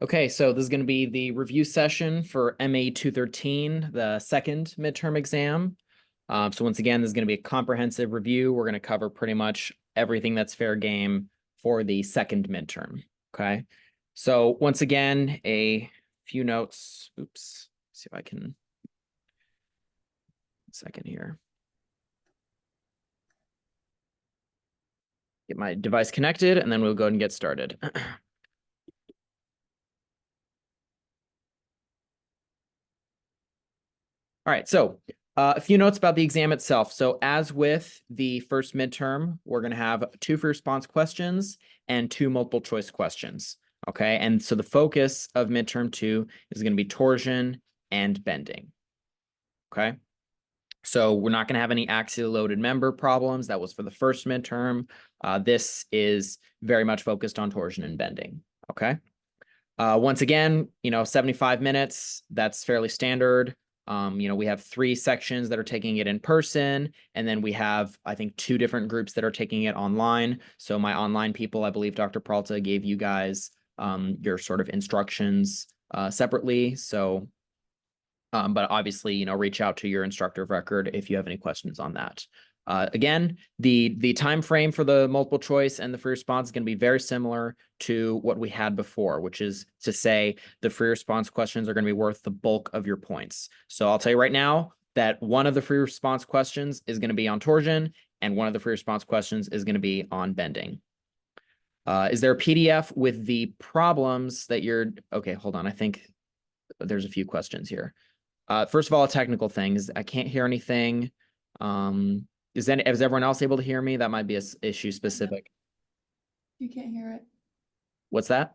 Okay, so this is going to be the review session for MA 213, the second midterm exam. So once again, this is going to be a comprehensive review. We're going to cover pretty much everything that's fair game for the second midterm. Okay, so once again, a few notes. Oops, see if I can. Second here. Get my device connected, and then we'll go ahead and get started. All right, so a few notes about the exam itself. So as with the first midterm, we're going to have 2 free response questions and 2 multiple choice questions. Okay, and so the focus of midterm 2 is going to be torsion and bending. Okay, so we're not going to have any axially loaded member problems. That was for the first midterm. This is very much focused on torsion and bending. Okay, once again, 75 minutes, that's fairly standard. We have 3 sections that are taking it in person, and then we have, I think, 2 different groups that are taking it online. So my online people, I believe Dr. Peralta gave you guys your sort of instructions separately. So, but obviously, reach out to your instructor of record if you have any questions on that. Again, the time frame for the multiple choice and the free response is going to be very similar to what we had before, which is to say the free response questions are going to be worth the bulk of your points. So I'll tell you right now that one of the free response questions is going to be on torsion, and one of the free response questions is going to be on bending. Is there a PDF with the problems that you're... Okay, hold on. I think there's a few questions here. First of all, technical things. I can't hear anything. Is everyone else able to hear me? That might be a issue specific. You can't hear it. What's that?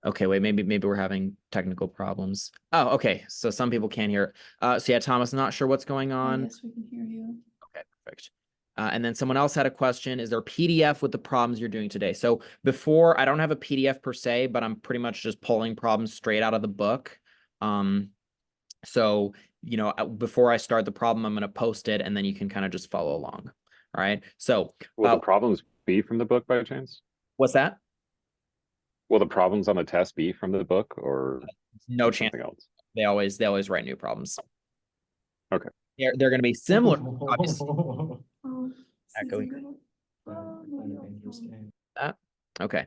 Okay, wait, maybe we're having technical problems. Oh, okay. So some people can't hear. So yeah, Thomas, not sure what's going on. Yes, we can hear you. Okay, perfect. And then someone else had a question. Is there a PDF with the problems you're doing today? So before, I don't have a PDF per se, but I'm pretty much just pulling problems straight out of the book. So, before I start the problem, I'm going to post it, and then you can kind of just follow along. All right. So will the problems be from the book by chance? What's that? Will the problems on the test be from the book or no chance? Something else? They always write new problems. Okay. They're going to be similar, obviously. Echoing. Okay.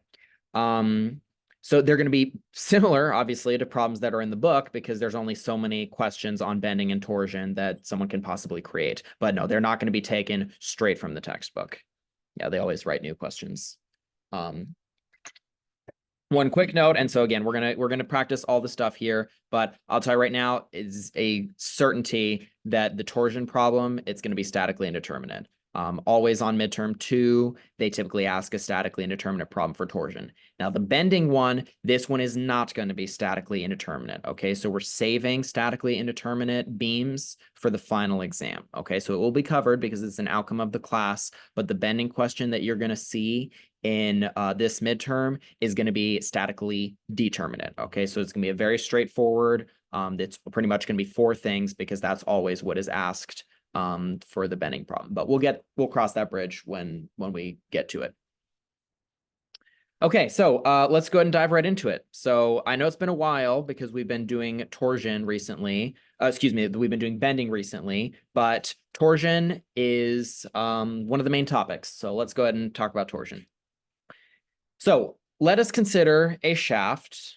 So they're going to be similar, obviously, to problems that are in the book because there's only so many questions on bending and torsion that someone can possibly create. But no, they're not going to be taken straight from the textbook. Yeah, they always write new questions. One quick note, and so again, we're gonna practice all the stuff here, but I'll tell you right now, it's a certainty that the torsion problem, it's going to be statically indeterminate. Always on midterm 2, they typically ask a statically indeterminate problem for torsion. Now, the bending one, this one is not going to be statically indeterminate, okay? So we're saving statically indeterminate beams for the final exam, okay? So it will be covered because it's an outcome of the class, but the bending question that you're going to see in this midterm is going to be statically determinate, okay? So it's going to be a very straightforward, it's pretty much going to be 4 things because that's always what is asked for the bending problem, but we'll cross that bridge when we get to it. Okay, so let's go ahead and dive right into it. So I know it's been a while because we've been doing torsion recently. We've been doing bending recently, but torsion is one of the main topics. So let's go ahead and talk about torsion. So let us consider a shaft,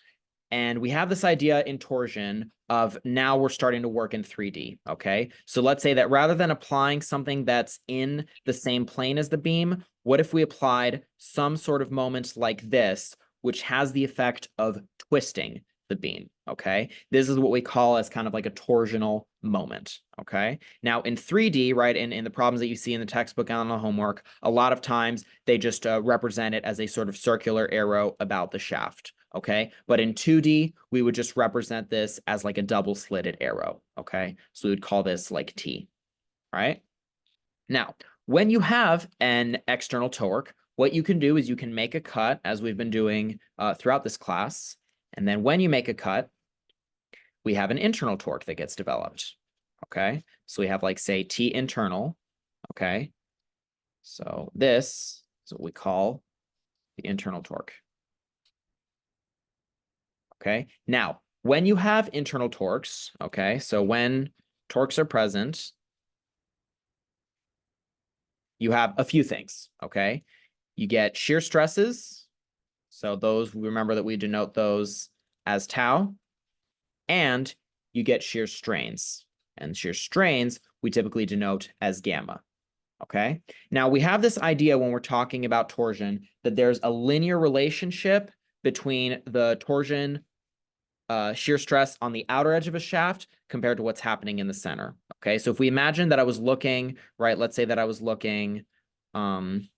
and we have this idea in torsion of now we're starting to work in 3D, okay? So let's say that rather than applying something that's in the same plane as the beam, what if we applied some sort of moment like this, which has the effect of twisting the beam, okay? This is what we call as kind of like a torsional moment, okay? Now in 3D, right, in the problems that you see in the textbook and on the homework, a lot of times they just represent it as a sort of circular arrow about the shaft, okay? But in 2D, we would just represent this as like a double slitted arrow, okay? So we would call this like T, right? Now, when you have an external torque, what you can do is you can make a cut, as we've been doing throughout this class. And then when you make a cut, we have an internal torque that gets developed, okay? So we have like, say, T internal, okay? So this is what we call the internal torque. Okay, now when you have internal torques, okay, so when torques are present, you have a few things, okay? You get shear stresses. So those, remember that we denote those as tau. And you get shear strains. And shear strains, we typically denote as gamma. Okay? Now, we have this idea when we're talking about torsion that there's a linear relationship between the torsion shear stress on the outer edge of a shaft compared to what's happening in the center. Okay, so if we imagine that I was looking, right, let's say that I was looking, looking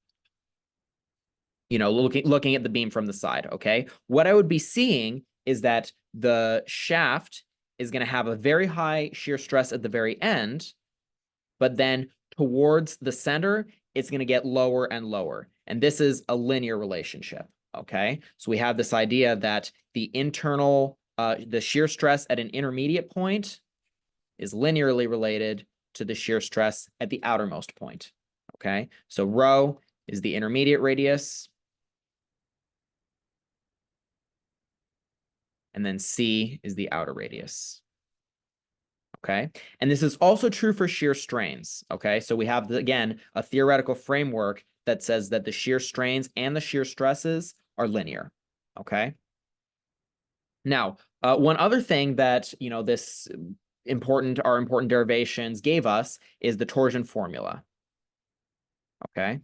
at the beam from the side, okay? What I would be seeing is that the shaft is going to have a very high shear stress at the very end, but then towards the center, it's going to get lower and lower. And this is a linear relationship, okay? So we have this idea that the shear stress at an intermediate point is linearly related to the shear stress at the outermost point, okay? So rho is the intermediate radius, and then C is the outer radius. Okay, and this is also true for shear strains. Okay, so we have, again, a theoretical framework that says that the shear strains and the shear stresses are linear. Okay. Now, one other thing that, this important derivations gave us is the torsion formula. Okay.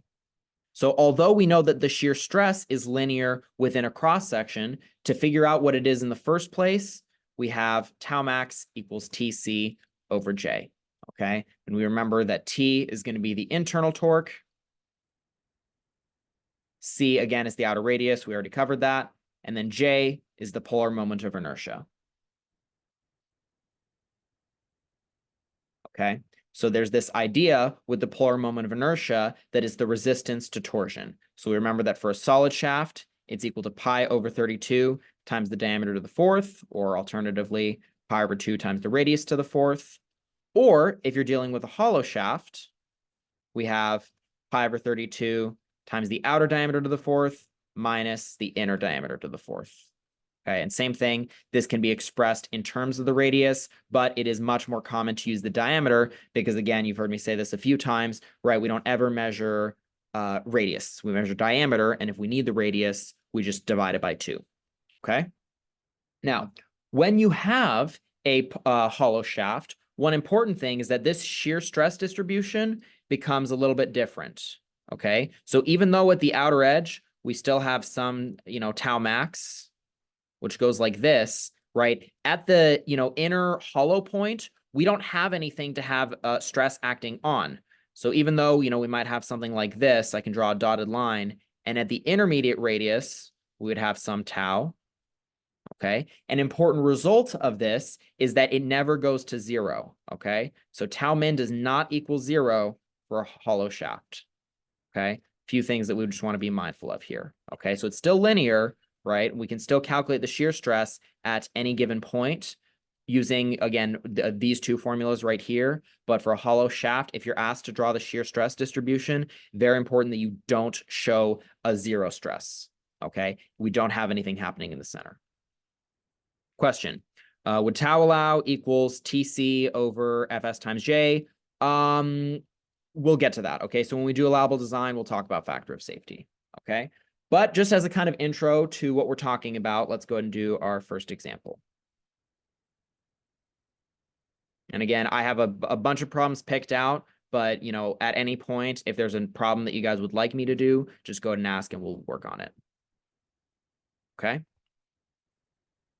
So although we know that the shear stress is linear within a cross section, to figure out what it is in the first place, we have tau max equals TC over J, okay? And we remember that T is going to be the internal torque. C, again, is the outer radius. We already covered that. And then J is the polar moment of inertia. Okay? So there's this idea with the polar moment of inertia that is the resistance to torsion. So we remember that for a solid shaft, it's equal to pi over 32 times the diameter to the fourth, or alternatively, pi over 2 times the radius to the fourth. Or if you're dealing with a hollow shaft, we have pi over 32 times the outer diameter to the fourth minus the inner diameter to the fourth. Okay, and same thing, this can be expressed in terms of the radius, but it is much more common to use the diameter because, again, you've heard me say this a few times, right? We don't ever measure radius. We measure diameter, and if we need the radius, we just divide it by 2. Okay? Now, when you have a hollow shaft, one important thing is that this shear stress distribution becomes a little bit different. Okay? So even though at the outer edge, we still have some, tau max, which goes like this, right? At the, inner hollow point, we don't have anything to have stress acting on. So even though, we might have something like this, I can draw a dotted line, and at the intermediate radius, we would have some tau, okay? An important result of this is that it never goes to 0, okay? So tau min does not equal 0 for a hollow shaft, okay? Few things that we just want to be mindful of here, okay? So it's still linear, right? We can still calculate the shear stress at any given point using, again, these two formulas right here. But for a hollow shaft, if you're asked to draw the shear stress distribution, very important that you don't show a 0 stress, okay? We don't have anything happening in the center. Question, would tau allow equals TC over Fs times J? We'll get to that, okay? So when we do allowable design, we'll talk about factor of safety, okay? But just as a kind of intro to what we're talking about, let's go ahead and do our first example. And again, I have a bunch of problems picked out, but, at any point, if there's a problem that you guys would like me to do, just go ahead and ask and we'll work on it. Okay?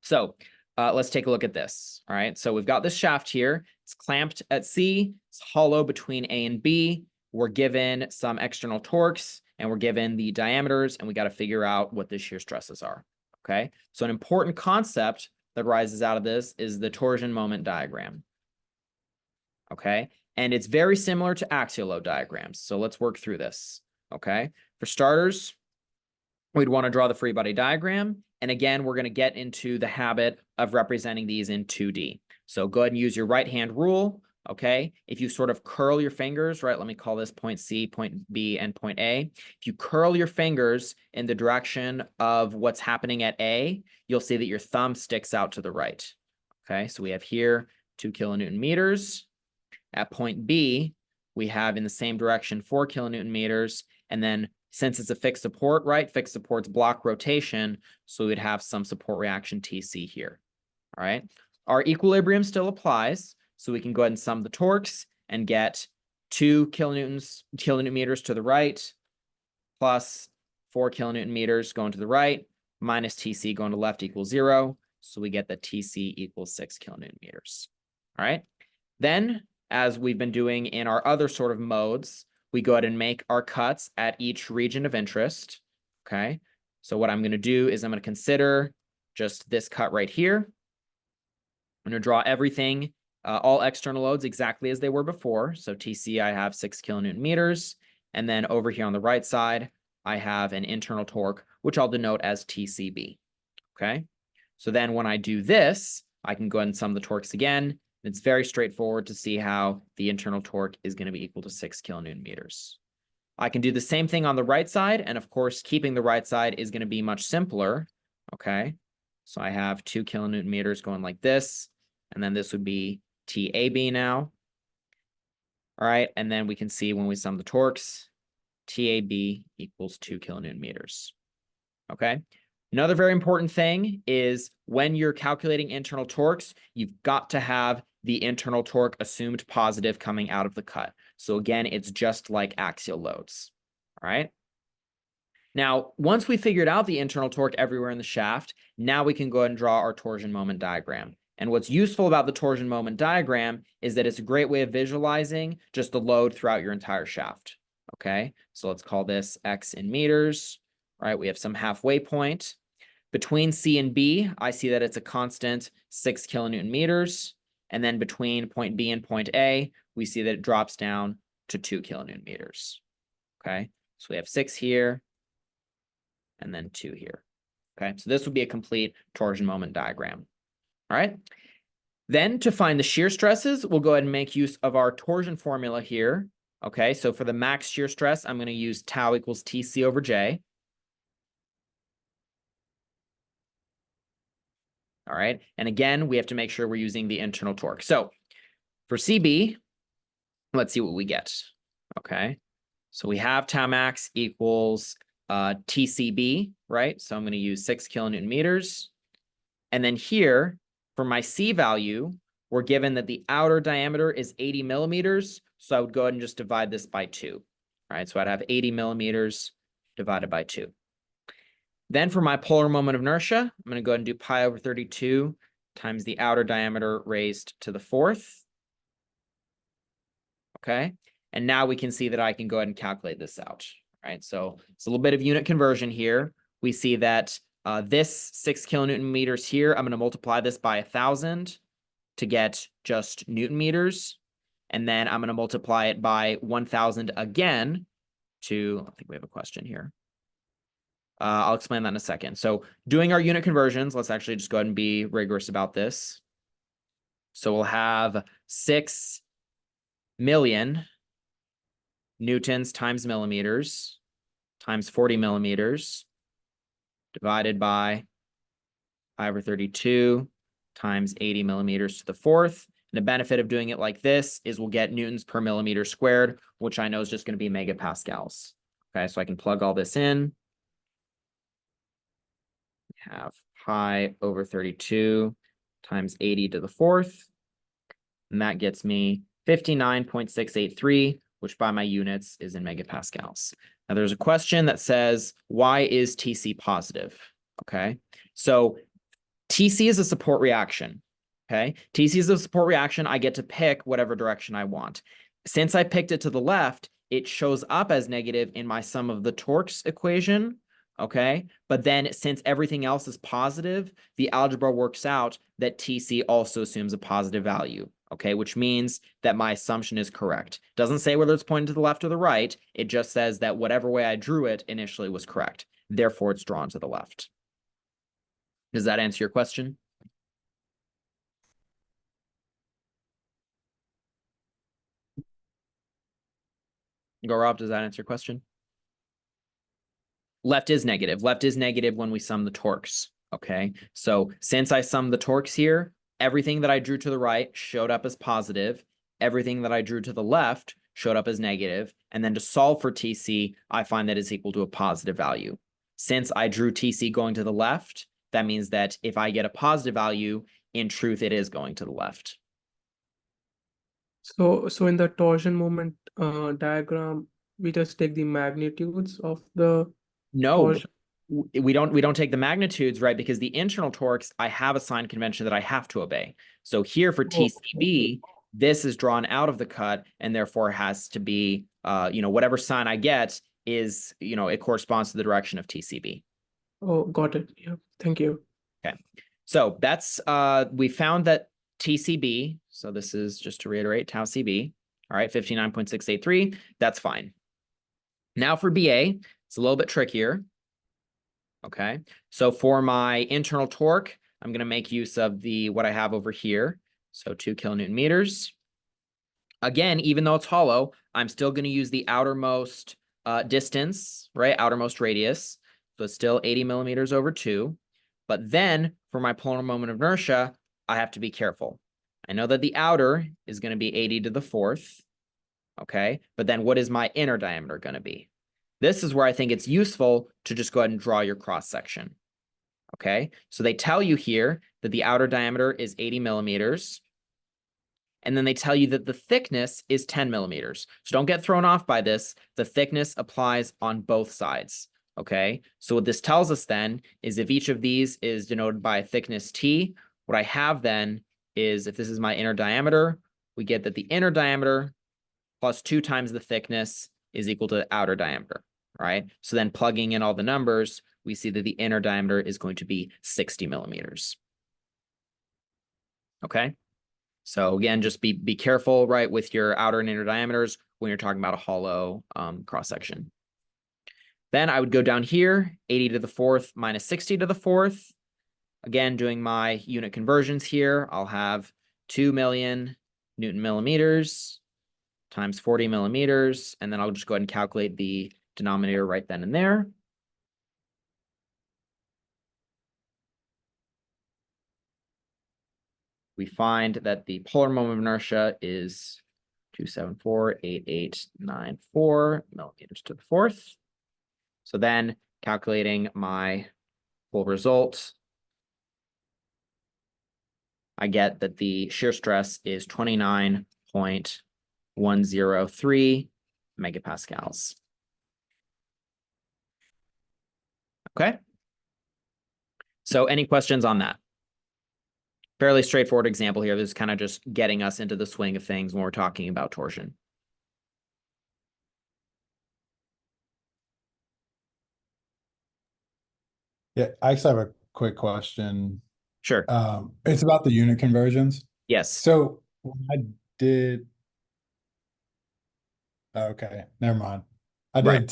So let's take a look at this. All right, so we've got this shaft here. It's clamped at C. It's hollow between A and B. We're given some external torques, and we're given the diameters, and we got to figure out what the shear stresses are. Okay, so an important concept that rises out of this is the torsion moment diagram. Okay, and it's very similar to axial load diagrams. So let's work through this. Okay, for starters, we'd want to draw the free body diagram. And again, we're going to get into the habit of representing these in 2D. So go ahead and use your right-hand rule. okay, if you sort of curl your fingers, right, let me call this point C, point B, and point A. If you curl your fingers in the direction of what's happening at A, you'll see that your thumb sticks out to the right. Okay, so we have here 2 kilonewton meters. At point B, we have in the same direction 4 kilonewton meters. And then since it's a fixed support, right, fixed supports block rotation, so we'd have some support reaction TC here. All right, our equilibrium still applies. So we can go ahead and sum the torques and get 2 kilonewton meters to the right, plus 4 kilonewton meters going to the right, minus TC going to left equals 0. So we get that TC equals 6 kilonewton meters. All right. Then, as we've been doing in our other sort of modes, we go ahead and make our cuts at each region of interest. Okay. So what I'm going to do is I'm going to consider just this cut right here. I'm going to draw everything, all external loads exactly as they were before. So TC, I have 6 kilonewton meters. And then over here on the right side, I have an internal torque, which I'll denote as TCB. Okay. So then when I do this, I can go ahead and sum the torques again. It's very straightforward to see how the internal torque is going to be equal to 6 kilonewton meters. I can do the same thing on the right side. And of course, keeping the right side is going to be much simpler. Okay. So I have 2 kilonewton meters going like this. And then this would be TAB now. All right. And then we can see when we sum the torques, TAB equals 2 kilonewton meters. Okay. Another very important thing is when you're calculating internal torques, you've got to have the internal torque assumed positive coming out of the cut. So again, it's just like axial loads. All right. Now, once we figured out the internal torque everywhere in the shaft, now we can go ahead and draw our torsion moment diagram. And what's useful about the torsion moment diagram is that it's a great way of visualizing just the load throughout your entire shaft. Okay, so let's call this X in meters. All right, we have some halfway point. Between C and B, I see that it's a constant 6 kilonewton meters. And then between point B and point A, we see that it drops down to 2 kilonewton meters. Okay, so we have 6 here and then 2 here. Okay, so this would be a complete torsion moment diagram. All right. Then to find the shear stresses, we'll go ahead and make use of our torsion formula here. Okay, so for the max shear stress, I'm going to use tau equals TC over J. All right, and again, we have to make sure we're using the internal torque. So for CB, let's see what we get. Okay, so we have tau max equals TCB, right? So I'm going to use 6 kilonewton meters. And then here, for my C value, we're given that the outer diameter is 80 millimeters. So I would go ahead and just divide this by 2. All right, so I'd have 80 millimeters divided by 2. Then for my polar moment of inertia, I'm going to go ahead and do pi over 32 times the outer diameter raised to the 4th. Okay, and now we can see that I can go ahead and calculate this out. All right, so it's a little bit of unit conversion here. We see that this 6 kilonewton meters here, I'm going to multiply this by 1,000 to get just newton meters. And then I'm going to multiply it by 1,000 again to, I think we have a question here. I'll explain that in a second. So doing our unit conversions, let's actually just go ahead and be rigorous about this. So we'll have 6 million newtons times millimeters times 40 millimeters divided by pi over 32 times 80 millimeters to the 4th. And the benefit of doing it like this is we'll get newtons per millimeter squared, which I know is just going to be megapascals. Okay, so I can plug all this in. We have pi over 32 times 80 to the 4th. And that gets me 59.683, which by my units is in megapascals. Now there's a question that says, why is TC positive? Okay, so TC is a support reaction. Okay, TC is a support reaction. I get to pick whatever direction I want. Since I picked it to the left, it shows up as negative in my sum of the torques equation. Okay, but then since everything else is positive, the algebra works out that TC also assumes a positive value. Okay, which means that my assumption is correct. Doesn't say whether it's pointing to the left or the right. It just says that whatever way I drew it initially was correct. Therefore, it's drawn to the left. Does that answer your question? Go, Rob, does that answer your question? Left is negative. Left is negative when we sum the torques. Okay, so since I summed the torques here, everything that I drew to the right showed up as positive. Everything that I drew to the left showed up as negative. And then to solve for TC, I find that is equal to a positive value. Since I drew TC going to the left, that means that if I get a positive value, in truth, it is going to the left. So in the torsion moment diagram, we just take the magnitudes of the No, torsion. we don't take the magnitudes, right? Because the internal torques, I have a sign convention that I have to obey. So here for TCB, this is drawn out of the cut and therefore has to be, whatever sign I get is, it corresponds to the direction of TCB. Oh, got it. Yeah, thank you. Okay, so that's, we found that TCB, so this is just to reiterate, tau CB, all right, 59.683, that's fine. Now for BA, it's a little bit trickier. Okay, so for my internal torque, I'm going to make use of what I have over here. So 2 kilonewton meters. Again, even though it's hollow, I'm still going to use the outermost distance, right? Outermost radius. So it's still 80 millimeters over 2. But then for my polar moment of inertia, I have to be careful. I know that the outer is going to be 80 to the 4th. Okay, but then what is my inner diameter going to be? This is where I think it's useful to just go ahead and draw your cross section. Okay, so they tell you here that the outer diameter is 80 millimeters. And then they tell you that the thickness is 10 millimeters. So don't get thrown off by this. The thickness applies on both sides. Okay, so what this tells us then is if each of these is denoted by a thickness T, what I have then is if this is my inner diameter, we get that the inner diameter plus 2 times the thickness is equal to the outer diameter. Right? So then plugging in all the numbers, we see that the inner diameter is going to be 60 millimeters. Okay. So again, just be careful, right, with your outer and inner diameters when you're talking about a hollow cross section. Then I would go down here, 80 to the 4th minus 60 to the 4th. Again, doing my unit conversions here, I'll have 2 million Newton millimeters times 40 millimeters. And then I'll just go ahead and calculate the denominator right then and there. We find that the polar moment of inertia is 274.8894 millimeters to the 4th. So then calculating my full result, I get that the shear stress is 29.103 megapascals. Okay. So any questions on that? Fairly straightforward example here. This is kind of just getting us into the swing of things when we're talking about torsion. Yeah, I actually have a quick question. Sure. It's about the unit conversions. Yes. So when I did, okay, never mind. I Right.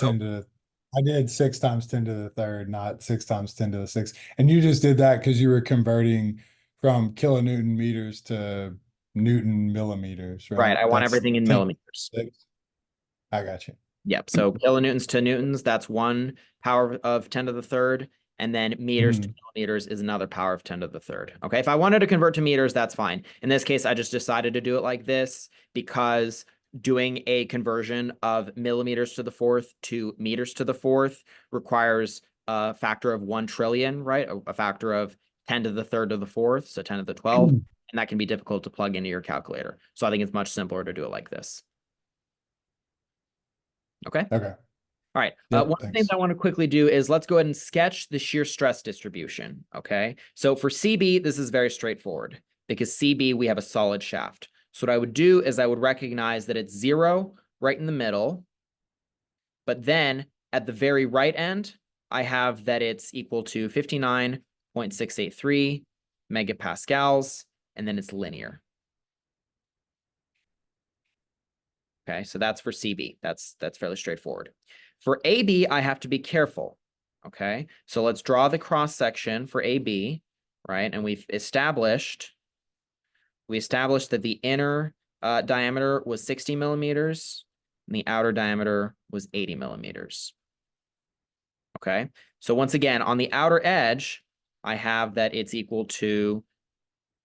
did 6 times 10 to the 3rd, not 6 times 10 to the 6th. And you just did that because you were converting from kilonewton meters to Newton millimeters, right? Right. I want That's everything in 10 to millimeters. 6. I got you. Yep. So kilonewtons to newtons, that's 1 power of 10 to the 3rd. And then meters to millimeters is another power of 10 to the 3rd. Okay. If I wanted to convert to meters, that's fine. In this case, I just decided to do it like this because doing a conversion of millimeters to the 4th to meters to the 4th requires a factor of 1 trillion, right? A factor of 10 to the 3rd to the 4th, so 10 to the 12th. And that can be difficult to plug into your calculator. So I think it's much simpler to do it like this. Okay. Okay. All right. Yep, One of the thanks. things I want to quickly do is let's go ahead and sketch the shear stress distribution. Okay. So for CB, this is very straightforward because CB, we have a solid shaft. So what I would do is I would recognize that it's 0 right in the middle. But then at the very right end, I have that it's equal to 59.683 megapascals, and then it's linear. Okay, so that's for CB. That's fairly straightforward. For AB, I have to be careful. Okay, so let's draw the cross section for AB, right? And we established that the inner diameter was 60 millimeters, and the outer diameter was 80 millimeters. Okay, so once again, on the outer edge, I have that it's equal to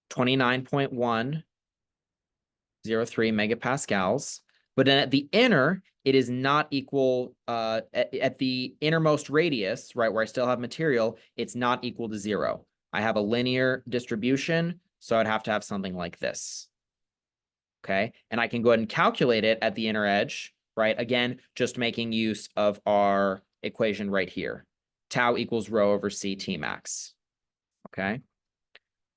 29.103 megapascals. But then at the inner, it is not equal, at the innermost radius, right, where I still have material, it's not equal to 0. I have a linear distribution, so I'd have to have something like this. Okay, and I can go ahead and calculate it at the inner edge, right? Again, just making use of our equation right here. Tau equals rho over C T max. Okay,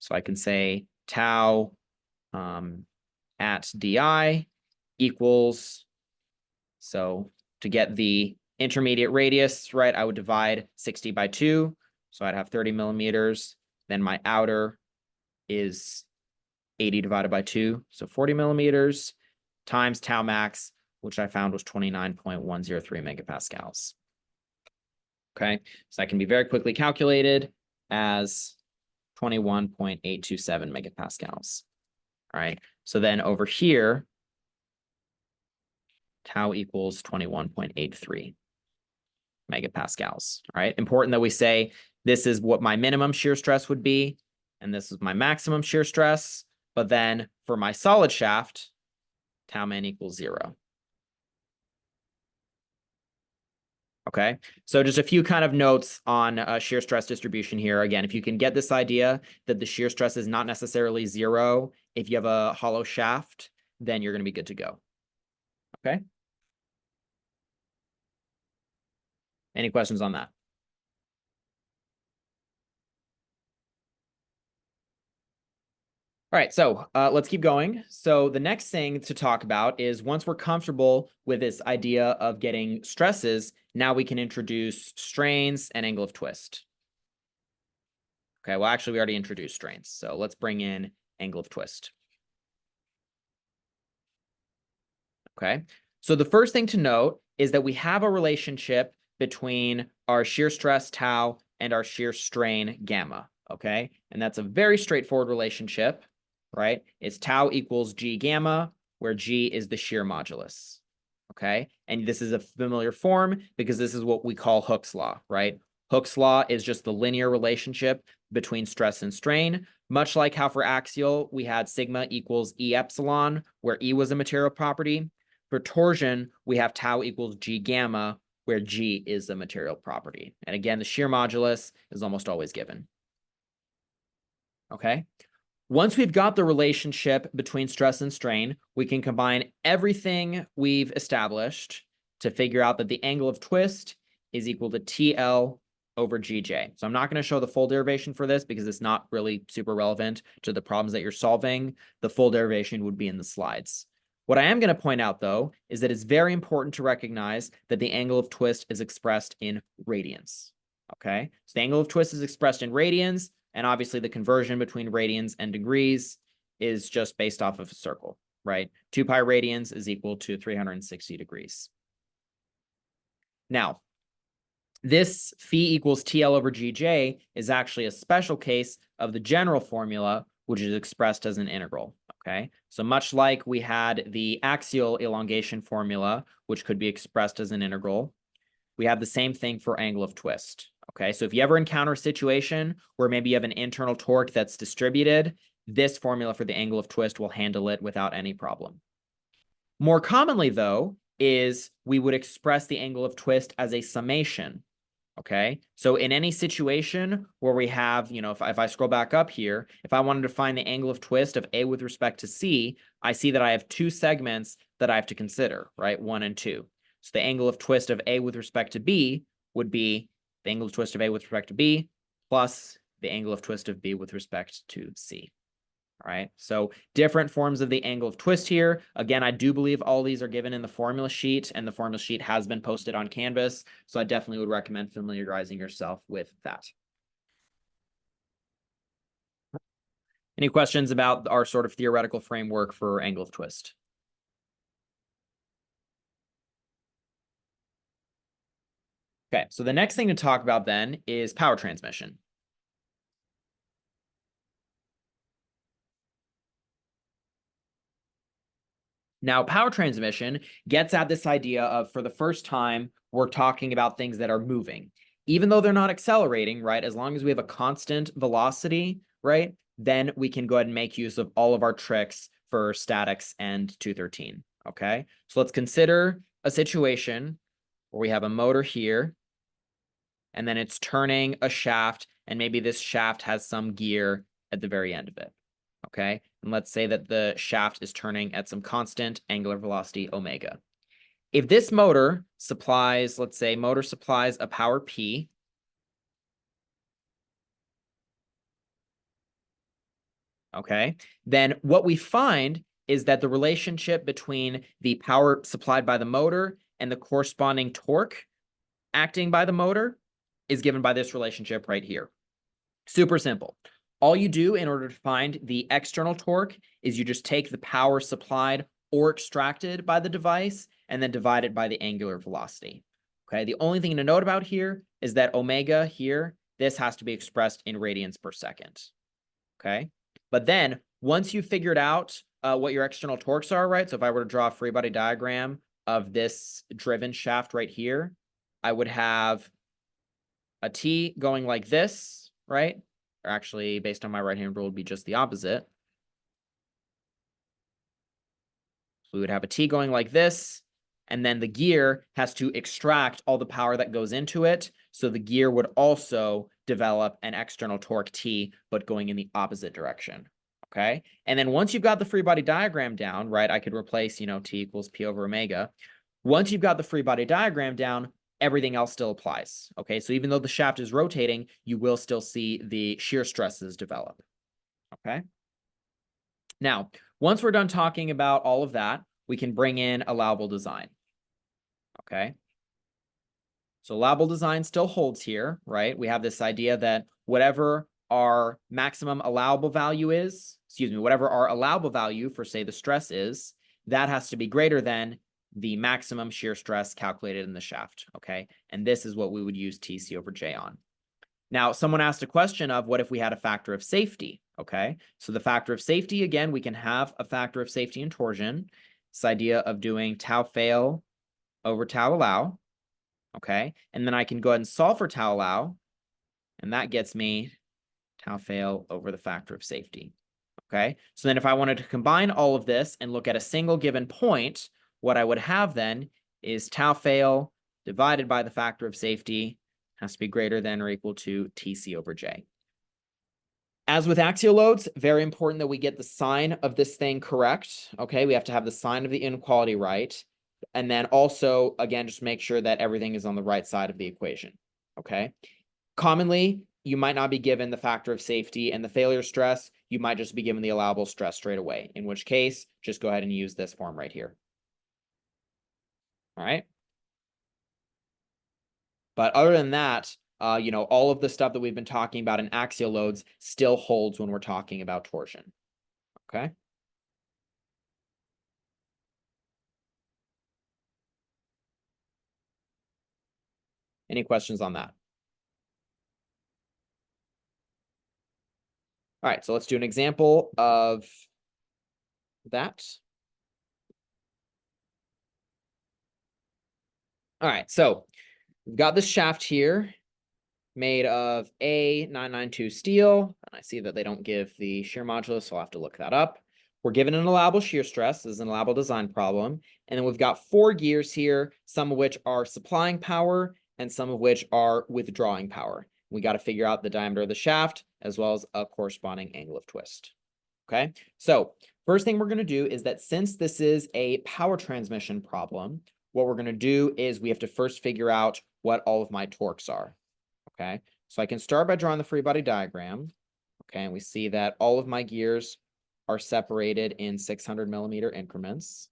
so I can say tau at di equals, so to get the intermediate radius, right, I would divide 60 by 2. So I'd have 30 millimeters. Then my outer is 80 divided by 2, so 40 millimeters, times tau max, which I found was 29.103 megapascals. Okay, so that can be very quickly calculated as 21.827 megapascals. All right, so then over here, tau equals 21.83 megapascals. All right, important that we say this is what my minimum shear stress would be, and this is my maximum shear stress. But then for my solid shaft, tau min equals 0. Okay, so just a few kind of notes on shear stress distribution here. Again, if you can get this idea that the shear stress is not necessarily 0 if you have a hollow shaft, then you're going to be good to go. Okay. Any questions on that? All right, so let's keep going. So the next thing to talk about is once we're comfortable with this idea of getting stresses, now we can introduce strains and angle of twist. Okay, well, actually, we already introduced strains. So let's bring in angle of twist. Okay, so the first thing to note is that we have a relationship between our shear stress tau and our shear strain gamma. Okay, and that's a very straightforward relationship. Right? It's tau equals G gamma, where G is the shear modulus. Okay, and this is a familiar form because this is what we call Hooke's law, right? Hooke's law is just the linear relationship between stress and strain, much like how for axial we had sigma equals E epsilon, where E was a material property. For torsion, we have tau equals G gamma, where G is the material property. And again, the shear modulus is almost always given. Okay. Once we've got the relationship between stress and strain, we can combine everything we've established to figure out that the angle of twist is equal to TL over GJ. So I'm not going to show the full derivation for this because it's not really super relevant to the problems that you're solving. The full derivation would be in the slides. What I am going to point out, though, is that it's very important to recognize that the angle of twist is expressed in radians. Okay, so the angle of twist is expressed in radians. And obviously the conversion between radians and degrees is just based off of a circle, right? 2 pi radians is equal to 360 degrees. Now, this phi equals TL over GJ is actually a special case of the general formula, which is expressed as an integral, okay? So much like we had the axial elongation formula, which could be expressed as an integral, we have the same thing for angle of twist. Okay, so if you ever encounter a situation where maybe you have an internal torque that's distributed, this formula for the angle of twist will handle it without any problem. More commonly, though, is we would express the angle of twist as a summation. Okay, so in any situation where we have, you know, if I scroll back up here, if I wanted to find the angle of twist of A with respect to C, I see that I have 2 segments that I have to consider, right? 1 and 2. So the angle of twist of A with respect to B would be the angle of twist of A with respect to B plus the angle of twist of B with respect to C. All right, so different forms of the angle of twist here. Again, I do believe all these are given in the formula sheet, and the formula sheet has been posted on Canvas, so I definitely would recommend familiarizing yourself with that. Any questions about our sort of theoretical framework for angle of twist? Okay, so the next thing to talk about then is power transmission. Now, power transmission gets at this idea of, for the first time, we're talking about things that are moving. Even though they're not accelerating, right? As long as we have a constant velocity, right? Then we can go ahead and make use of all of our tricks for statics and 213, okay? So let's consider a situation where we have a motor here, and then it's turning a shaft, and maybe this shaft has some gear at the very end of it, okay? And let's say that the shaft is turning at some constant angular velocity omega. If this motor supplies, let's say motor supplies a power P, okay, then what we find is that the relationship between the power supplied by the motor and the corresponding torque acting by the motor is given by this relationship right here. Super simple. All you do in order to find the external torque is you just take the power supplied or extracted by the device and then divide it by the angular velocity. Okay, the only thing to note about here is that omega here, this has to be expressed in radians per second. Okay, but then once you've figured out what your external torques are, right? So if I were to draw a free body diagram of this driven shaft right here, I would have a T going like this, right? Or actually, based on my right-hand rule, would be just the opposite. So we would have a T going like this, and then the gear has to extract all the power that goes into it. So the gear would also develop an external torque T, but going in the opposite direction. Okay. And then once you've got the free body diagram down, right, I could replace, T equals P over omega. Once you've got the free body diagram down, everything else still applies. Okay. So even though the shaft is rotating, you will still see the shear stresses develop. Okay. Now, once we're done talking about all of that, we can bring in allowable design. Okay. So allowable design still holds here, right? We have this idea that whatever our maximum allowable value is, whatever our allowable value for, say, the stress is, that has to be greater than the maximum shear stress calculated in the shaft, okay? And this is what we would use TC over J on. Now, someone asked a question of what if we had a factor of safety, okay? So the factor of safety, again, we can have a factor of safety in torsion. This idea of doing tau fail over tau allow, okay? And then I can go ahead and solve for tau allow, and that gets me tau fail over the factor of safety, okay? So then if I wanted to combine all of this and look at a single given point, what I would have then is tau fail divided by the factor of safety has to be greater than or equal to TC over J. As with axial loads, very important that we get the sign of this thing correct, okay? We have to have the sign of the inequality right. And then also, again, just make sure that everything is on the right side of the equation, okay? Commonly, you might not be given the factor of safety and the failure stress. You might just be given the allowable stress straight away, in which case, just go ahead and use this form right here. All right. But other than that, all of the stuff that we've been talking about in axial loads still holds when we're talking about torsion, okay? Any questions on that? All right, so let's do an example of that. All right, so we've got this shaft here made of A992 steel. And I see that they don't give the shear modulus, so I'll have to look that up. We're given an allowable shear stress. This is an allowable design problem. And then we've got 4 gears here, some of which are supplying power and some of which are withdrawing power. We got to figure out the diameter of the shaft as well as a corresponding angle of twist. Okay, so first thing we're going to do is that since this is a power transmission problem, what we're going to do is we have to first figure out what all of my torques are. Okay, so I can start by drawing the free body diagram. Okay, and we see that all of my gears are separated in 600 millimeter increments.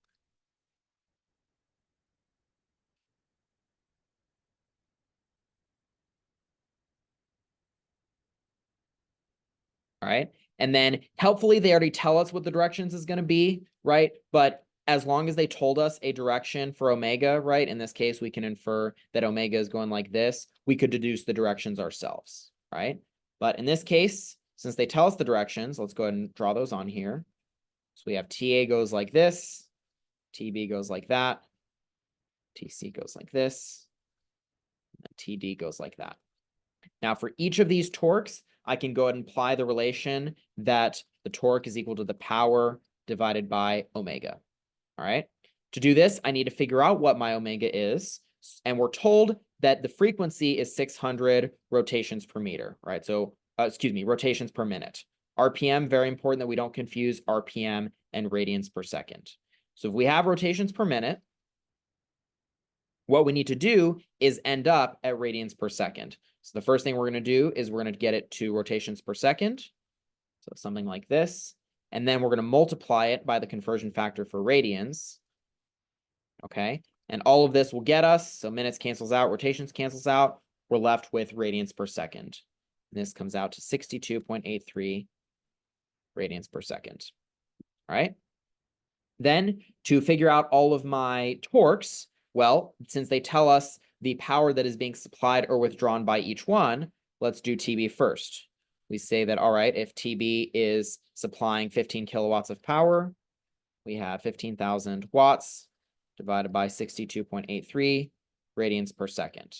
All right, and then helpfully they already tell us what the directions is going to be, right? But as long as they told us a direction for omega, right? In this case, we can infer that omega is going like this. We could deduce the directions ourselves, right? But in this case, since they tell us the directions, let's go ahead and draw those on here. So we have TA goes like this, TB goes like that. TC goes like this. And TD goes like that. Now for each of these torques, I can go ahead and apply the relation that the torque is equal to the power divided by omega. All right. To do this, I need to figure out what my omega is. And we're told that the frequency is 600 rotations per meter, right? So, rotations per minute. RPM, very important that we don't confuse RPM and radians per second. So if we have rotations per minute, what we need to do is end up at radians per second. So the first thing we're going to do is we're going to get it to rotations per second. So something like this. And then we're going to multiply it by the conversion factor for radians. Okay. And all of this will get us, so minutes cancels out, rotations cancels out. We're left with radians per second. And this comes out to 62.83 radians per second. All right. Then to figure out all of my torques, well, since they tell us the power that is being supplied or withdrawn by each one, let's do TB first. We say that, all right, if TB is supplying 15 kilowatts of power, we have 15,000 watts divided by 62.83 radians per second,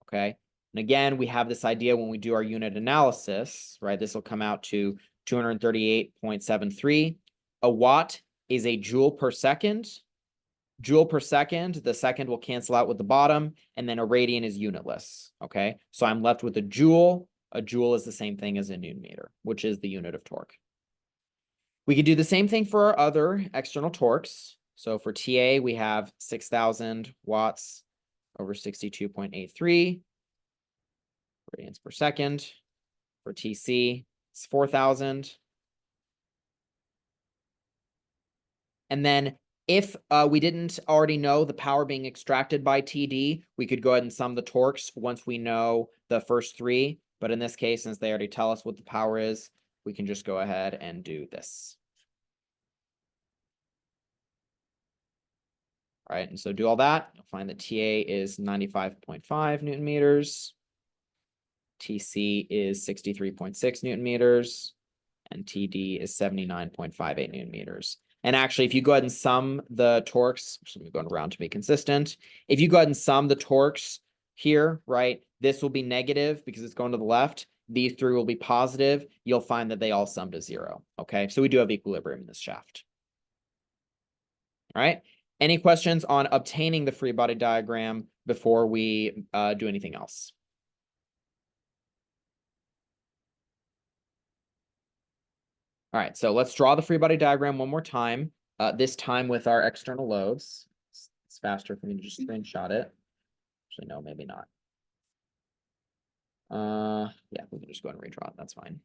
okay? And again, we have this idea when we do our unit analysis, right? This will come out to 238.73. A watt is a joule per second. Joule per second, the second will cancel out with the bottom, and then a radian is unitless, okay? So I'm left with a joule. A joule is the same thing as a newton meter, which is the unit of torque. We could do the same thing for our other external torques. So for TA, we have 6,000 watts over 62.83 radians per second. For TC, it's 4,000. And then if we didn't already know the power being extracted by TD, we could go ahead and sum the torques once we know the first three. But in this case, since they already tell us what the power is, we can just go ahead and do this. All right, and so do all that. You'll find that TA is 95.5 Newton meters. TC is 63.6 Newton meters. And TD is 79.58 Newton meters. And actually, if you go ahead and sum the torques, so I'm going around to be consistent. If you go ahead and sum the torques here, right, this will be negative because it's going to the left. These three will be positive. You'll find that they all sum to 0. Okay, so we do have equilibrium in this shaft. All right. Any questions on obtaining the free body diagram before we do anything else? All right, so let's draw the free body diagram one more time, this time with our external loads. It's faster for me to just screenshot it. Actually, no, maybe not. Yeah, we can just go ahead and redraw it. That's fine.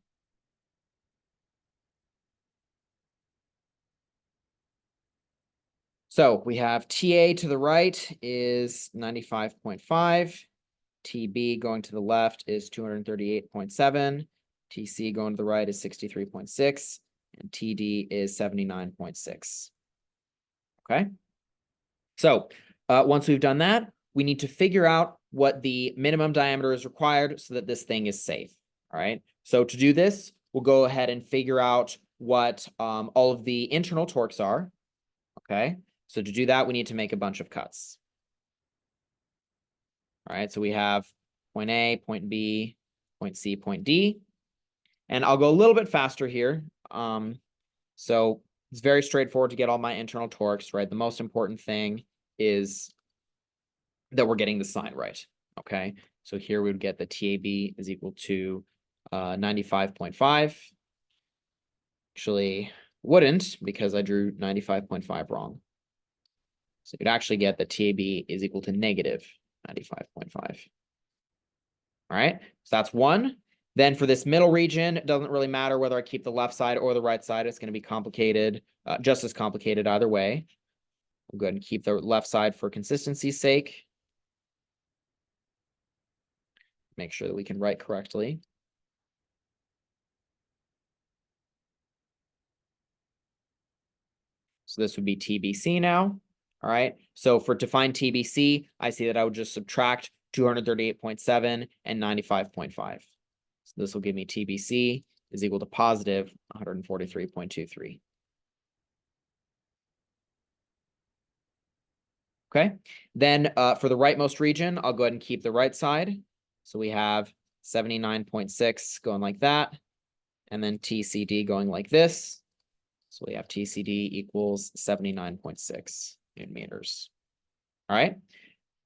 So we have TA to the right is 95.5. TB going to the left is 238.7. TC going to the right is 63.6. And TD is 79.6. Okay. So once we've done that, we need to figure out what the minimum diameter is required so that this thing is safe. All right. So to do this, we'll go ahead and figure out what all of the internal torques are. Okay. So to do that, we need to make a bunch of cuts. All right. So we have point A, point B, point C, point D. And I'll go a little bit faster here. So it's very straightforward to get all my internal torques, right? The most important thing is that we're getting the sign right, okay? So here we would get the TAB is equal to 95.5. Actually, wouldn't because I drew 95.5 wrong. So you'd actually get that TAB is equal to negative 95.5. All right, so that's one. Then for this middle region, it doesn't really matter whether I keep the left side or the right side. It's going to be complicated, just as complicated either way. We'll go ahead and keep the left side for consistency's sake. Make sure that we can write correctly. So this would be TBC now. All right. So to find TBC, I see that I would just subtract 238.7 and 95.5. So this will give me TBC is equal to positive 143.23. Okay, then for the rightmost region, I'll go ahead and keep the right side. So we have 79.6 going like that, and then TCD going like this. So we have TCD equals 79.6 Newton meters. All right,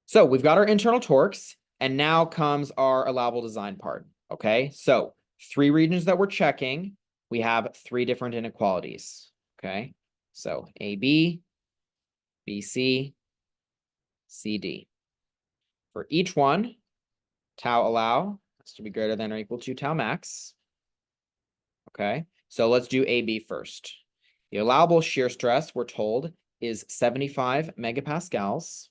so we've got our internal torques, and now comes our allowable design part. Okay, so 3 regions that we're checking, we have 3 different inequalities. Okay, so AB, BC, CD. For each one, tau allow has to be greater than or equal to tau max. Okay, so let's do AB first. The allowable shear stress, we're told, is 75 megapascals.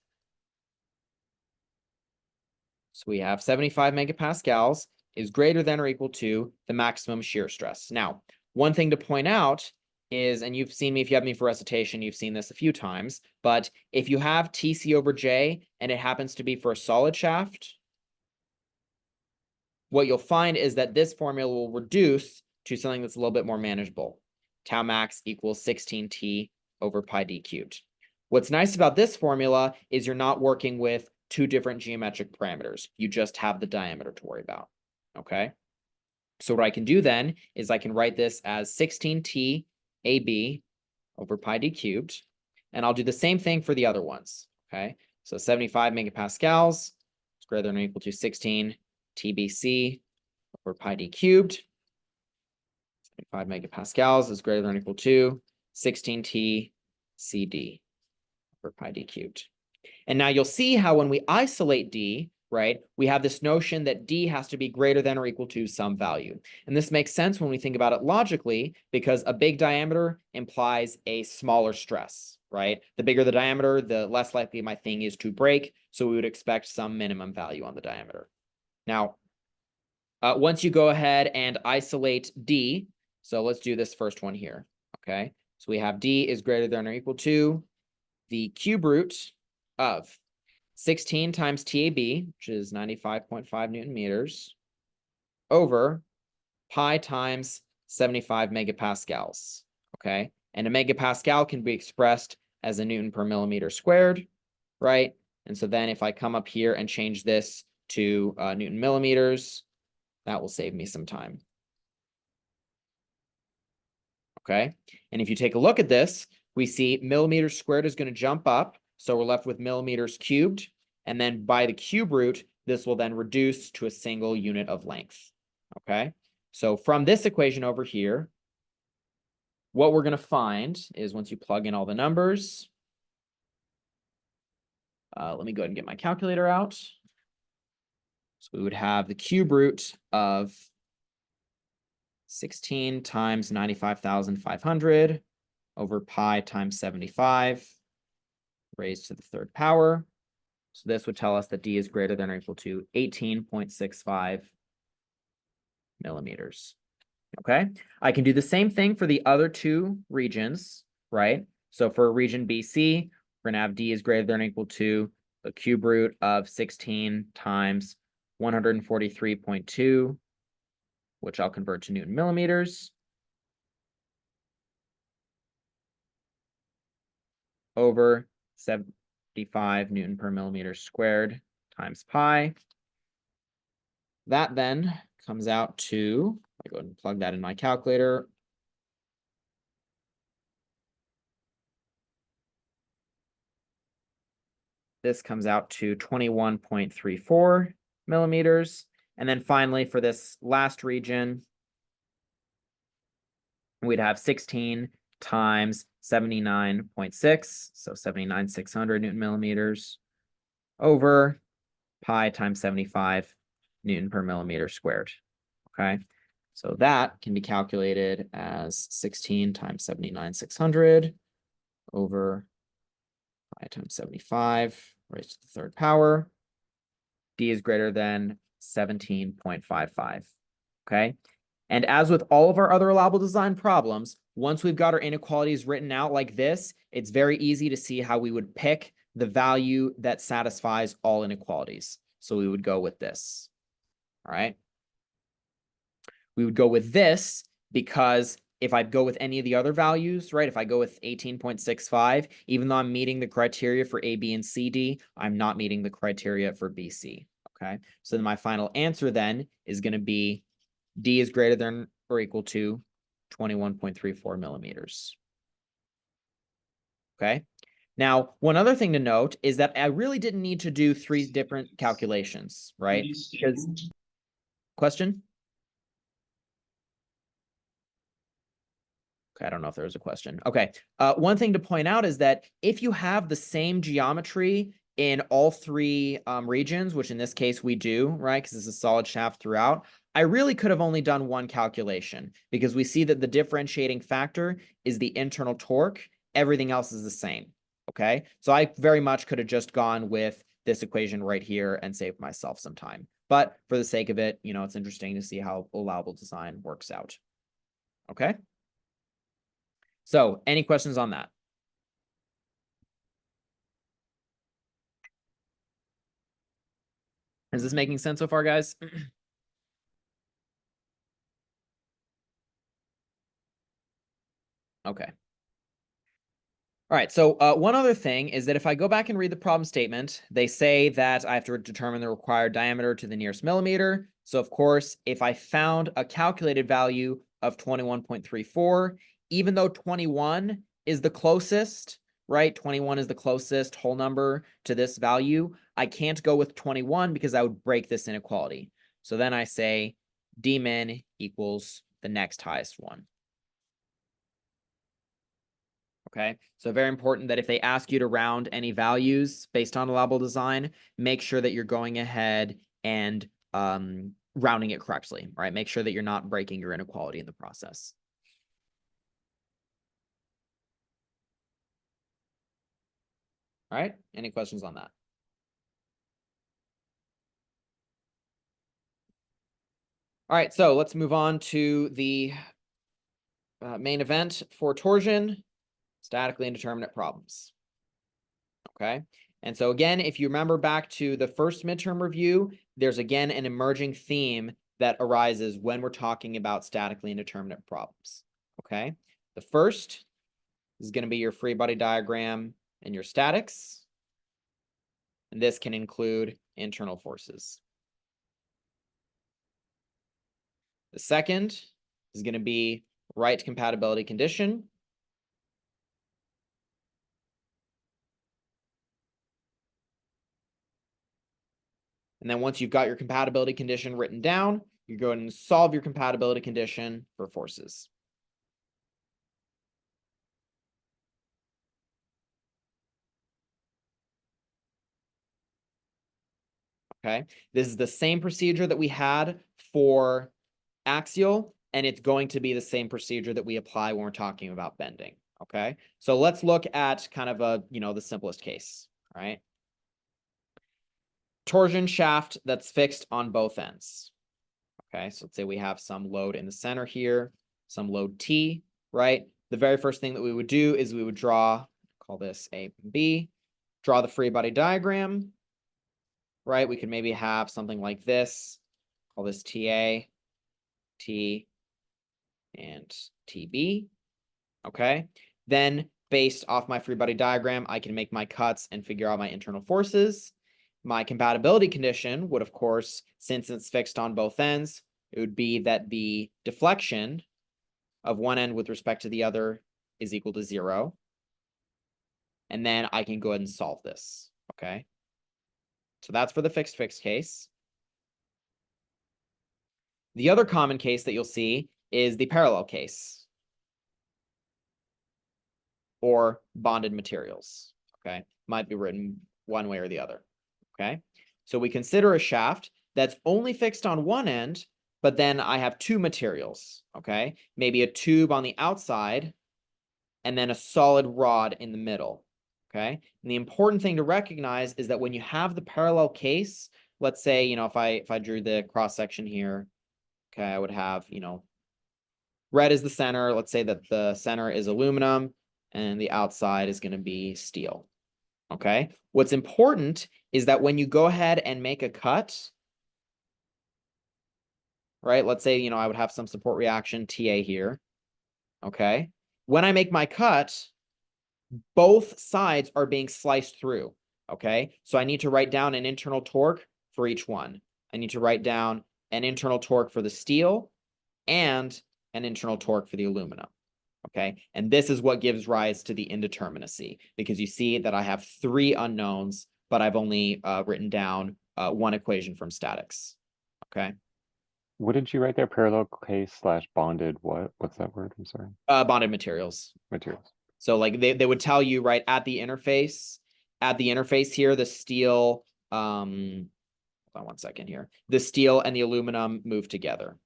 So we have 75 megapascals is greater than or equal to the maximum shear stress. Now, one thing to point out is, and you've seen me, if you have me for recitation, you've seen this a few times, but if you have TC over J and it happens to be for a solid shaft, what you'll find is that this formula will reduce to something that's a little bit more manageable. Tau max equals 16T over pi d cubed. What's nice about this formula is you're not working with 2 different geometric parameters. You just have the diameter to worry about, okay? So what I can do then is I can write this as 16T AB over pi d cubed, and I'll do the same thing for the other ones, okay? So 75 megapascals is greater than or equal to 16 TBC over pi d cubed. 75 megapascals is greater than or equal to 16 TCD over pi d cubed. And now you'll see how when we isolate D, right, we have this notion that D has to be greater than or equal to some value. And this makes sense when we think about it logically, because a big diameter implies a smaller stress, right? The bigger the diameter, the less likely my thing is to break. So we would expect some minimum value on the diameter. Now, once you go ahead and isolate D, so let's do this first one here, okay? So we have D is greater than or equal to the cube root of 16 times TAB, which is 95.5 Newton meters, over pi times 75 megapascals, okay? And a megapascal can be expressed as a Newton per millimeter squared, right? And so then if I come up here and change this to Newton millimeters, that will save me some time. Okay, and if you take a look at this, we see millimeters squared is going to jump up. So we're left with millimeters cubed. And then by the cube root, this will then reduce to a single unit of length. Okay, so from this equation over here, what we're going to find is once you plug in all the numbers, let me go ahead and get my calculator out. So we would have the cube root of 16 times 95,500 over pi times 75 raised to the 3rd power. So this would tell us that D is greater than or equal to 18.65 millimeters. Okay, I can do the same thing for the other 2 regions, right? So for region BC, we're going to have D is greater than or equal to the cube root of 16 times 143.2, which I'll convert to Newton millimeters, over 75 Newton per millimeter squared times pi. That then comes out to, I go ahead and plug that in my calculator. This comes out to 21.34 millimeters. And then finally, for this last region, we'd have 16 times 79.6, so 79,600 Newton millimeters, over pi times 75 Newton per millimeter squared. Okay, so that can be calculated as 16 times 79,600 over pi times 75 raised to the 3rd power. D is greater than 17.55. Okay, and as with all of our other allowable design problems, once we've got our inequalities written out like this, it's very easy to see how we would pick the value that satisfies all inequalities. So we would go with this. All right. We would go with this because if I go with any of the other values, right? If I go with 18.65, even though I'm meeting the criteria for A, B, and C, D, I'm not meeting the criteria for B, C. Okay. So then my final answer then is going to be D is greater than or equal to 21.34 millimeters. Okay. Now, one other thing to note is that I really didn't need to do 3 different calculations, right? Because question? Okay, I don't know if there was a question. Okay. One thing to point out is that if you have the same geometry in all 3 regions, which in this case we do, right? Because it's a solid shaft throughout, I really could have only done 1 calculation because we see that the differentiating factor is the internal torque. Everything else is the same. Okay. So I very much could have just gone with this equation right here and saved myself some time. But for the sake of it, you know, it's interesting to see how allowable design works out. Okay. So any questions on that? Is this making sense so far, guys? Okay. All right, so one other thing is that if I go back and read the problem statement, they say that I have to determine the required diameter to the nearest millimeter. So of course, if I found a calculated value of 21.34, even though 21 is the closest, right? 21 is the closest whole number to this value. I can't go with 21 because I would break this inequality. So then I say D min equals the next highest one. Okay, so very important that if they ask you to round any values based on allowable design, make sure that you're going ahead and rounding it correctly, right? Make sure that you're not breaking your inequality in the process. All right, any questions on that? All right, so let's move on to the main event for torsion, statically indeterminate problems. Okay, and so again, if you remember back to the first midterm review, there's again an emerging theme that arises when we're talking about statically indeterminate problems. Okay, the first is going to be your free body diagram and your statics. And this can include internal forces. The second is going to be right compatibility condition. And then once you've got your compatibility condition written down, you're going to solve your compatibility condition for forces. Okay, this is the same procedure that we had for axial, and it's going to be the same procedure that we apply when we're talking about bending. Okay, so let's look at kind of a, the simplest case, all right? Torsion shaft that's fixed on both ends. Okay, so let's say we have some load in the center here, some load T, right? The very first thing that we would do is we would draw, call this A and B, draw the free body diagram, right? We could maybe have something like this, call this TA, T, and TB, okay? Then based off my free body diagram, I can make my cuts and figure out my internal forces. My compatibility condition would, of course, since it's fixed on both ends, it would be that the deflection of one end with respect to the other is equal to 0. And then I can go ahead and solve this, okay? So that's for the fixed case. The other common case that you'll see is the parallel case or bonded materials, okay? Might be written one way or the other, okay? So we consider a shaft that's only fixed on one end, but then I have 2 materials, okay? Maybe a tube on the outside and then a solid rod in the middle, okay? And the important thing to recognize is that when you have the parallel case, let's say, if I drew the cross section here, okay, I would have, red is the center. Let's say that the center is aluminum and the outside is going to be steel, okay? What's important is that when you go ahead and make a cut, right? Let's say, I would have some support reaction TA here, okay? When I make my cut, both sides are being sliced through, okay? So I need to write down an internal torque for each one. I need to write down an internal torque for the steel and an internal torque for the aluminum, okay? And this is what gives rise to the indeterminacy, because you see that I have 3 unknowns, but I've only written down 1 equation from statics, okay? What did you write there? Parallel case slash bonded what? What's that word? I'm sorry. Bonded materials. Materials. So like they would tell you right at the interface here, the steel, hold on 1 second here. The steel and the aluminum move together.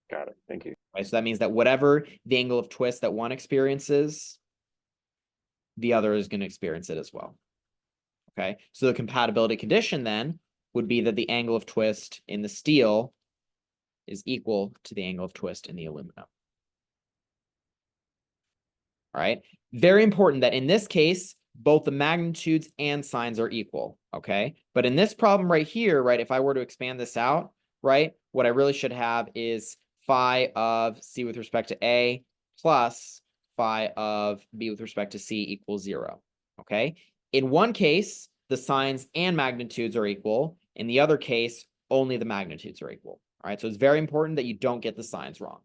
Got it. Thank you. Right? So that means that whatever the angle of twist that one experiences, the other is going to experience it as well. Okay. So the compatibility condition then would be that the angle of twist in the steel is equal to the angle of twist in the aluminum. All right. Very important that in this case, both the magnitudes and signs are equal. Okay. But in this problem right here, right, if I were to expand this out, right, what I really should have is phi of C with respect to A plus phi of B with respect to C equals 0. Okay. In one case, the signs and magnitudes are equal. In the other case, only the magnitudes are equal. All right. So it's very important that you don't get the signs wrong.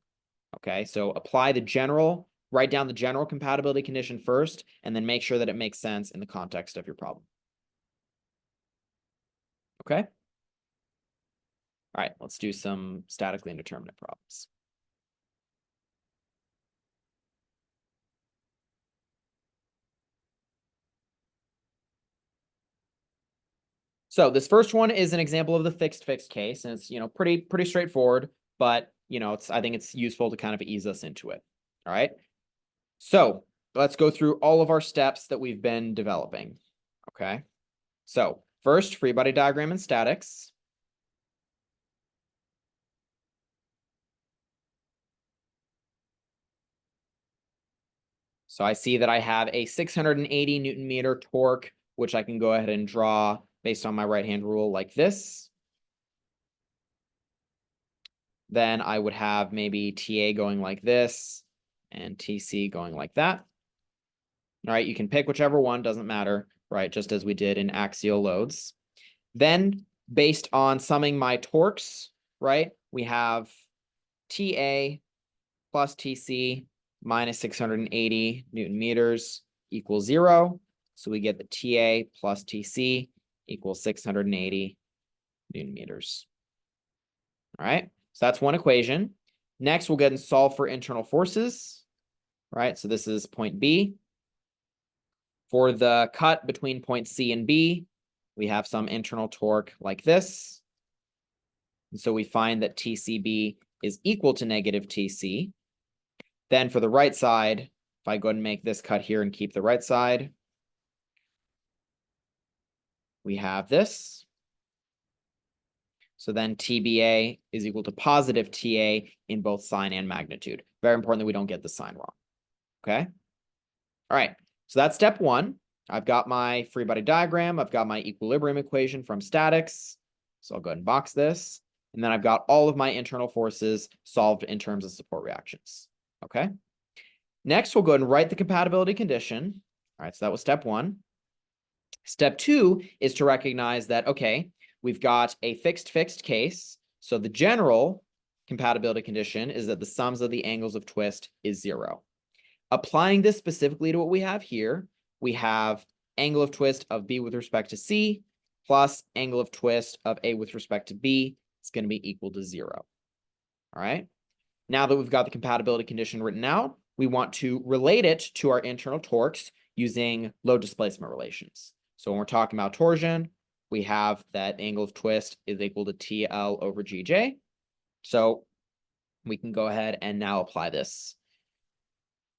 Okay. So apply the general. Write down the general compatibility condition first, and then make sure that it makes sense in the context of your problem. Okay? All right, let's do some statically indeterminate problems. So this first one is an example of the fixed case, and it's, pretty straightforward, but, I think it's useful to kind of ease us into it. All right? So let's go through all of our steps that we've been developing. Okay? So first, free body diagram and statics. So I see that I have a 680 Newton meter torque, which I can go ahead and draw based on my right-hand rule like this. Then I would have maybe TA going like this and TC going like that. All right, you can pick whichever one, doesn't matter, right? Just as we did in axial loads. Then based on summing my torques, right, we have TA plus TC minus 680 Newton meters equals 0. So we get the TA plus TC equals 680 Newton meters. All right, so that's one equation. Next, we'll get and solve for internal forces. Right, so this is point B. For the cut between point C and B, we have some internal torque like this. And so we find that TCB is equal to negative TC. Then for the right side, if I go ahead and make this cut here and keep the right side, we have this. So then TBA is equal to positive TA in both sign and magnitude. Very important that we don't get the sign wrong. Okay. All right. So that's step 1. I've got my free body diagram. I've got my equilibrium equation from statics. So I'll go ahead and box this. And then I've got all of my internal forces solved in terms of support reactions. Okay. Next, we'll go ahead and write the compatibility condition. All right, so that was step 1. Step 2 is to recognize that, okay, we've got a fixed case. So the general compatibility condition is that the sums of the angles of twist is 0. Applying this specifically to what we have here, we have angle of twist of B with respect to C plus angle of twist of A with respect to B. It's going to be equal to 0. All right. Now that we've got the compatibility condition written out, we want to relate it to our internal torques using load displacement relations. So when we're talking about torsion, we have that angle of twist is equal to TL over GJ. So we can go ahead and now apply this.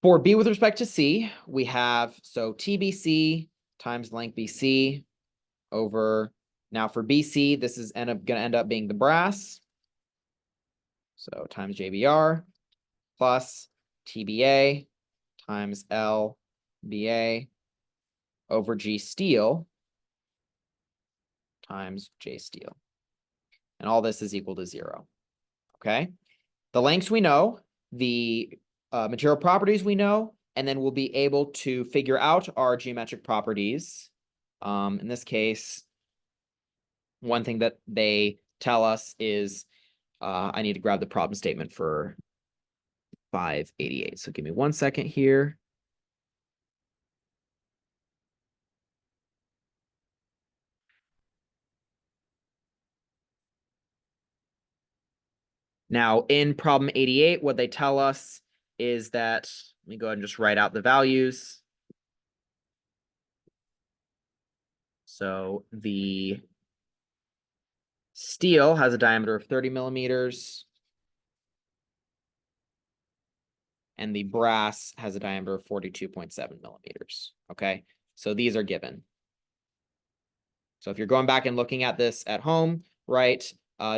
For B with respect to C, we have, so TBC times length BC over, now for BC, this is going to end up being the brass. So times JBR plus TBA times LBA over G steel times J steel. And all this is equal to 0. Okay. The lengths we know, the material properties we know, and then we'll be able to figure out our geometric properties. In this case, one thing that they tell us is I need to grab the problem statement for 588. So give me 1 second here. Now, in problem 88, what they tell us is that, let me go ahead and just write out the values. So the steel has a diameter of 30 millimeters. And the brass has a diameter of 42.7 millimeters. Okay, so these are given. So if you're going back and looking at this at home, right,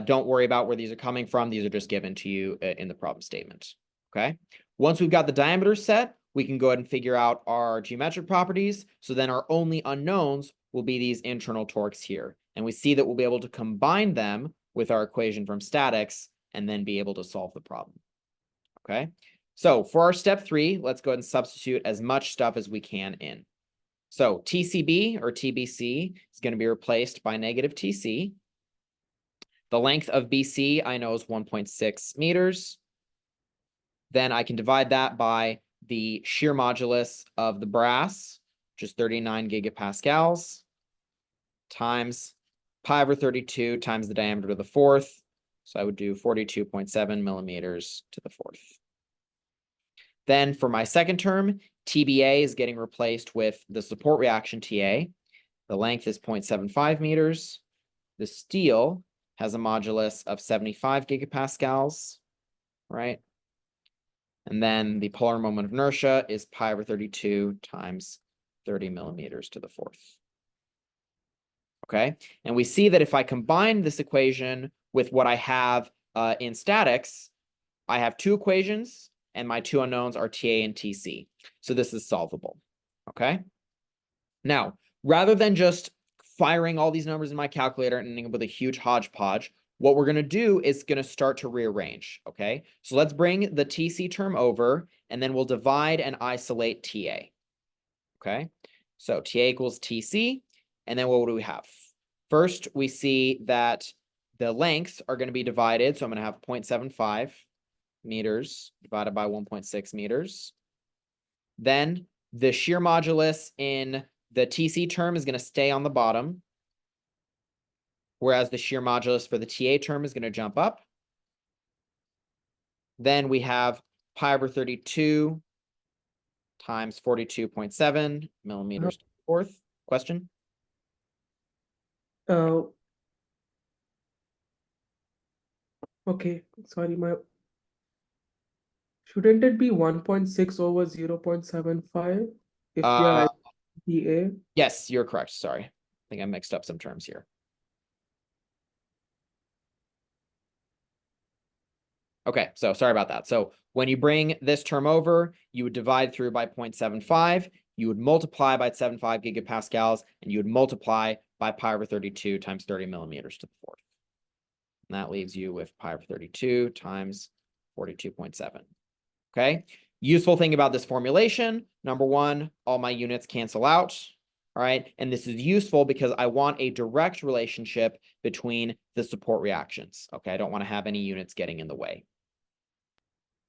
don't worry about where these are coming from. These are just given to you in the problem statement. Okay, once we've got the diameter set, we can go ahead and figure out our geometric properties. So then our only unknowns will be these internal torques here. And we see that we'll be able to combine them with our equation from statics and then be able to solve the problem. Okay, so for our step 3, let's go ahead and substitute as much stuff as we can in. So TCB or TBC is going to be replaced by negative TC. The length of BC I know is 1.6 meters. Then I can divide that by the shear modulus of the brass, which is 39 gigapascals, times pi over 32 times the diameter to the fourth. So I would do 42.7 millimeters to the fourth. Then for my second term, TBA is getting replaced with the support reaction TA. The length is 0.75 meters. The steel has a modulus of 75 gigapascals, right? And then the polar moment of inertia is pi over 32 times 30 millimeters to the fourth. Okay, and we see that if I combine this equation with what I have in statics, I have 2 equations, and my 2 unknowns are TA and TC. So this is solvable, okay? Now, rather than just firing all these numbers in my calculator and ending up with a huge hodgepodge, what we're going to do is going to start to rearrange, okay? So let's bring the TC term over, and then we'll divide and isolate TA, okay? So TA equals TC, and then what do we have? First, we see that the lengths are going to be divided, so I'm going to have 0.75 meters divided by 1.6 meters. Then the shear modulus in the TC term is going to stay on the bottom, whereas the shear modulus for the TA term is going to jump up. Then we have pi over 32 times 42.7 millimeters to the fourth. Question? Okay, sorry, shouldn't it be 1.6 over 0.75 if we are at TA? Yes, you're correct. Sorry. I think I mixed up some terms here. Okay, so sorry about that. So when you bring this term over, you would divide through by 0.75, you would multiply by 75 gigapascals, and you would multiply by pi over 32 times 30 millimeters to the fourth. And that leaves you with pi over 32 times 42.7. Okay, useful thing about this formulation, number 1, all my units cancel out. All right, and this is useful because I want a direct relationship between the support reactions. Okay, I don't want to have any units getting in the way.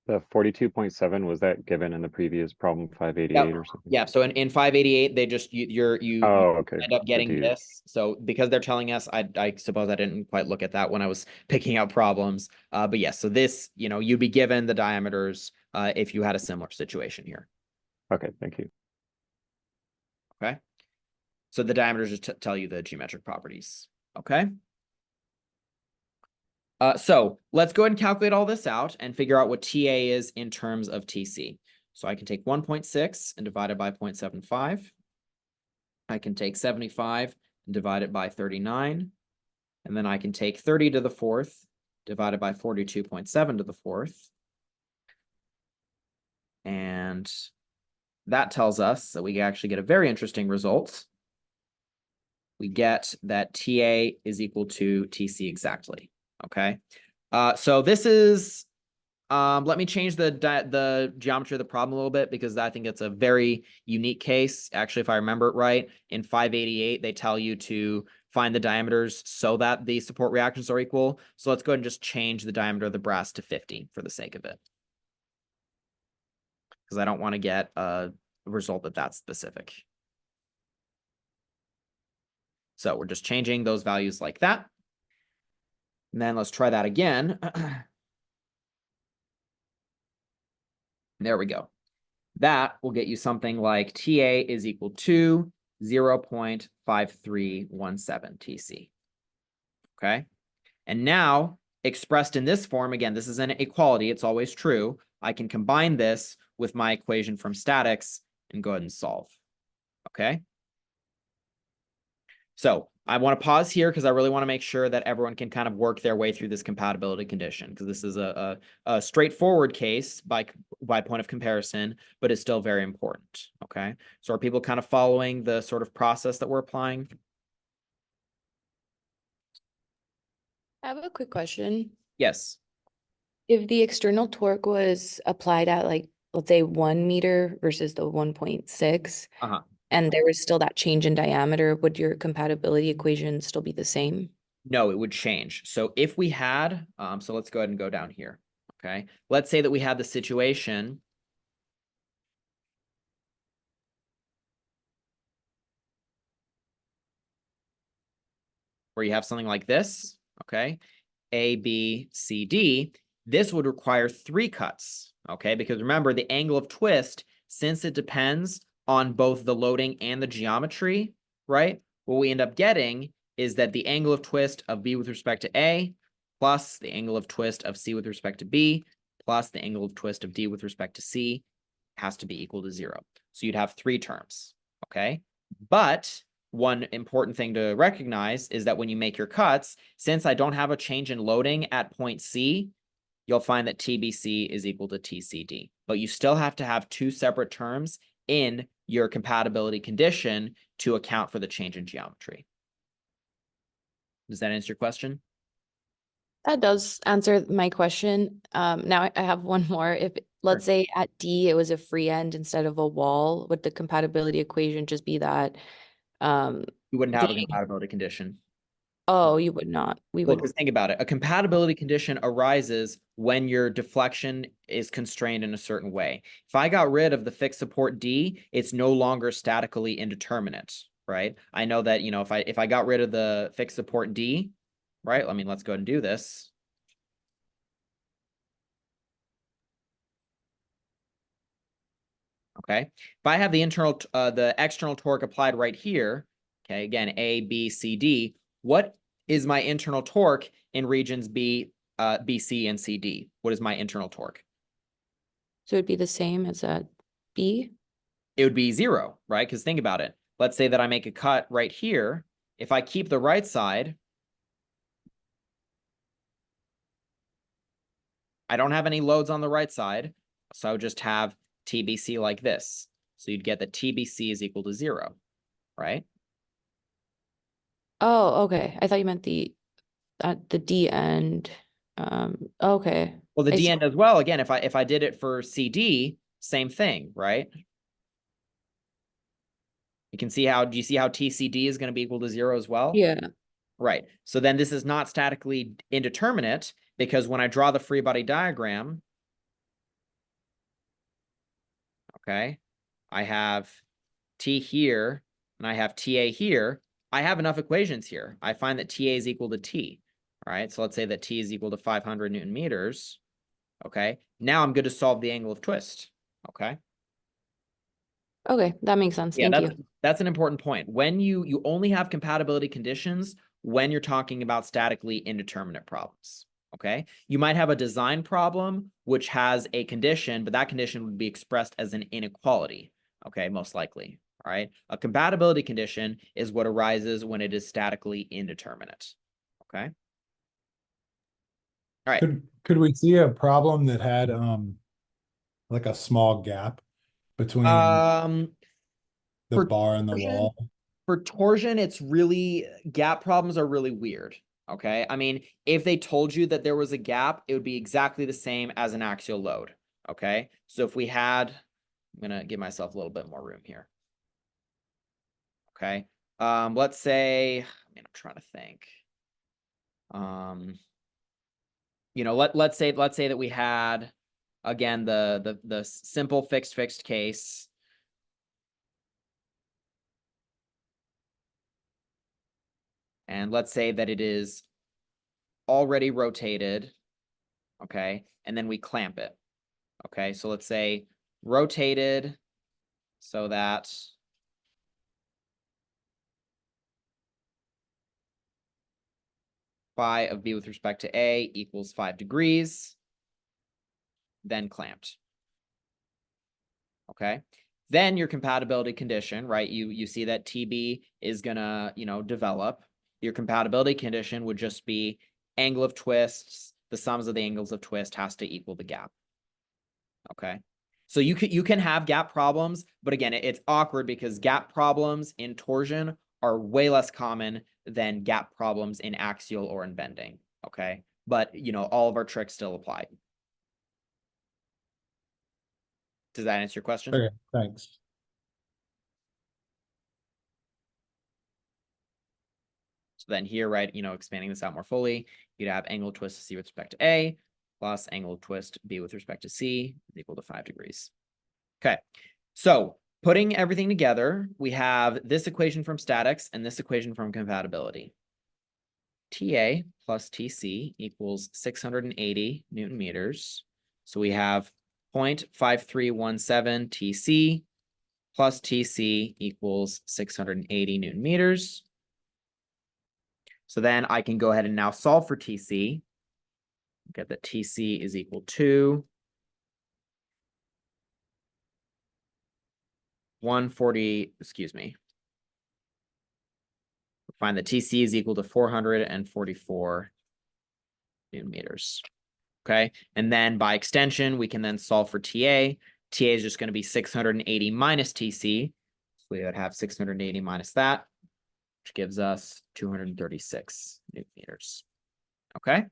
The 42.7, was that given in the previous problem 588 Yep. or something? Yeah, so in 588, they just you Oh, okay. end up getting this. So because they're telling us, I suppose I didn't quite look at that when I was picking out problems. But yes, so this, you'd be given the diameters if you had a similar situation here. Okay, thank you. Okay. So the diameters just tell you the geometric properties. Okay. So let's go ahead and calculate all this out and figure out what TA is in terms of TC. So I can take 1.6 and divide it by 0.75. I can take 75 and divide it by 39. And then I can take 30 to the fourth divided by 42.7 to the fourth. And that tells us that we actually get a very interesting result. We get that TA is equal to TC exactly. Okay. So this is Let me change the geometry of the problem a little bit because I think it's a very unique case. Actually, if I remember it right, in 588, they tell you to find the diameters so that the support reactions are equal. So let's go ahead and just change the diameter of the brass to 50 for the sake of it. Because I don't want to get a result that's specific. So we're just changing those values like that. And then let's try that again. There we go. That will get you something like TA is equal to 0.5317 TC. Okay. And now expressed in this form, again, this is an equality. It's always true. I can combine this with my equation from statics and go ahead and solve. Okay. So I want to pause here because I really want to make sure that everyone can kind of work their way through this compatibility condition, because this is a straightforward case by point of comparison, but it's still very important. Okay. So are people kind of following the sort of process that we're applying? I have a quick question. Yes. If the external torque was applied at like, let's say 1 meter versus the 1.6, Uh-huh. and there was still that change in diameter, would your compatibility equation still be the same? No, it would change. So if we had, so let's go ahead and go down here. Okay. Let's say that we had the situation where you have something like this. Okay. A, B, C, D. This would require 3 cuts. Okay. Because remember, the angle of twist, since it depends on both the loading and the geometry, right? What we end up getting is that the angle of twist of B with respect to A plus the angle of twist of C with respect to B plus the angle of twist of D with respect to C has to be equal to 0. So you'd have 3 terms, okay? But one important thing to recognize is that when you make your cuts, since I don't have a change in loading at point C, you'll find that TBC is equal to TCD. But you still have to have 2 separate terms in your compatibility condition to account for the change in geometry. Does that answer your question? That does answer my question. Now I have one more. If, let's say at D, it was a free end instead of a wall, would the compatibility equation just be that? You wouldn't have a the- compatibility condition. Oh, you would not. We Well, would. because think about it. A compatibility condition arises when your deflection is constrained in a certain way. If I got rid of the fixed support D, it's no longer statically indeterminate, right? I know that, you know, if I got rid of the fixed support D, right? I mean, let's go ahead and do this. Okay. If I have the external torque applied right here, okay, again, A, B, C, D, what is my internal torque in regions B, C, and C, D? What is my internal torque? So it'd be the same as at B? It would be 0, right? Because think about it. Let's say that I make a cut right here. If I keep the right side, I don't have any loads on the right side, so I would just have TBC like this. So you'd get that TBC is equal to 0, right? Oh, okay. I thought you meant the D end. Okay. Well, the I D see. end as well. Again, if I did it for CD, same thing, right? You can see how, do you see how TCD is going to be equal to 0 as well? Yeah. Right. So then this is not statically indeterminate, because when I draw the free body diagram, okay, I have T here and I have TA here. I have enough equations here. I find that TA is equal to T. All right. So let's say that T is equal to 500 Newton meters. Okay. Now I'm good to solve the angle of twist. Okay. Okay, that makes sense. Yeah, Thank you. that's an important point. When you only have compatibility conditions when you're talking about statically indeterminate problems. Okay. You might have a design problem which has a condition, but that condition would be expressed as an inequality. Okay, most likely. All right. A compatibility condition is what arises when it is statically indeterminate. Okay. All right. Could we see a problem that had like a small gap between the for bar and the torsion- wall? For torsion, it's really, gap problems are really weird. Okay, I mean, if they told you that there was a gap, it would be exactly the same as an axial load. Okay, so if we had, I'm gonna give myself a little bit more room here. Okay, let's say, I mean, I'm trying to think. You know, let's say that we had, again, the simple fixed case. And let's say that it is already rotated, okay? And then we clamp it, okay? So let's say rotated so that phi of B with respect to A equals 5 degrees, then clamped, okay? Then your compatibility condition, right? You see that TB is gonna, you know, develop. Your compatibility condition would just be angle of twists. The sums of the angles of twist has to equal the gap. Okay. So you can have gap problems, but again, it's awkward because gap problems in torsion are way less common than gap problems in axial or in bending. Okay. But you know, all of our tricks still apply. Does that answer your question? Okay, thanks. So then here, right, you know, expanding this out more fully, you'd have angle of twist C with respect to A plus angle of twist B with respect to C is equal to 5 degrees. Okay, so putting everything together, we have this equation from statics and this equation from compatibility. TA plus TC equals 680 Newton meters. So we have 0.5317 TC plus TC equals 680 Newton meters. So then I can go ahead and now solve for TC. Get that TC is equal to 140, excuse me. Find that TC is equal to 444 Newton meters. Okay, and then by extension, we can then solve for TA. TA is just going to be 680 minus TC. So we would have 680 minus that, which gives us 236 Newton meters. Okay.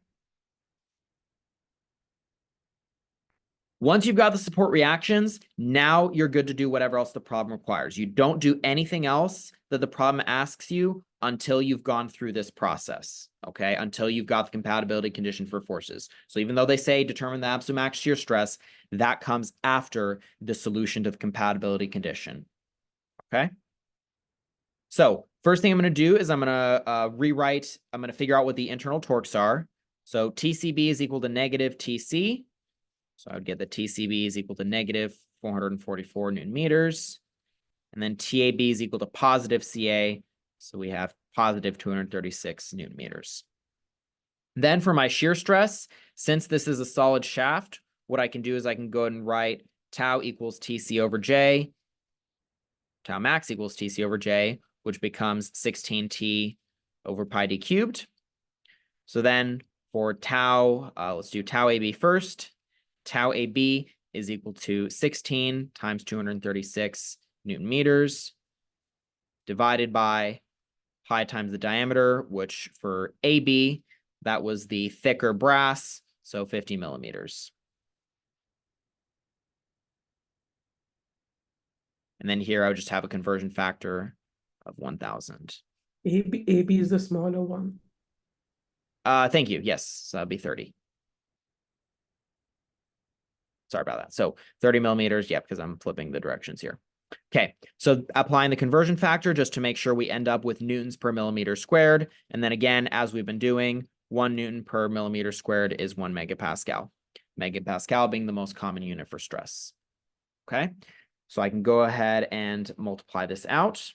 Once you've got the support reactions, now you're good to do whatever else the problem requires. You don't do anything else that the problem asks you until you've gone through this process, okay? Until you've got the compatibility condition for forces. So even though they say determine the absolute max shear stress, that comes after the solution to the compatibility condition, okay? So first thing I'm going to do is I'm going to figure out what the internal torques are. So TCB is equal to negative TC. So I would get that TCB is equal to negative 444 Newton meters. And then TAB is equal to positive CA. So we have positive 236 Newton meters. Then for my shear stress, since this is a solid shaft, what I can do is I can go ahead and write tau equals TC over J. Tau max equals TC over J, which becomes 16T over pi d cubed. So then for tau, let's do tau AB first. Tau AB is equal to 16 times 236 Newton meters divided by pi times the diameter, which for AB, that was the thicker brass, so 50 millimeters. And then here I would just have a conversion factor of 1000. AB is the smaller one. Thank you. Yes, so that'd be 30. Sorry about that. So 30 millimeters, yeah, because I'm flipping the directions here. Okay, so applying the conversion factor just to make sure we end up with newtons per millimeter squared. And then again, as we've been doing, 1 Newton per millimeter squared is 1 megapascal. Megapascal being the most common unit for stress. Okay, so I can go ahead and multiply this out.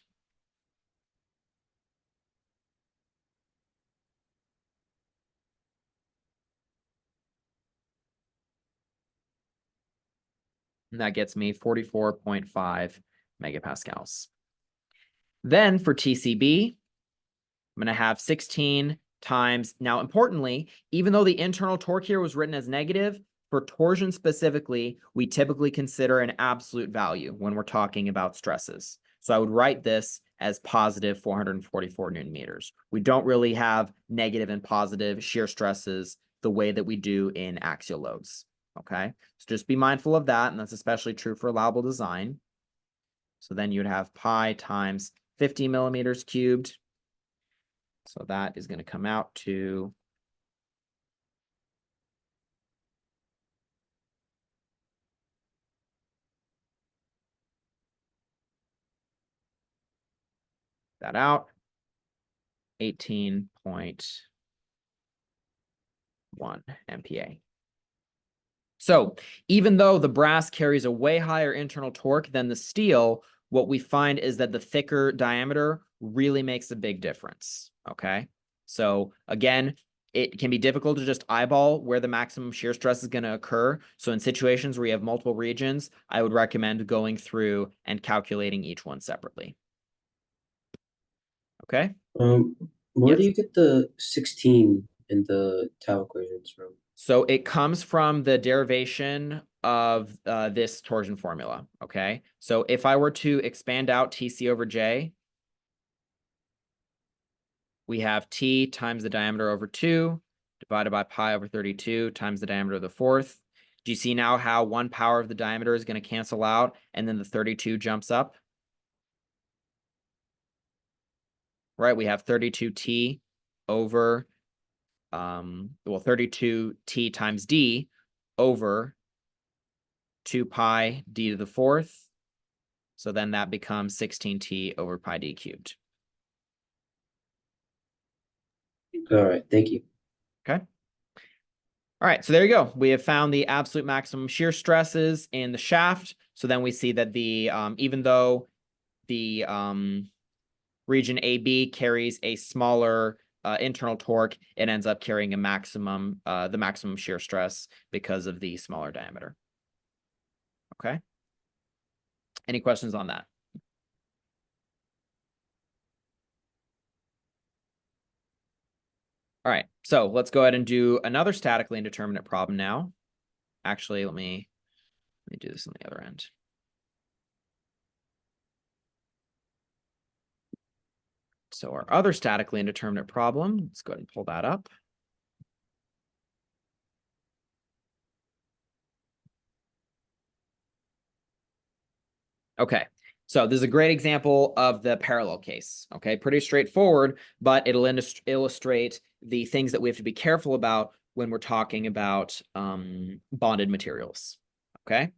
And that gets me 44.5 megapascals. Then for TCB, I'm going to have 16 times. Now, importantly, even though the internal torque here was written as negative, for torsion specifically, we typically consider an absolute value when we're talking about stresses. So I would write this as positive 444 Newton meters. We don't really have negative and positive shear stresses the way that we do in axial loads. Okay, so just be mindful of that, and that's especially true for allowable design. So then you'd have pi times 50 millimeters cubed. So that is going to come out to that out 18.1 MPa. So even though the brass carries a way higher internal torque than the steel, what we find is that the thicker diameter really makes a big difference. Okay, so again, it can be difficult to just eyeball where the maximum shear stress is going to occur. So in situations where you have multiple regions, I would recommend going through and calculating each one separately. Okay. Where do Yes. you get the 16 in the tau equations from? So it comes from the derivation of this torsion formula, okay? So if I were to expand out TC over J, we have T times the diameter over 2 divided by pi over 32 times the diameter of the fourth. Do you see now how 1 power of the diameter is going to cancel out and then the 32 jumps up? Right, we have 32T over 32T times D over 2 pi d to the fourth. So then that becomes 16T over pi d cubed. All right, thank you. Okay. All right, so there you go. We have found the absolute maximum shear stresses in the shaft. So then we see that the even though the region AB carries a smaller internal torque, it ends up carrying a maximum the maximum shear stress because of the smaller diameter. Okay. Any questions on that? All right, so let's go ahead and do another statically indeterminate problem now. Actually, let me do this on the other end. So our other statically indeterminate problem, let's go ahead and pull that up. Okay, so this is a great example of the parallel case. Okay, pretty straightforward, but it'll illustrate the things that we have to be careful about when we're talking about bonded materials. Okay,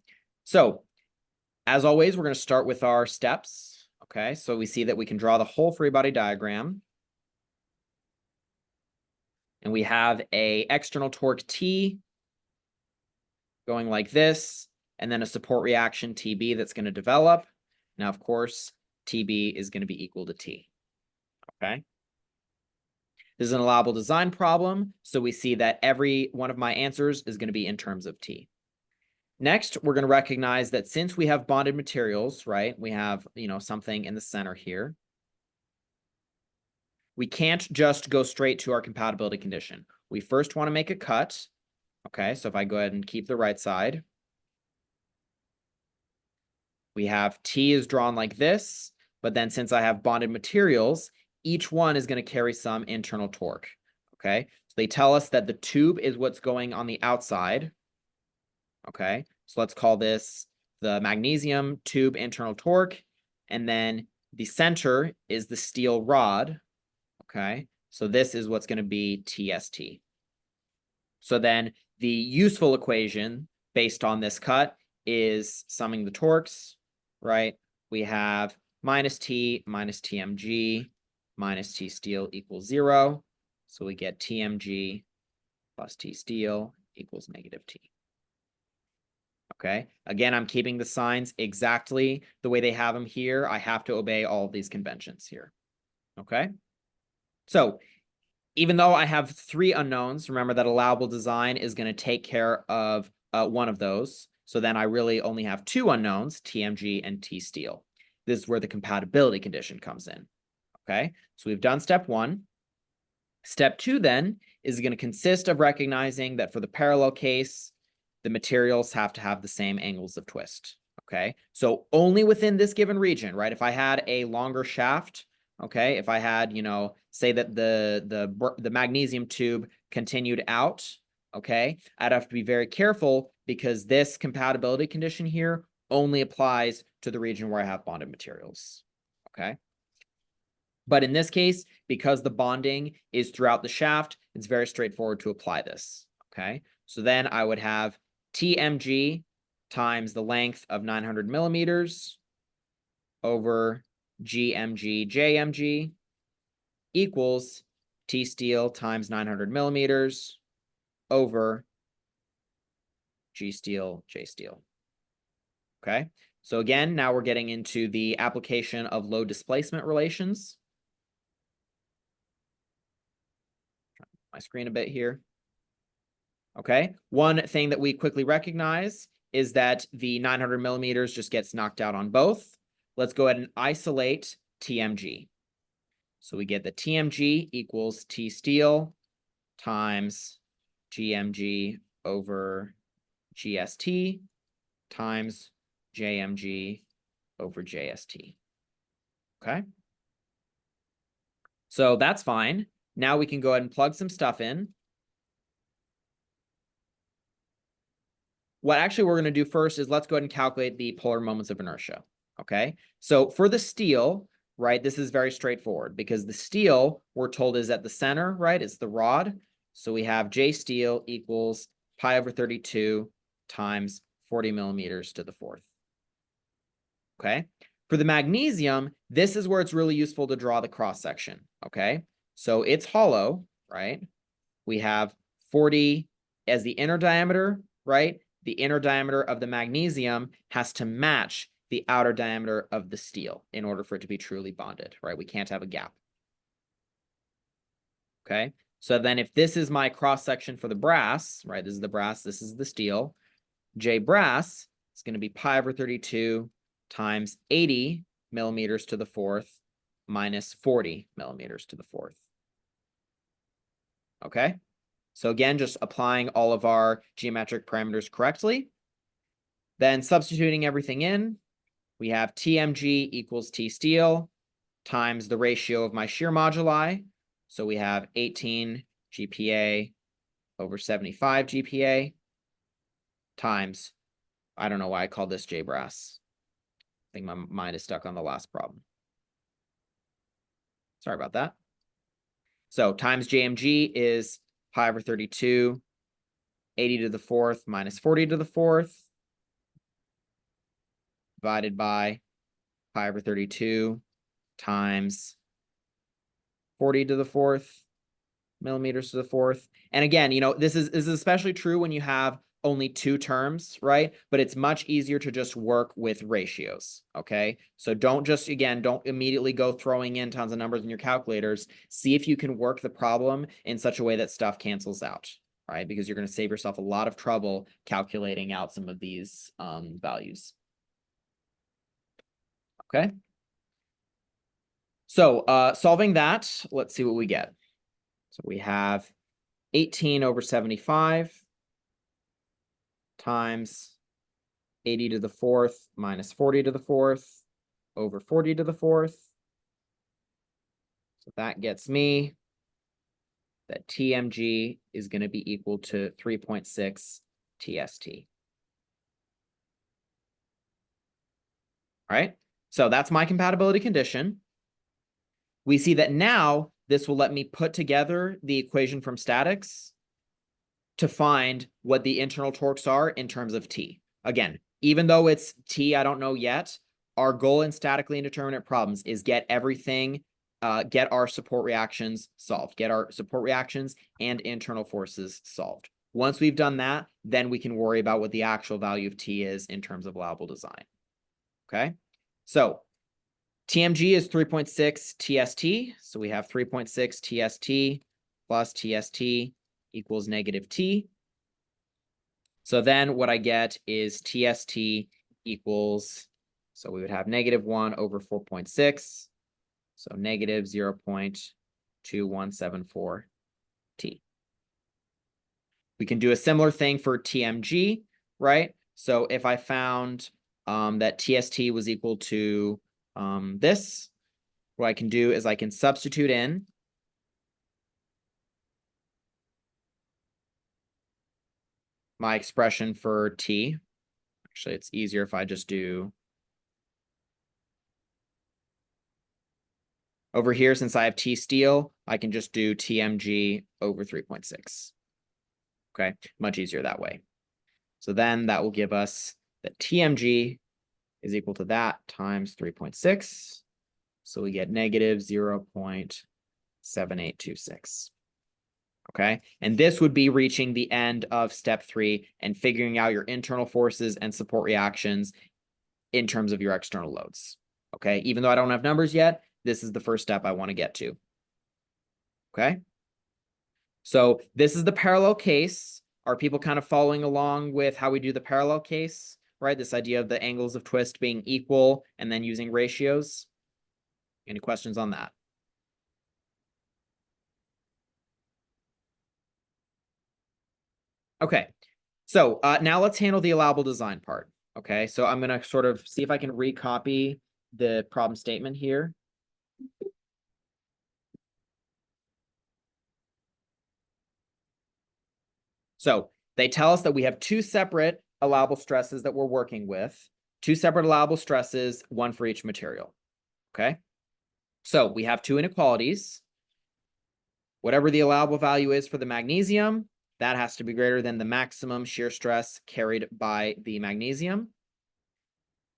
so as always, we're going to start with our steps. Okay, so we see that we can draw the whole free body diagram. And we have a external torque T going like this, and then a support reaction TB that's going to develop. Now, of course, TB is going to be equal to T. Okay. This is an allowable design problem, so we see that every one of my answers is going to be in terms of T. Next, we're going to recognize that since we have bonded materials, right, we have, something in the center here. We can't just go straight to our compatibility condition. We first want to make a cut. Okay, so if I go ahead and keep the right side, we have T is drawn like this, but then since I have bonded materials, each one is going to carry some internal torque. Okay, so they tell us that the tube is what's going on the outside. Okay, so let's call this the magnesium tube internal torque, and then the center is the steel rod. Okay, so this is what's going to be TST. So then the useful equation based on this cut is summing the torques, right? We have minus T minus TMG minus T steel equals 0. So we get TMG plus T steel equals negative T. Okay, again, I'm keeping the signs exactly the way they have them here. I have to obey all of these conventions here. Okay, so even though I have 3 unknowns, remember that allowable design is going to take care of one of those. So then I really only have 2 unknowns, TMG and T steel. This is where the compatibility condition comes in. Okay, so we've done step 1. Step 2 then is going to consist of recognizing that for the parallel case, the materials have to have the same angles of twist. Okay, so only within this given region, right? If I had a longer shaft, okay, if I had, you know, say that the magnesium tube continued out, okay, I'd have to be very careful because this compatibility condition here only applies to the region where I have bonded materials, okay? But in this case, because the bonding is throughout the shaft, it's very straightforward to apply this, okay? So then I would have TMG times the length of 900 millimeters over GMG JMG equals T steel times 900 millimeters over G steel J steel. Okay, so again, now we're getting into the application of load displacement relations. My screen a bit here. Okay, one thing that we quickly recognize is that the 900 millimeters just gets knocked out on both. Let's go ahead and isolate TMG. So we get the TMG equals T steel times GMG over GST times JMG over JST. Okay. So that's fine. Now we can go ahead and plug some stuff in. What actually we're going to do first is let's go ahead and calculate the polar moments of inertia. Okay. So for the steel, right, this is very straightforward because the steel we're told is at the center, right? It's the rod. So we have J steel equals pi over 32 times 40 millimeters to the fourth. Okay. For the magnesium, this is where it's really useful to draw the cross section. Okay. So it's hollow, right? We have 40 as the inner diameter, right? The inner diameter of the magnesium has to match the outer diameter of the steel in order for it to be truly bonded, right? We can't have a gap. Okay. So then if this is my cross section for the brass, right? This is the brass, this is the steel. J brass is going to be pi over 32 times 80 millimeters to the fourth minus 40 millimeters to the fourth. Okay. So again, just applying all of our geometric parameters correctly. Then substituting everything in, we have TMG equals T steel times the ratio of my shear moduli. So we have 18 GPa over 75 GPa times, I don't know why I called this J brass. I think my mind is stuck on the last problem. Sorry about that. So times JMG is pi over 32, 80 to the fourth minus 40 to the fourth, divided by pi over 32 times 40 to the fourth millimeters to the fourth. And again, you know, this is especially true when you have only two terms, right? But it's much easier to just work with ratios, okay? So don't just, again, don't immediately go throwing in tons of numbers in your calculators. See if you can work the problem in such a way that stuff cancels out, right? Because you're going to save yourself a lot of trouble calculating out some of these values. Okay? So solving that, let's see what we get. So we have 18 over 75 times 80 to the fourth minus 40 to the fourth over 40 to the fourth. So that gets me that TMG is going to be equal to 3.6 TST. All right, so that's my compatibility condition. We see that now this will let me put together the equation from statics to find what the internal torques are in terms of T. Again, even though it's T, I don't know yet, our goal in statically indeterminate problems is get everything, get our support reactions solved, get our support reactions and internal forces solved. Once we've done that, then we can worry about what the actual value of T is in terms of allowable design. Okay, so TMG is 3.6 TST. So we have 3.6 TST plus TST equals negative T. So then what I get is TST equals, so we would have negative 1 over 4.6. So negative 0.2174 T. We can do a similar thing for TMG, right? So if I found that TST was equal to this, what I can do is I can substitute in my expression for T. Actually, it's easier if I just do over here, since I have T steel, I can just do TMG over 3.6. Okay, much easier that way. So then that will give us that TMG is equal to that times 3.6. So we get negative 0.7826. Okay, and this would be reaching the end of step 3 and figuring out your internal forces and support reactions in terms of your external loads. Okay, even though I don't have numbers yet, this is the first step I want to get to. Okay, so this is the parallel case. Are people kind of following along with how we do the parallel case, right? This idea of the angles of twist being equal and then using ratios. Any questions on that? Okay, so now let's handle the allowable design part. Okay, so I'm going to sort of see if I can recopy the problem statement here. So they tell us that we have two separate allowable stresses that we're working with, two separate allowable stresses, one for each material. Okay, so we have two inequalities. Whatever the allowable value is for the magnesium, that has to be greater than the maximum shear stress carried by the magnesium.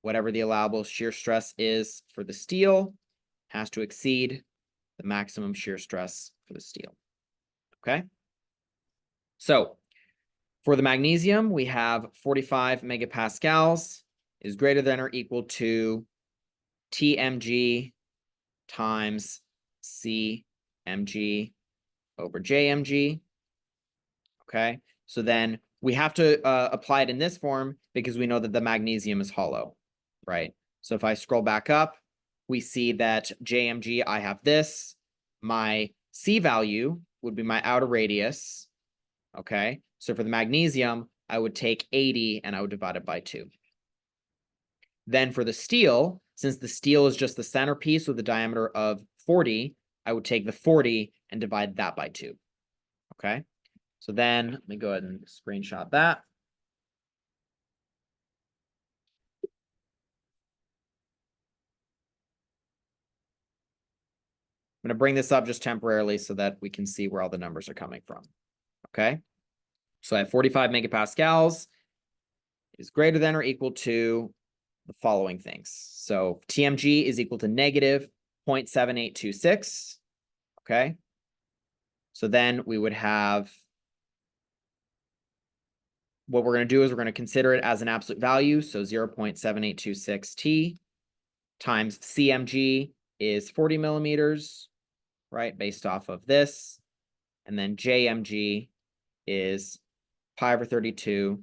Whatever the allowable shear stress is for the steel has to exceed the maximum shear stress for the steel. Okay, so for the magnesium, we have 45 megapascals is greater than or equal to TMG times CMG over JMG. Okay, so then we have to apply it in this form because we know that the magnesium is hollow, right? So if I scroll back up, we see that JMG, I have this. My C value would be my outer radius. Okay, so for the magnesium, I would take 80 and I would divide it by 2. Then for the steel, since the steel is just the centerpiece with a diameter of 40, I would take the 40 and divide that by 2. Okay, so then let me go ahead and screenshot that. I'm going to bring this up just temporarily so that we can see where all the numbers are coming from. Okay, so I have 45 megapascals is greater than or equal to the following things. So TMG is equal to negative 0.7826. Okay, so then we would have, what we're going to do is we're going to consider it as an absolute value. So 0.7826 T times CMG is 40 millimeters, right? Based off of this. And then JMG is pi over 32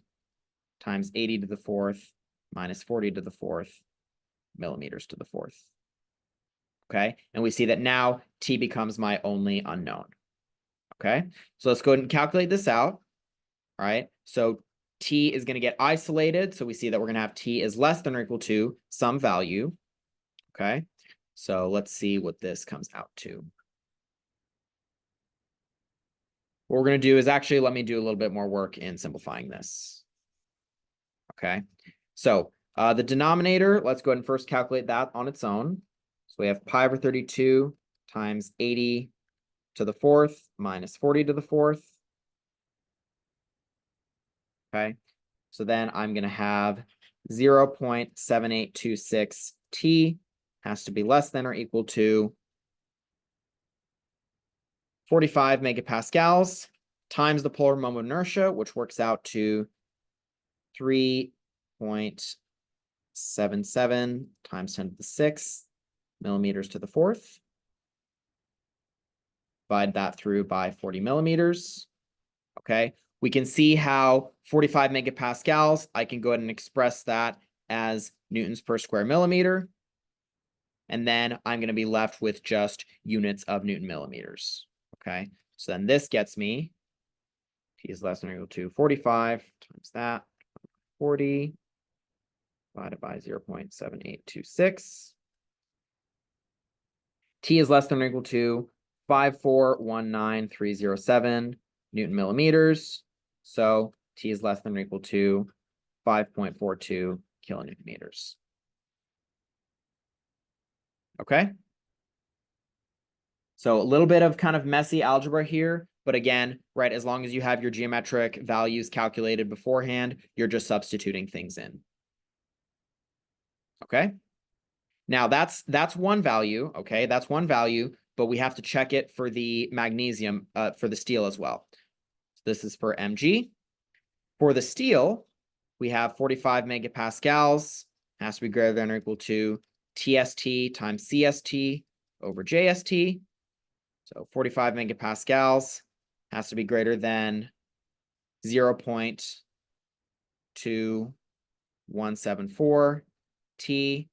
times 80 to the 4th minus 40 to the 4th millimeters to the 4th. Okay, and we see that now T becomes my only unknown. Okay, so let's go ahead and calculate this out. All right, so T is going to get isolated. So we see that we're going to have T is less than or equal to some value. Okay, so let's see what this comes out to. What we're going to do is actually, let me do a little bit more work in simplifying this. Okay, so the denominator, let's go ahead and first calculate that on its own. So we have pi over 32 times 80 to the 4th minus 40 to the 4th. Okay, so then I'm going to have 0.7826 T has to be less than or equal to 45 megapascals times the polar moment of inertia, which works out to 3.77 times 10 to the 6th millimeters to the 4th. Divide that through by 40 millimeters. Okay, we can see how 45 megapascals, I can go ahead and express that as newtons per square millimeter. And then I'm going to be left with just units of Newton millimeters. Okay, so then this gets me, T is less than or equal to 45 times that, 40 divided by 0.7826. T is less than or equal to 5419307 Newton millimeters. So T is less than or equal to 5.42 kilonewton meters. Okay. So a little bit of kind of messy algebra here, but again, right, as long as you have your geometric values calculated beforehand, you're just substituting things in. Okay. Now that's one value, okay? That's one value, but we have to check it for the magnesium, for the steel as well. So this is for Mg. For the steel, we have 45 megapascals, has to be greater than or equal to TST times CST over JST. So 45 megapascals has to be greater than 0.2174 T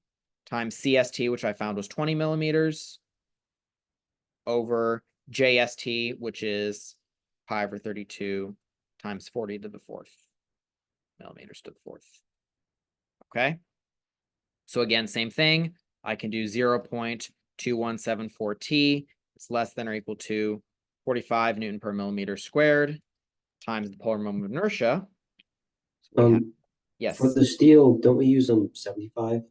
times CST, which I found was 20 millimeters, over JST, which is pi over 32 times 40 to the fourth millimeters to the fourth. Okay. So again, same thing. I can do 0.2174 T. It's less than or equal to 45 Newton per millimeter squared times the polar moment of inertia. So we have, yes. For the steel, don't we use 75?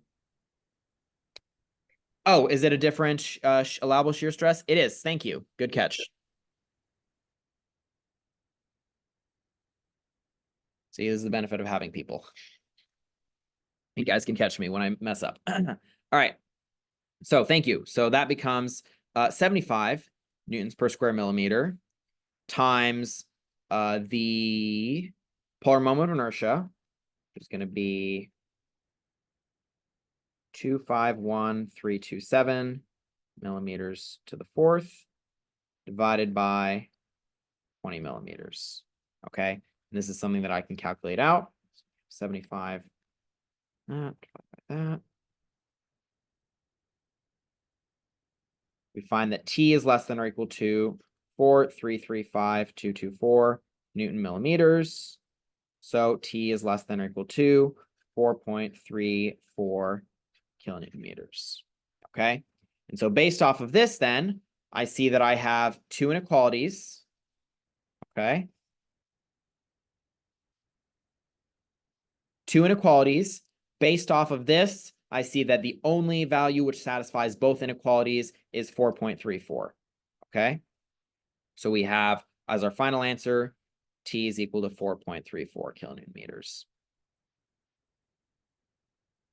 Oh, is it a different allowable shear stress? It is. Thank you. Good catch. See, this is the benefit of having people. You guys can catch me when I mess up. All right. So thank you. So that becomes 75 newtons per square millimeter times the polar moment of inertia, which is going to be 251,327 millimeters to the fourth, divided by 20 millimeters. Okay. And this is something that I can calculate out. 75 divided by that. We find that T is less than or equal to 4335224 Newton millimeters. So T is less than or equal to 4.34 kilonewton meters. Okay. And so based off of this, then I see that I have two inequalities. Okay. Two inequalities. Based off of this, I see that the only value which satisfies both inequalities is 4.34. Okay. So we have as our final answer, T is equal to 4.34 kilonewton meters.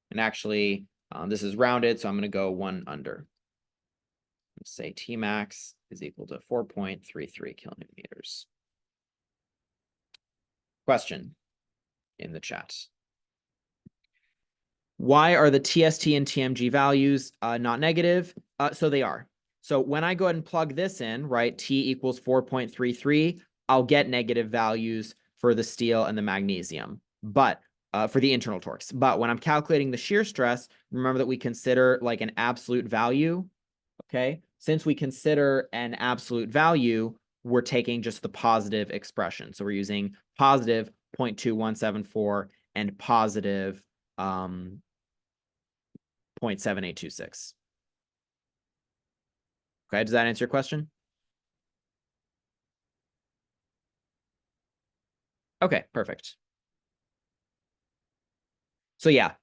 And actually, this is rounded, so I'm going to go one under. Let's say T max is equal to 4.33 kilonewton meters. Question in the chat. Why are the TST and TMG values not negative? So they are. So when I go ahead and plug this in, right, T equals 4.33, I'll get negative values for the steel and the magnesium, but for the internal torques. But when I'm calculating the shear stress, remember that we consider like an absolute value, okay? Since we consider an absolute value, we're taking just the positive expression. So we're using positive 0.2174 and positive 0.7826. Okay, does that answer your question? Okay, perfect. So yeah,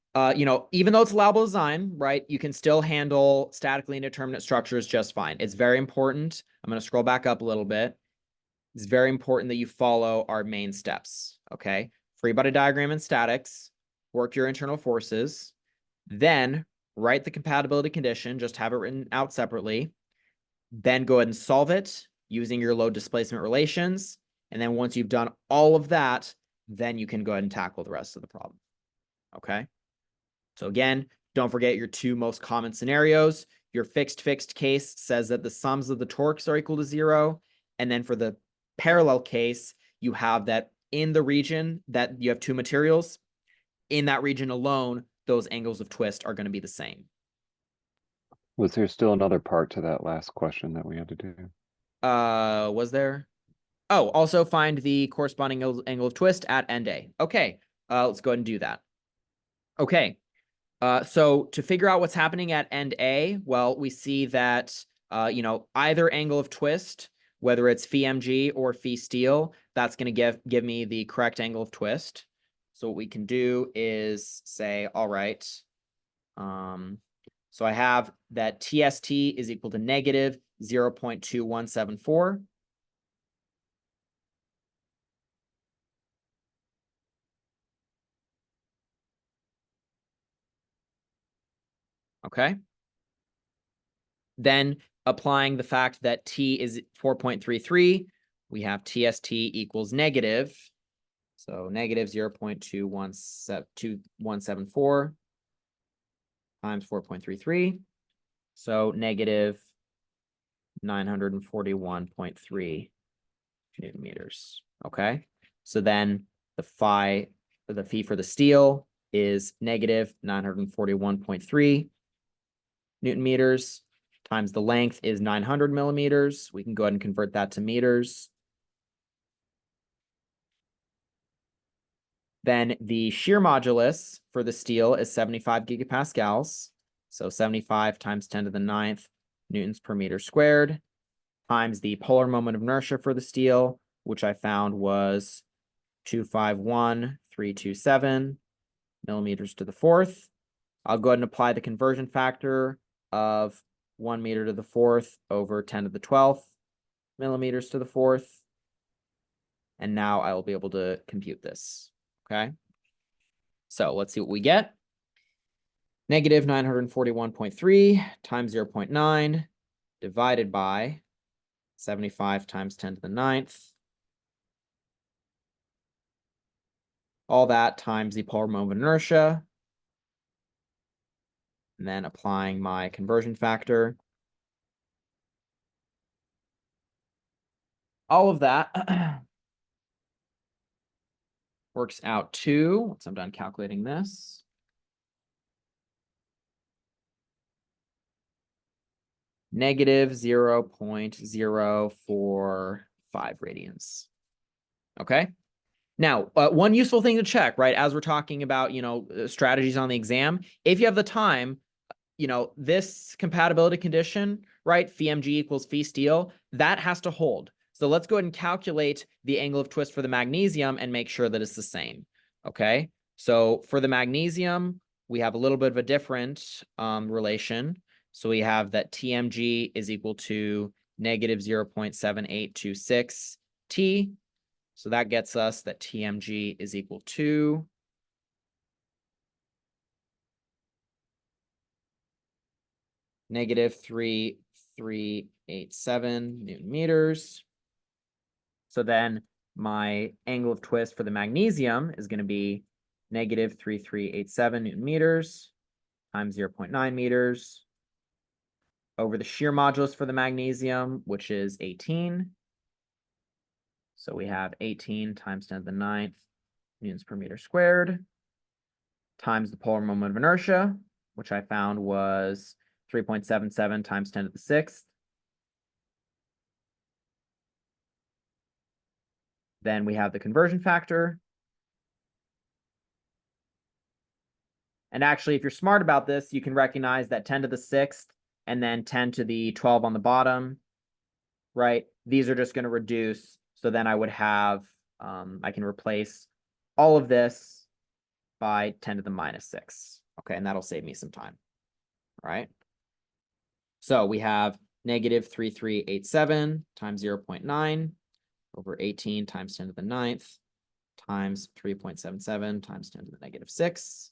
even though it's allowable design, right, you can still handle statically indeterminate structures just fine. It's very important. I'm going to scroll back up a little bit. It's very important that you follow our main steps, okay? Free body diagram and statics, work your internal forces, then write the compatibility condition, just have it written out separately, then go ahead and solve it using your load displacement relations. And then once you've done all of that, then you can go ahead and tackle the rest of the problem. Okay. So again, don't forget your two most common scenarios. Your fixed case says that the sums of the torques are equal to 0. And then for the parallel case, you have that in the region that you have two materials, in that region alone, those angles of twist are going to be the same. Was there still another part to that last question that we had to do? Was there? Oh, also find the corresponding angle of twist at end A. Okay, let's go ahead and do that. Okay. So to figure out what's happening at end A, well, we see that, either angle of twist, whether it's phi mg or phi steel, that's going to give me the correct angle of twist. So what we can do is say, all right, so I have that TST is equal to negative 0.2174. Okay. Then applying the fact that T is 4.33, we have TST equals negative. So negative 0.2174 times 4.33. So negative 941.3 Newton meters. Okay. So then the phi for the steel is negative 941.3 Newton meters times the length is 900 millimeters. We can go ahead and convert that to meters. Then the shear modulus for the steel is 75 gigapascals. So 75 times 10 to the 9th newtons per meter squared times the polar moment of inertia for the steel, which I found was 251,327 millimeters to the fourth. I'll go ahead and apply the conversion factor of 1 meter to the fourth over 10 to the 12th millimeters to the fourth. And now I will be able to compute this. Okay. So let's see what we get. Negative 941.3 times 0.9 divided by 75 times 10 to the 9th. All that times the polar moment of inertia. And then applying my conversion factor. All of that works out to, once I'm done calculating this, negative 0.045 radians. Okay. Now, one useful thing to check, right, as we're talking about, strategies on the exam, if you have the time, this compatibility condition, right, phi mg equals phi steel, that has to hold. So let's go ahead and calculate the angle of twist for the magnesium and make sure that it's the same. Okay. So for the magnesium, we have a little bit of a different relation. So we have that TMG is equal to negative 0.7826 T. So that gets us that TMG is equal to negative 3.387 Newton meters. So then my angle of twist for the magnesium is going to be negative 3.387 Newton meters times 0.9 meters over the shear modulus for the magnesium, which is 18. So we have 18 times 10 to the 9th newtons per meter squared times the polar moment of inertia, which I found was 3.77 times 10 to the 6th. Then we have the conversion factor. And actually, if you're smart about this, you can recognize that 10 to the 6th and then 10 to the 12 on the bottom, right? These are just going to reduce. So then I would have, I can replace all of this by 10 to the minus 6. Okay, and that'll save me some time, right? So we have negative 3.387 times 0.9 over 18 times 10 to the 9th times 3.77 times 10 to the negative 6.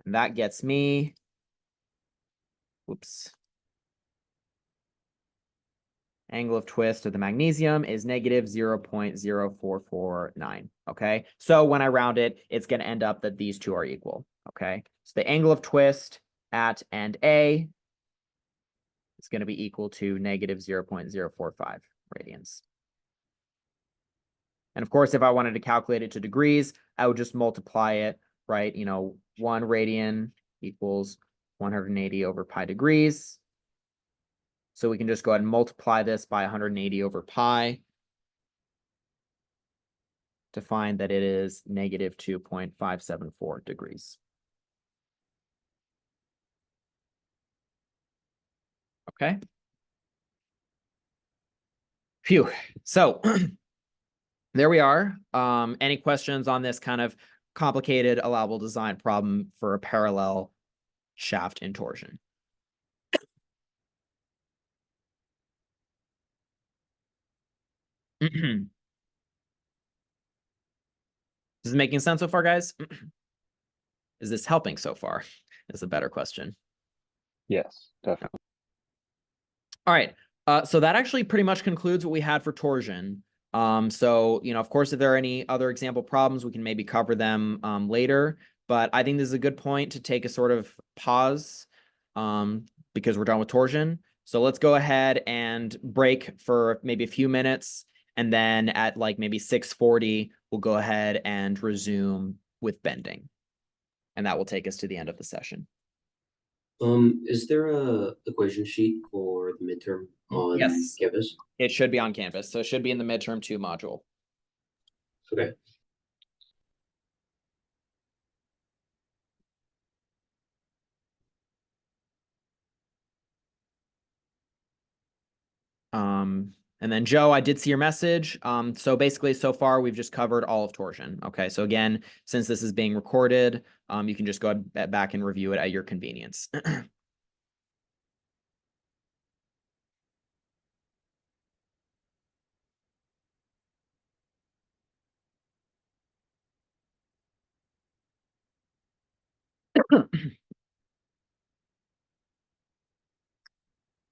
And that gets me, angle of twist of the magnesium is negative 0.0449. Okay, so when I round it, it's going to end up that these two are equal. Okay, so the angle of twist at end A is going to be equal to negative 0.045 radians. And of course, if I wanted to calculate it to degrees, I would just multiply it, right? 1 radian equals 180 over pi degrees. So we can just go ahead and multiply this by 180 over pi to find that it is negative 2.574 degrees. Okay. Phew. So there we are. Any questions on this kind of complicated allowable design problem for a parallel shaft in torsion? Is this making sense so far, guys? Is this helping so far? Is a better question. Yes, definitely. All right. So that actually pretty much concludes what we had for torsion. So, of course, if there are any other example problems, we can maybe cover them later. But I think this is a good point to take a sort of pause because we're done with torsion. So let's go ahead and break for maybe a few minutes. And then at like maybe 6:40, we'll go ahead and resume with bending. And that will take us to the end of the session. Is there a equation sheet for the midterm on Yes. Canvas? It should be on Canvas. So it should be in the midterm 2 module. Okay. And then Joe, I did see your message. So basically so far we've just covered all of torsion. Okay, so again, since this is being recorded, you can just go back and review it at your convenience.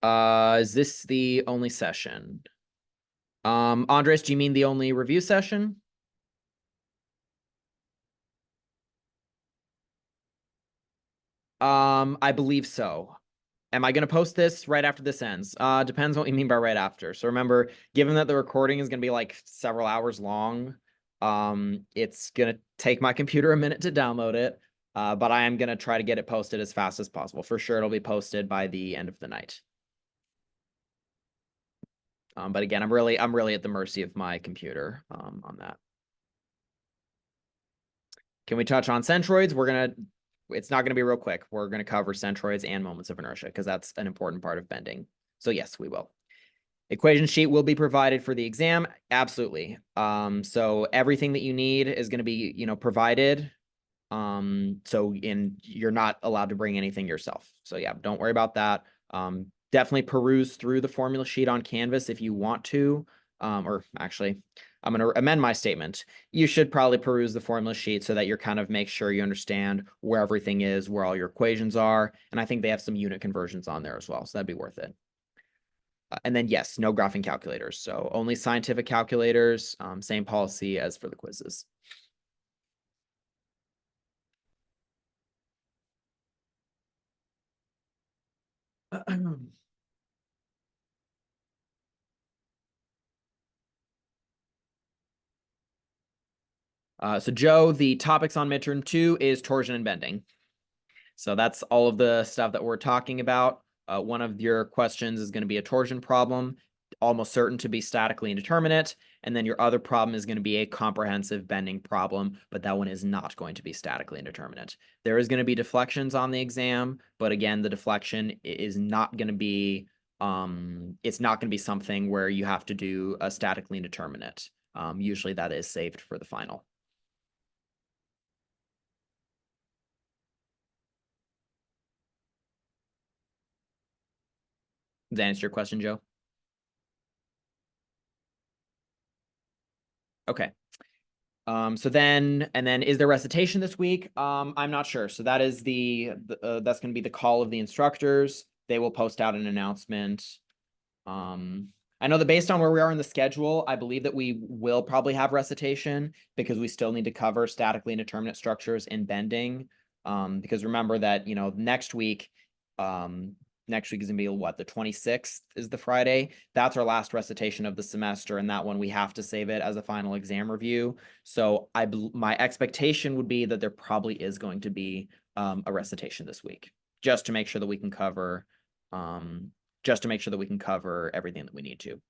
Is this the only session? Andres, do you mean the only review session? I believe so. Am I going to post this right after this ends? Depends what you mean by right after. So remember, given that the recording is going to be like several hours long, it's going to take my computer a minute to download it. But I am going to try to get it posted as fast as possible. For sure, it'll be posted by the end of the night. But again, I'm really at the mercy of my computer on that. Can we touch on centroids? It's not going to be real quick. We're going to cover centroids and moments of inertia because that's an important part of bending. So yes, we will. Equation sheet will be provided for the exam. Absolutely. So everything that you need is going to be, provided. You're not allowed to bring anything yourself. So yeah, don't worry about that. Definitely peruse through the formula sheet on Canvas if you want to. Or actually, I'm going to amend my statement. You should probably peruse the formula sheet so that you're kind of make sure you understand where everything is, where all your equations are. And I think they have some unit conversions on there as well. So that'd be worth it. And then yes, no graphing calculators. So only scientific calculators, same policy as for the quizzes. So Joe, the topics on midterm 2 is torsion and bending. So that's all of the stuff that we're talking about. One of your questions is going to be a torsion problem, almost certain to be statically indeterminate. And then your other problem is going to be a comprehensive bending problem, but that one is not going to be statically indeterminate. There is going to be deflections on the exam, but again, the deflection is not going to be, it's not going to be something where you have to do a statically indeterminate. Usually that is saved for the final. Does that answer your question, Joe? Okay. So then is there recitation this week? I'm not sure. So that is that's going to be the call of the instructors. They will post out an announcement. I know that based on where we are in the schedule, I believe that we will probably have recitation because we still need to cover statically indeterminate structures in bending. Because remember that, next week is going to be what, the 26th is the Friday. That's our last recitation of the semester. And that one, we have to save it as a final exam review. So my expectation would be that there probably is going to be a recitation this week, just to make sure that we can cover everything that we need to.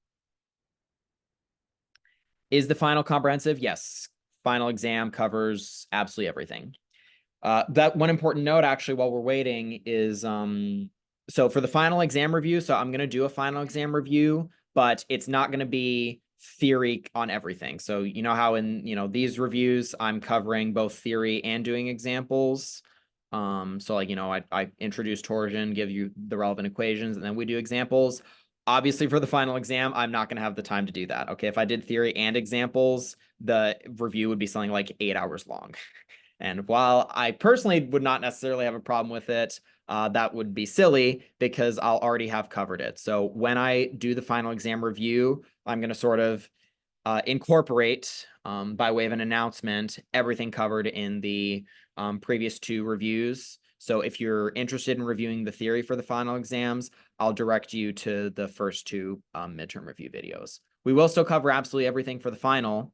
Is the final comprehensive? Yes. Final exam covers absolutely everything. That one important note, actually, while we're waiting is So for the final exam review, so I'm going to do a final exam review, but it's not going to be theory on everything. So you know how in, these reviews, I'm covering both theory and doing examples. So like, I introduce torsion, give you the relevant equations, and then we do examples. Obviously for the final exam, I'm not going to have the time to do that. Okay. If I did theory and examples, the review would be something like 8 hours long. And while I personally would not necessarily have a problem with it, that would be silly because I'll already have covered it. So when I do the final exam review, I'm going to sort of incorporate, by way of an announcement, everything covered in the previous 2 reviews. So if you're interested in reviewing the theory for the final exams, I'll direct you to the first 2 midterm review videos. We will still cover absolutely everything for the final.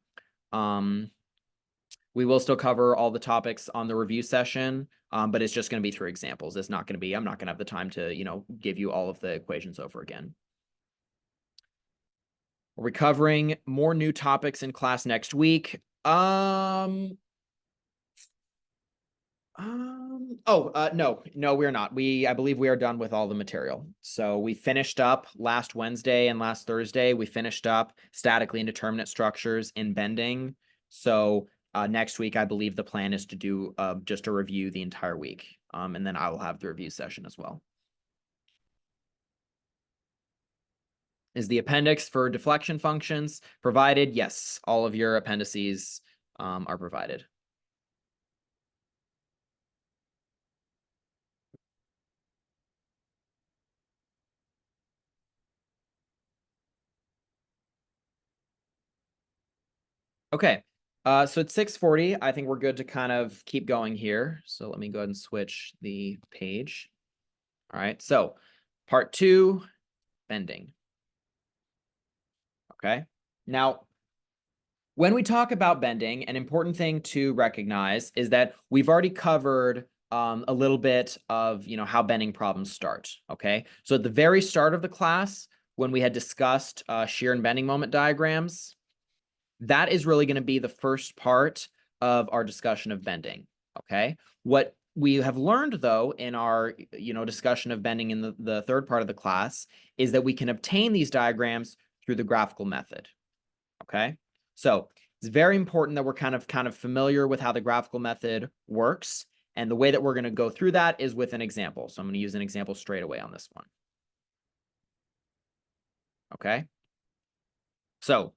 We will still cover all the topics on the review session, but it's just going to be through examples. It's not going to be, I'm not going to have the time to, give you all of the equations over again. We're covering more new topics in class next week. No, we're not. I believe we are done with all the material. So we finished up last Wednesday and last Thursday. We finished up statically indeterminate structures in bending. So next week, I believe the plan is to do just a review the entire week. And then I will have the review session as well. Is the appendix for deflection functions provided? Yes, all of your appendices are provided. Okay, so it's 6:40. I think we're good to kind of keep going here. So let me go ahead and switch the page. All right, so part 2, bending. Okay, now when we talk about bending, an important thing to recognize is that we've already covered a little bit of, how bending problems start. Okay, so at the very start of the class, when we had discussed shear and bending moment diagrams, that is really going to be the first part of our discussion of bending. Okay, what we have learned though in our discussion of bending in the third part of the class is that we can obtain these diagrams through the graphical method. Okay, so it's very important that we're kind of familiar with how the graphical method works, and the way that we're going to go through that is with an example. So I'm going to use an example straight away on this one. Okay, so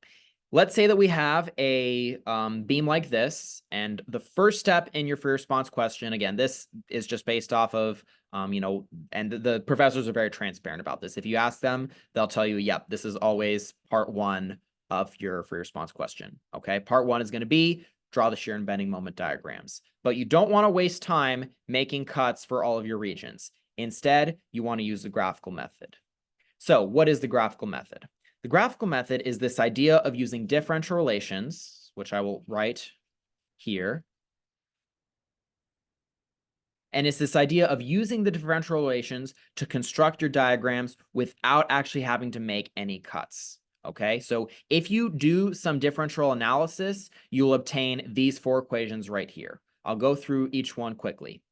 let's say that we have a beam like this, and the first step in your free response question, again, this is just based off of, and the professors are very transparent about this. If you ask them, they'll tell you, yep, this is always part 1 of your free response question. Okay, part 1 is going to be draw the shear and bending moment diagrams, but you don't want to waste time making cuts for all of your regions. Instead, you want to use the graphical method. So what is the graphical method? The graphical method is this idea of using differential relations, which I will write here. And it's this idea of using the differential relations to construct your diagrams without actually having to make any cuts. Okay, so if you do some differential analysis, you'll obtain these 4 equations right here. I'll go through each one quickly.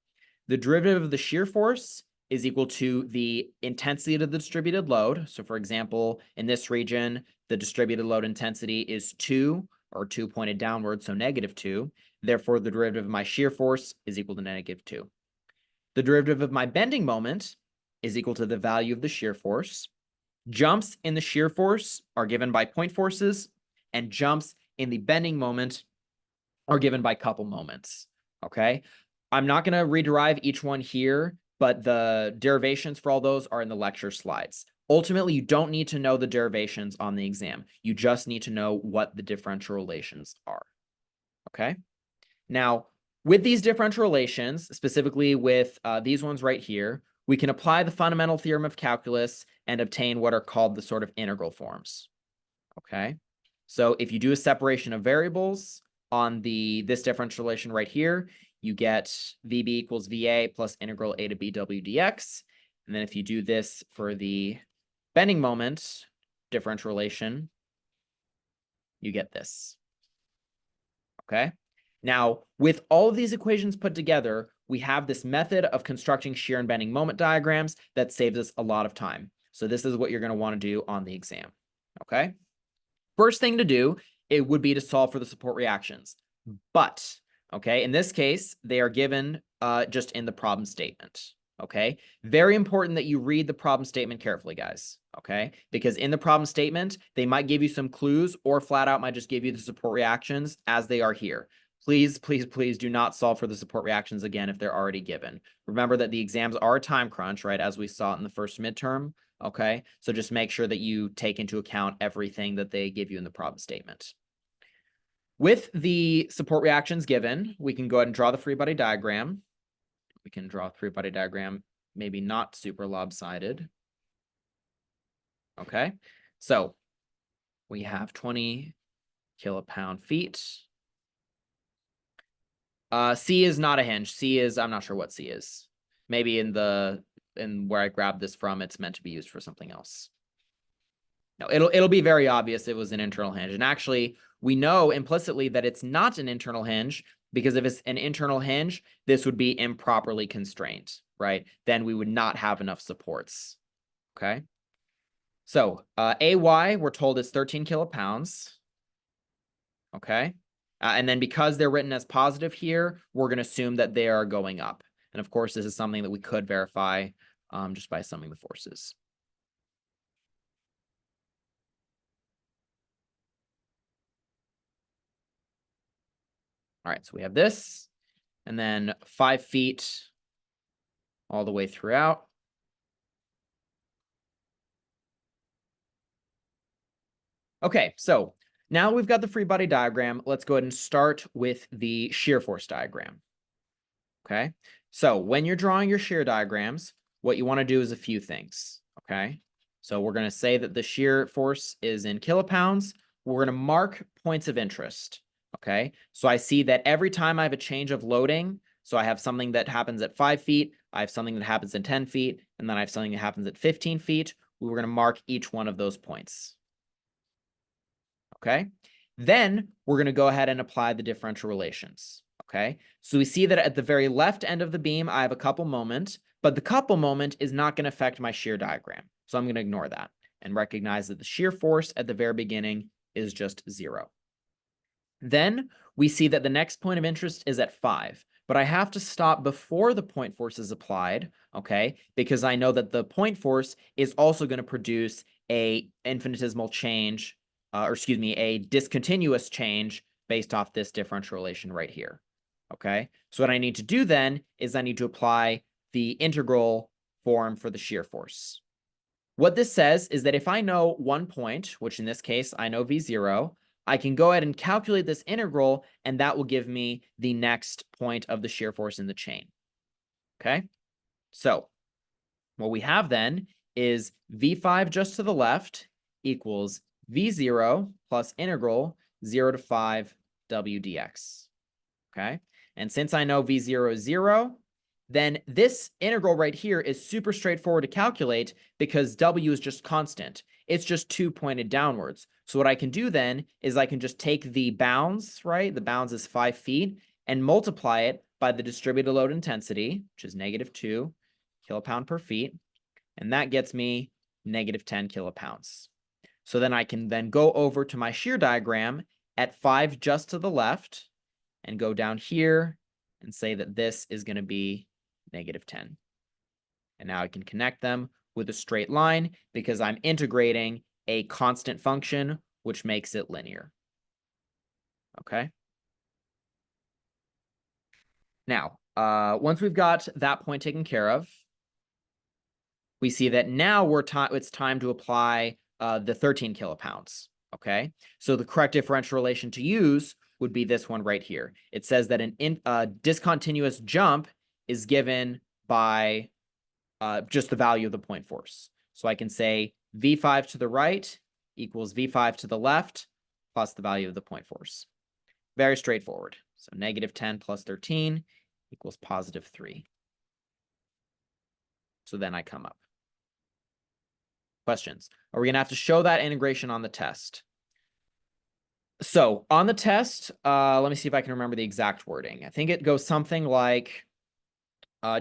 The derivative of the shear force is equal to the intensity of the distributed load. So for example, in this region, the distributed load intensity is 2, or 2 pointed downward, so -2. Therefore, the derivative of my shear force is equal to -2. The derivative of my bending moment is equal to the value of the shear force. Jumps in the shear force are given by point forces, and jumps in the bending moment are given by couple moments. Okay, I'm not going to rederive each one here, but the derivations for all those are in the lecture slides. Ultimately, you don't need to know the derivations on the exam. You just need to know what the differential relations are. Okay, now with these differential relations, specifically with these ones right here, we can apply the fundamental theorem of calculus and obtain what are called the sort of integral forms. Okay, so if you do a separation of variables on this differential relation right here, you get VB equals VA plus integral A to BW dx. And then if you do this for the bending moment differential relation, you get this. Okay, now with all of these equations put together, we have this method of constructing shear and bending moment diagrams that saves us a lot of time. So this is what you're going to want to do on the exam. Okay. First thing to do, it would be to solve for the support reactions. But, okay, in this case, they are given just in the problem statement. Okay, very important that you read the problem statement carefully, guys. Okay, because in the problem statement, they might give you some clues or flat out might just give you the support reactions as they are here. Please, please, please do not solve for the support reactions again if they're already given. Remember that the exams are a time crunch, right? As we saw in the first midterm. Okay, so just make sure that you take into account everything that they give you in the problem statement. With the support reactions given, we can go ahead and draw the free body diagram. We can draw a free body diagram, maybe not super lopsided. Okay, so we have 20 kilopound feet. C is not a hinge. C is, I'm not sure what C is. Maybe in where I grabbed this from, it's meant to be used for something else. No, it'll be very obvious it was an internal hinge. And actually, we know implicitly that it's not an internal hinge, because if it's an internal hinge, this would be improperly constrained, right? Then we would not have enough supports, okay? So AY, we're told is 13 kilopounds, okay? And then because they're written as positive here, we're going to assume that they are going up. And of course, this is something that we could verify just by summing the forces. All right, so we have this, and then 5 feet all the way throughout. Okay, so now we've got the free body diagram. Let's go ahead and start with the shear force diagram. Okay, so when you're drawing your shear diagrams, what you want to do is a few things. Okay, so we're going to say that the shear force is in kilopounds. We're going to mark points of interest. Okay, so I see that every time I have a change of loading, so I have something that happens at 5 feet, I have something that happens at 10 feet, and then I have something that happens at 15 feet. We're going to mark each one of those points. Okay, then we're going to go ahead and apply the differential relations. Okay, so we see that at the very left end of the beam, I have a couple moment, but the couple moment is not going to affect my shear diagram. So I'm going to ignore that and recognize that the shear force at the very beginning is just 0. Then we see that the next point of interest is at 5, but I have to stop before the point force is applied, okay, because I know that the point force is also going to produce a infinitesimal change, a discontinuous change based off this differential relation right here, okay? So what I need to do then is I need to apply the integral form for the shear force. What this says is that if I know one point, which in this case I know V0, I can go ahead and calculate this integral, and that will give me the next point of the shear force in the chain. Okay, so what we have then is V5 just to the left equals V0 plus integral 0 to 5 W dx. Okay, and since I know V0 is 0, then this integral right here is super straightforward to calculate because W is just constant. It's just 2 pointed downwards. So what I can do then is I can just take the bounds, right? The bounds is 5 feet, and multiply it by the distributed load intensity, which is -2 kilopound per feet. And that gets me -10 kilopounds. So then I can then go over to my shear diagram at 5 just to the left and go down here and say that this is going to be -10. And now I can connect them with a straight line because I'm integrating a constant function, which makes it linear. Okay. Now, once we've got that point taken care of, we see that now it's time to apply the 13 kilopounds. Okay. So the correct differential relation to use would be this one right here. It says that a discontinuous jump is given by just the value of the point force. So I can say V5 to the right equals V5 to the left plus the value of the point force. Very straightforward. So -10 plus 13 equals +3. So then I come up. Questions? Are we going to have to show that integration on the test? So on the test, let me see if I can remember the exact wording. I think it goes something like,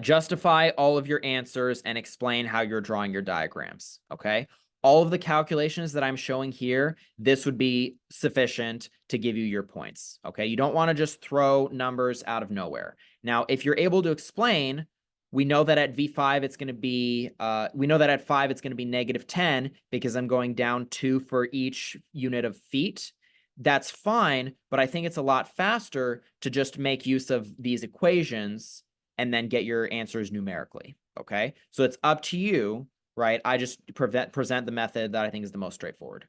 justify all of your answers and explain how you're drawing your diagrams, okay? All of the calculations that I'm showing here, this would be sufficient to give you your points, okay? You don't want to just throw numbers out of nowhere. Now, if you're able to explain, we know that at V5, it's going to be, we know that at 5, it's going to be -10 because I'm going down 2 for each unit of feet. That's fine, but I think it's a lot faster to just make use of these equations and then get your answers numerically, okay? So it's up to you, right? I just present the method that I think is the most straightforward.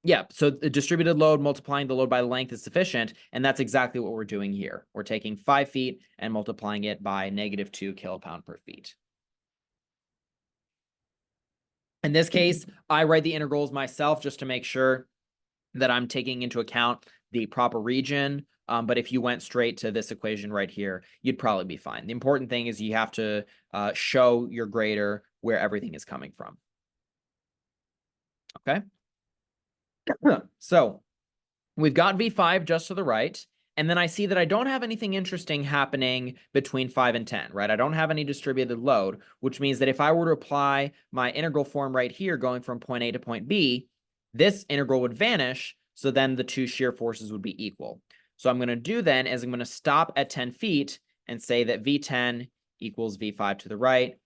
Yeah, so the distributed load multiplying the load by length is sufficient, and that's exactly what we're doing here. We're taking 5 feet and multiplying it by -2 kilopound per feet. In this case, I write the integrals myself just to make sure that I'm taking into account the proper region. But if you went straight to this equation right here, you'd probably be fine. The important thing is you have to show your grader where everything is coming from. Okay. So we've got V5 just to the right. And then I see that I don't have anything interesting happening between 5 and 10, right? I don't have any distributed load, which means that if I were to apply my integral form right here, going from point A to point B, this integral would vanish. So then the two shear forces would be equal. So I'm going to do then is I'm going to stop at 10 feet and say that V10 equals V5 to the right,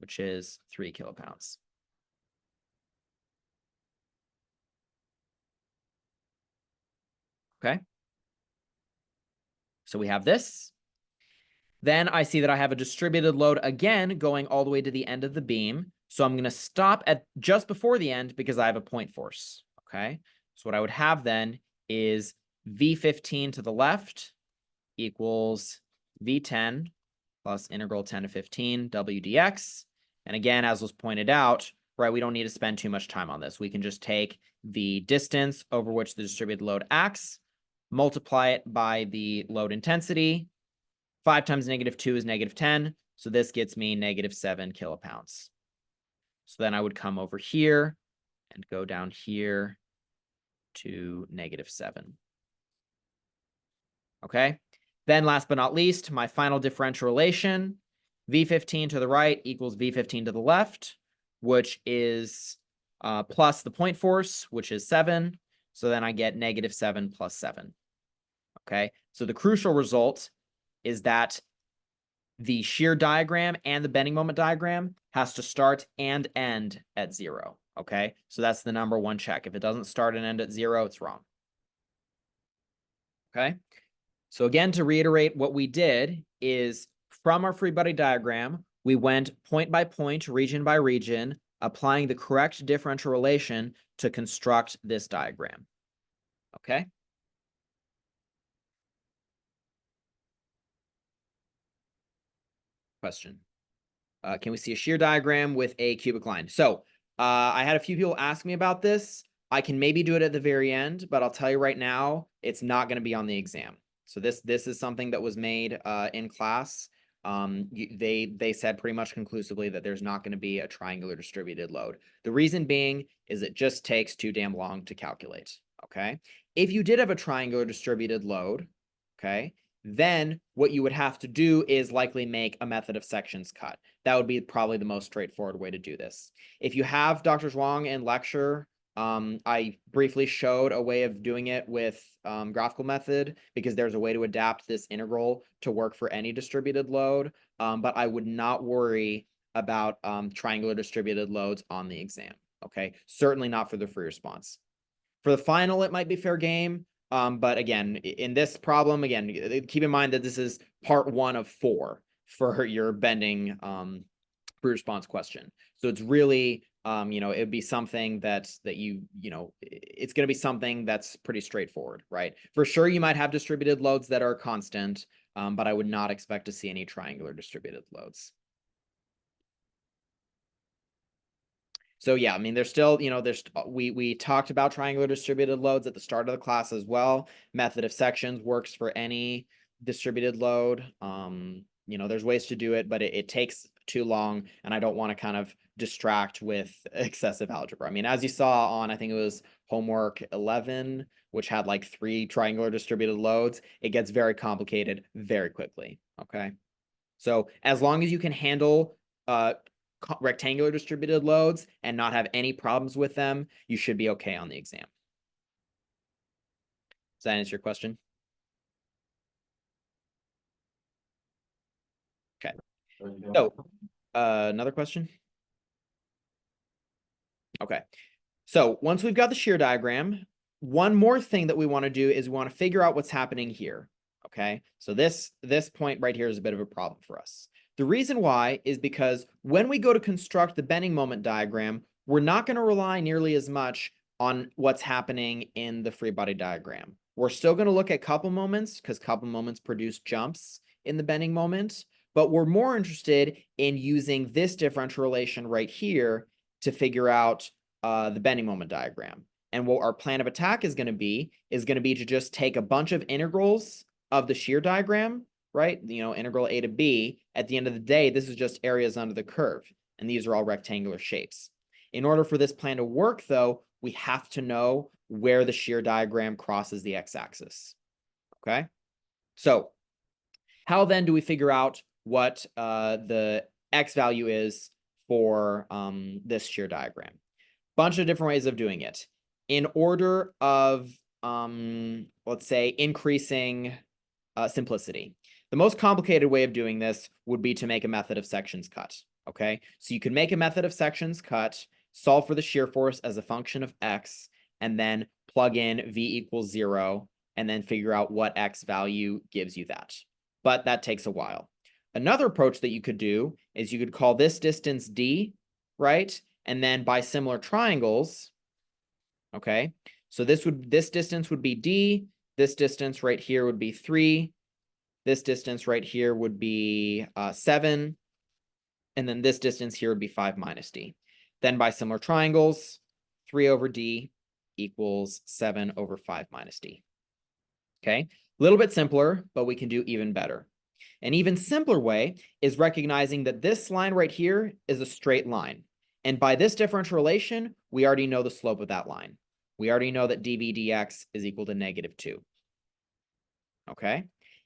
which is 3 kilopounds. Okay. So we have this. Then I see that I have a distributed load again going all the way to the end of the beam. So I'm going to stop at just before the end because I have a point force. Okay. So what I would have then is V15 to the left equals V10 plus integral 10 to 15 W dx. And again, as was pointed out, right, we don't need to spend too much time on this. We can just take the distance over which the distributed load acts, multiply it by the load intensity. 5 times -2 is -10. So this gets me -7 kilopounds. So then I would come over here and go down here to -7. Okay. Then last but not least, my final differential relation, V15 to the right equals V15 to the left, which is plus the point force, which is 7. So then I get -7 plus 7. Okay. So the crucial result is that the shear diagram and the bending moment diagram has to start and end at 0. Okay. So that's the number one check. If it doesn't start and end at 0, it's wrong. Okay. So again, to reiterate, what we did is from our free body diagram, we went point by point, region by region, applying the correct differential relation to construct this diagram. Okay. Question. Can we see a shear diagram with a cubic line? So I had a few people ask me about this. I can maybe do it at the very end, but I'll tell you right now, it's not going to be on the exam. So this is something that was made in class. They said pretty much conclusively that there's not going to be a triangular distributed load. The reason being is it just takes too damn long to calculate. Okay. If you did have a triangular distributed load, okay, then what you would have to do is likely make a method of sections cut. That would be probably the most straightforward way to do this. If you have Dr. Zhuang in lecture, I briefly showed a way of doing it with graphical method because there's a way to adapt this integral to work for any distributed load. But I would not worry about triangular distributed loads on the exam. Okay, certainly not for the free response. For the final, it might be fair game. But again, in this problem, again, keep in mind that this is part 1 of 4 for your bending free response question. So it's really, it'd be something that it's going to be something that's pretty straightforward, right? For sure, you might have distributed loads that are constant, but I would not expect to see any triangular distributed loads. So yeah, I mean, there's still, we talked about triangular distributed loads at the start of the class as well. Method of sections works for any distributed load. There's ways to do it, but it takes too long, and I don't want to kind of distract with excessive algebra. I mean, as you saw on, I think it was homework 11, which had like 3 triangular distributed loads, it gets very complicated very quickly, okay? So as long as you can handle rectangular distributed loads and not have any problems with them, you should be okay on the exam. Does that answer your question? Okay. So, another question? Okay. So once we've got the shear diagram, one more thing that we want to do is we want to figure out what's happening here. Okay. So this point right here is a bit of a problem for us. The reason why is because when we go to construct the bending moment diagram, we're not going to rely nearly as much on what's happening in the free body diagram. We're still going to look at couple moments because couple moments produce jumps in the bending moment, but we're more interested in using this differential relation right here to figure out the bending moment diagram. And what our plan of attack is going to be to just take a bunch of integrals of the shear diagram, right? You know, integral A to B. At the end of the day, this is just areas under the curve, and these are all rectangular shapes. In order for this plan to work, though, we have to know where the shear diagram crosses the x-axis, okay? So how then do we figure out what the x value is for this shear diagram? Bunch of different ways of doing it. In order of, let's say, increasing simplicity. The most complicated way of doing this would be to make a method of sections cut, okay? So you can make a method of sections cut, solve for the shear force as a function of x, and then plug in v equals 0, and then figure out what x value gives you that. But that takes a while. Another approach that you could do is you could call this distance d, right? And then by similar triangles, okay? So this distance would be d, this distance right here would be 3, this distance right here would be 7, and then this distance here would be 5 minus d. Then by similar triangles, 3 over d equals 7 over 5 minus d. Okay, a little bit simpler, but we can do even better. An even simpler way is recognizing that this line right here is a straight line. And by this differential relation, we already know the slope of that line. We already know that dv dx is equal to -2. Okay,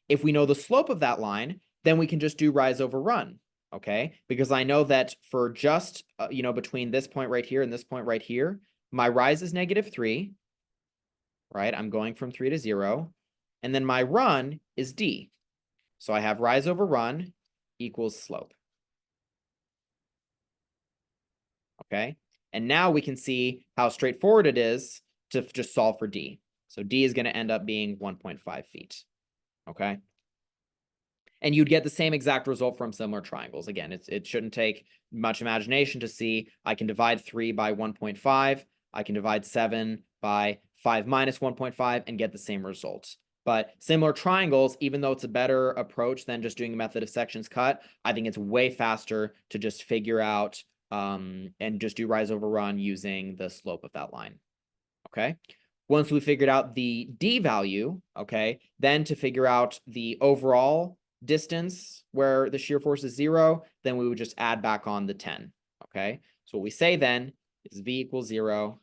if we know the slope of that line, then we can just do rise over run. Okay, because I know that for just, you know, between this point right here and this point right here, my rise is -3, right? I'm going from 3 to 0. And then my run is d. So I have rise over run equals slope. Okay, and now we can see how straightforward it is to just solve for d. So d is going to end up being 1.5 feet. Okay, and you'd get the same exact result from similar triangles. Again, it shouldn't take much imagination to see I can divide 3 by 1.5. I can divide 7 by 5 minus 1.5 and get the same result. But similar triangles, even though it's a better approach than just doing a method of sections cut, I think it's way faster to just figure out and just do rise over run using the slope of that line. Okay. Once we figured out the d value, okay, then to figure out the overall distance where the shear force is 0, then we would just add back on the 10. Okay. So what we say then is v equals 0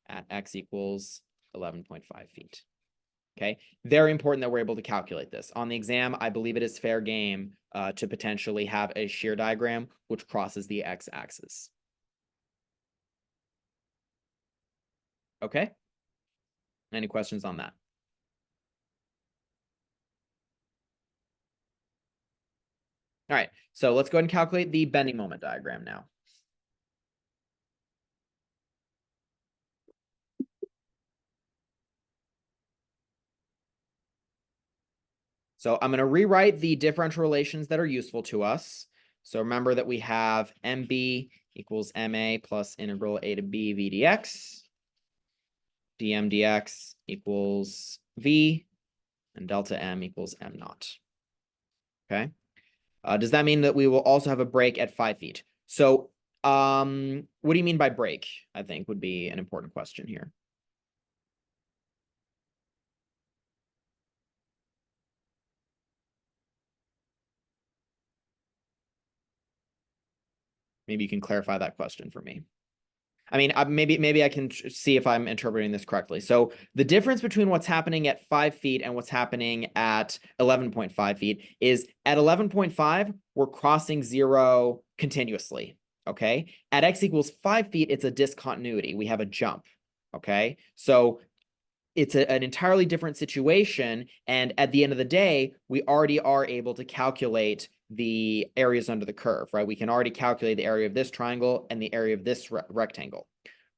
at x equals 11.5 feet. Okay, very important that we're able to calculate this. On the exam, I believe it is fair game to potentially have a shear diagram which crosses the x-axis. Okay, any questions on that? All right, so let's go ahead and calculate the bending moment diagram now. So I'm going to rewrite the differential relations that are useful to us. So remember that we have MB equals MA plus integral A to B v dx. dm dx equals V, and delta M equals M naught. Okay. Does that mean that we will also have a break at 5 feet? So what do you mean by break? I think would be an important question here. Maybe you can clarify that question for me. I mean, maybe I can see if I'm interpreting this correctly. So the difference between what's happening at 5 feet and what's happening at 11.5 feet is at 11.5, we're crossing 0 continuously, okay? At x equals 5 feet, it's a discontinuity. We have a jump, okay? So it's an entirely different situation. And at the end of the day, we already are able to calculate the areas under the curve, right? We can already calculate the area of this triangle and the area of this rectangle.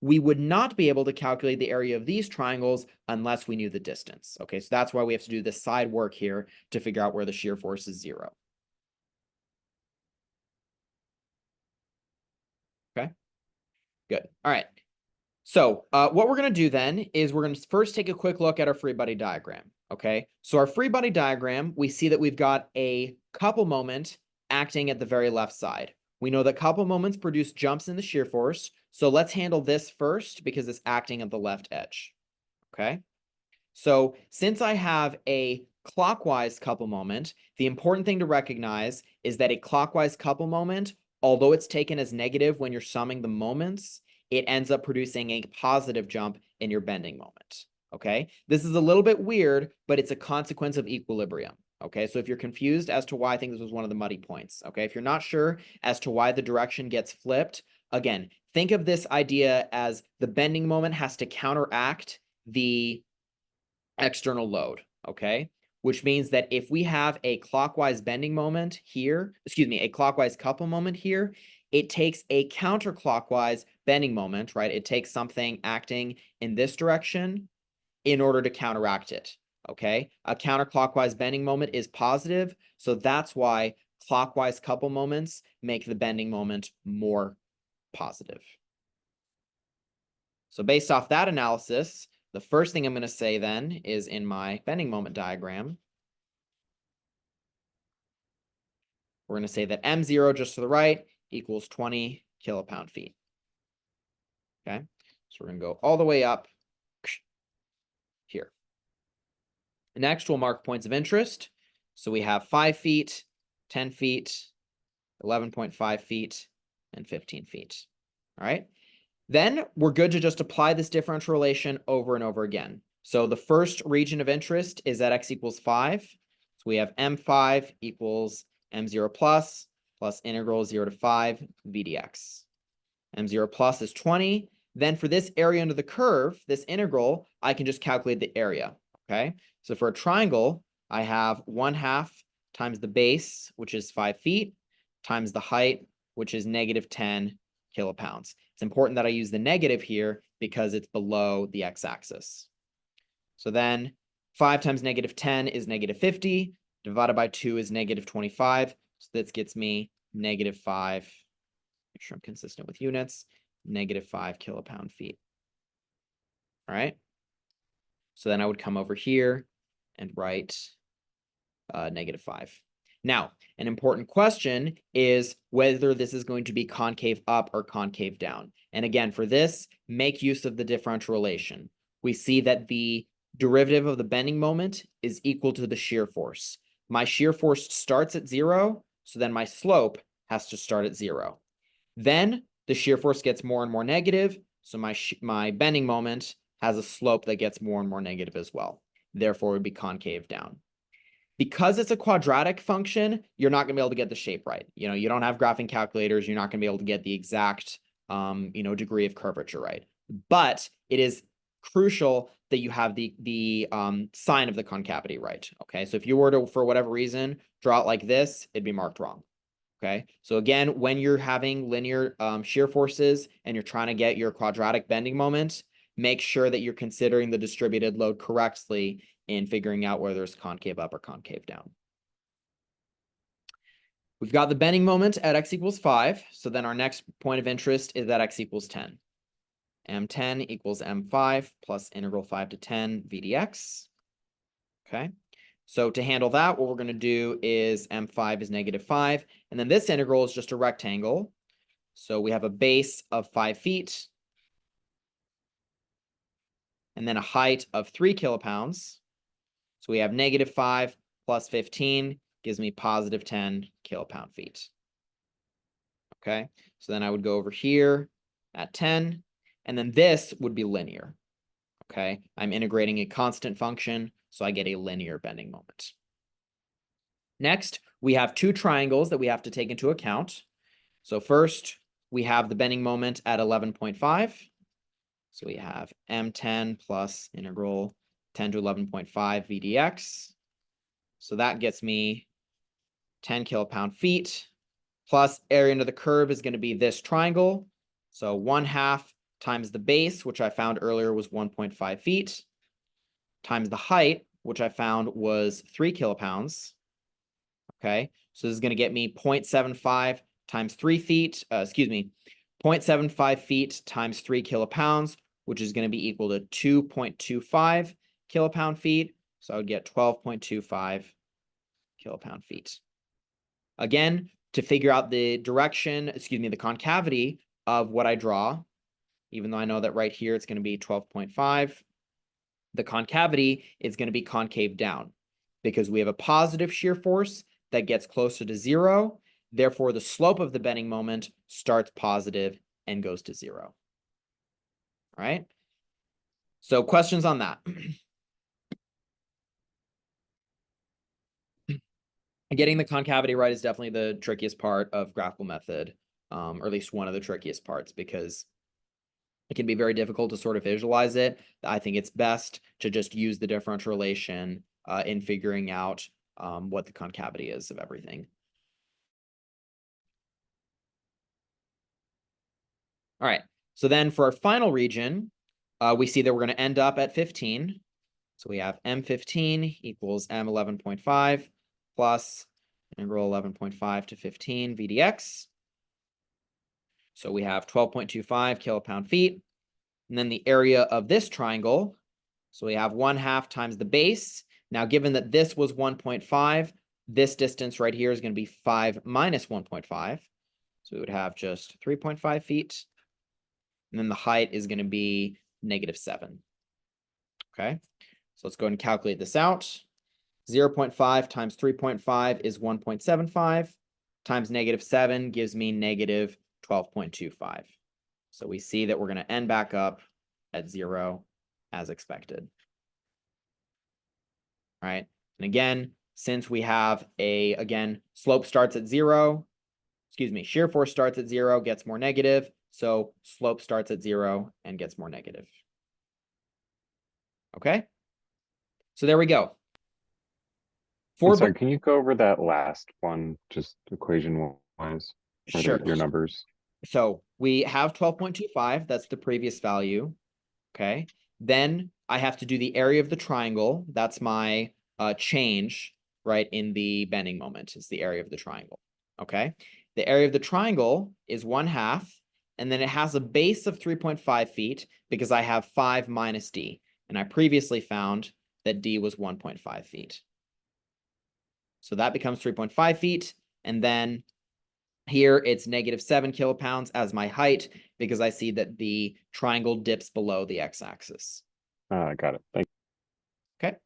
We would not be able to calculate the area of these triangles unless we knew the distance. Okay, so that's why we have to do this side work here to figure out where the shear force is 0. Okay, good. All right. So what we're going to do then is we're going to first take a quick look at our free body diagram. Okay, so our free body diagram, we see that we've got a couple moment acting at the very left side. We know that couple moments produce jumps in the shear force. So let's handle this first because it's acting at the left edge. Okay, so since I have a clockwise couple moment, the important thing to recognize is that a clockwise couple moment, although it's taken as negative when you're summing the moments, it ends up producing a positive jump in your bending moment, okay? This is a little bit weird, but it's a consequence of equilibrium, okay? So if you're confused as to why I think this was one of the muddy points, okay? If you're not sure as to why the direction gets flipped, again, think of this idea as the bending moment has to counteract the external load, okay? Which means that if we have a clockwise bending moment here, a clockwise couple moment here, it takes a counterclockwise bending moment, right? It takes something acting in this direction in order to counteract it, okay? A counterclockwise bending moment is positive, so that's why clockwise couple moments make the bending moment more positive. So based off that analysis, the first thing I'm going to say then is in my bending moment diagram, we're going to say that M0 just to the right equals 20 kilopound-feet. Okay, so we're going to go all the way up here. Next, we'll mark points of interest. So we have 5 feet, 10 feet, 11.5 feet, and 15 feet. All right. Then we're good to just apply this differential relation over and over again. So the first region of interest is at x equals 5. So we have M5 equals M0 plus integral 0 to 5 v dx. M0 plus is 20. Then for this area under the curve, this integral, I can just calculate the area, okay? So for a triangle, I have 1/2 times the base, which is 5 feet, times the height, which is -10 kilopounds. It's important that I use the negative here because it's below the x-axis. So then 5 times -10 is -50, divided by 2 is -25. So this gets me -5, make sure I'm consistent with units, -5 kilopound-feet. All right. So then I would come over here and write -5. Now, an important question is whether this is going to be concave up or concave down. And again, for this, make use of the differential relation. We see that the derivative of the bending moment is equal to the shear force. My shear force starts at 0, so then my slope has to start at 0. Then the shear force gets more and more negative, so my bending moment has a slope that gets more and more negative as well. Therefore, it would be concave down. Because it's a quadratic function, you're not going to be able to get the shape right. You know, you don't have graphing calculators. You're not going to be able to get the exact, degree of curvature right. But it is crucial that you have the sign of the concavity right. Okay, so if you were to, for whatever reason, draw it like this, it'd be marked wrong. Okay, so again, when you're having linear shear forces and you're trying to get your quadratic bending moment, make sure that you're considering the distributed load correctly in figuring out whether it's concave up or concave down. We've got the bending moment at x equals 5. So then our next point of interest is at x equals 10. M10 equals M5 plus integral 5 to 10 v dx. Okay. So to handle that, what we're going to do is M5 is -5. And then this integral is just a rectangle. So we have a base of 5 feet. And then a height of 3 kilopounds. So we have -5 plus 15 gives me +10 kilopound-feet. Okay, so then I would go over here at 10, And then this would be linear. Okay, I'm integrating a constant function, so I get a linear bending moment. Next, we have two triangles that we have to take into account. So first, we have the bending moment at 11.5. So we have m10 plus integral 10 to 11.5 vdx. So that gets me 10 kilopound-feet, plus area under the curve is going to be this triangle. So 1/2 times the base, which I found earlier was 1.5 feet, times the height, which I found was 3 kilopounds. Okay, so this is going to get me 0.75 times 3 feet, 0.75 feet times 3 kilopounds, which is going to be equal to 2.25 kilopound-feet. So I would get 12.25 kilopound-feet. Again, to figure out the direction, the concavity of what I draw, even though I know that right here it's going to be 12.5, the concavity is going to be concave down because we have a positive shear force that gets closer to 0. Therefore, the slope of the bending moment starts positive and goes to 0. All right. So questions on that? Getting the concavity right is definitely the trickiest part of graphical method, or at least one of the trickiest parts, because it can be very difficult to sort of visualize it. I think it's best to just use the differential relation in figuring out what the concavity is of everything. All right, so then for our final region, we see that we're going to end up at 15. So we have m15 equals m11.5 plus integral 11.5 to 15 vdx. So we have 12.25 kilopound-feet. And then the area of this triangle, so we have 1/2 times the base. Now, given that this was 1.5, this distance right here is going to be 5 minus 1.5. So we would have just 3.5 feet. And then the height is going to be -7. Okay, so let's go ahead and calculate this out. 0.5 times 3.5 is 1.75 times -7 gives me -12.25. So we see that we're going to end back up at 0 as expected. All right. And again, since we have slope starts at 0, shear force starts at 0, gets more negative. So slope starts at 0 and gets more negative. Okay. So there we go. I'm sorry, can you go over that last one, just equation-wise? Sure. Your numbers. So we have 12.25. That's the previous value. Okay. Then I have to do the area of the triangle. That's my change, right, in the bending moment. It's the area of the triangle. Okay. The area of the triangle is 1/2. And then it has a base of 3.5 feet because I have 5 minus d. And I previously found that d was 1.5 feet. So that becomes 3.5 feet. And then here it's -7 kilopounds as my height because I see that the triangle dips below the x-axis. Got it. Thank you. Okay.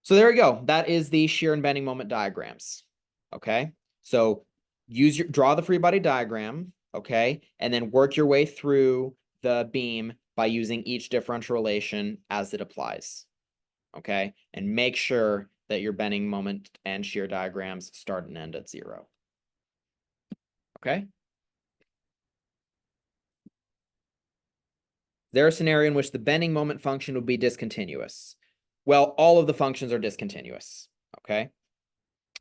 So there we go. That is the shear and bending moment diagrams. Okay. So draw the free body diagram. Okay. And then work your way through the beam by using each differential relation as it applies. Okay. And make sure that your bending moment and shear diagrams start and end at 0. Okay. Is there a scenario in which the bending moment function would be discontinuous? Well, all of the functions are discontinuous. Okay.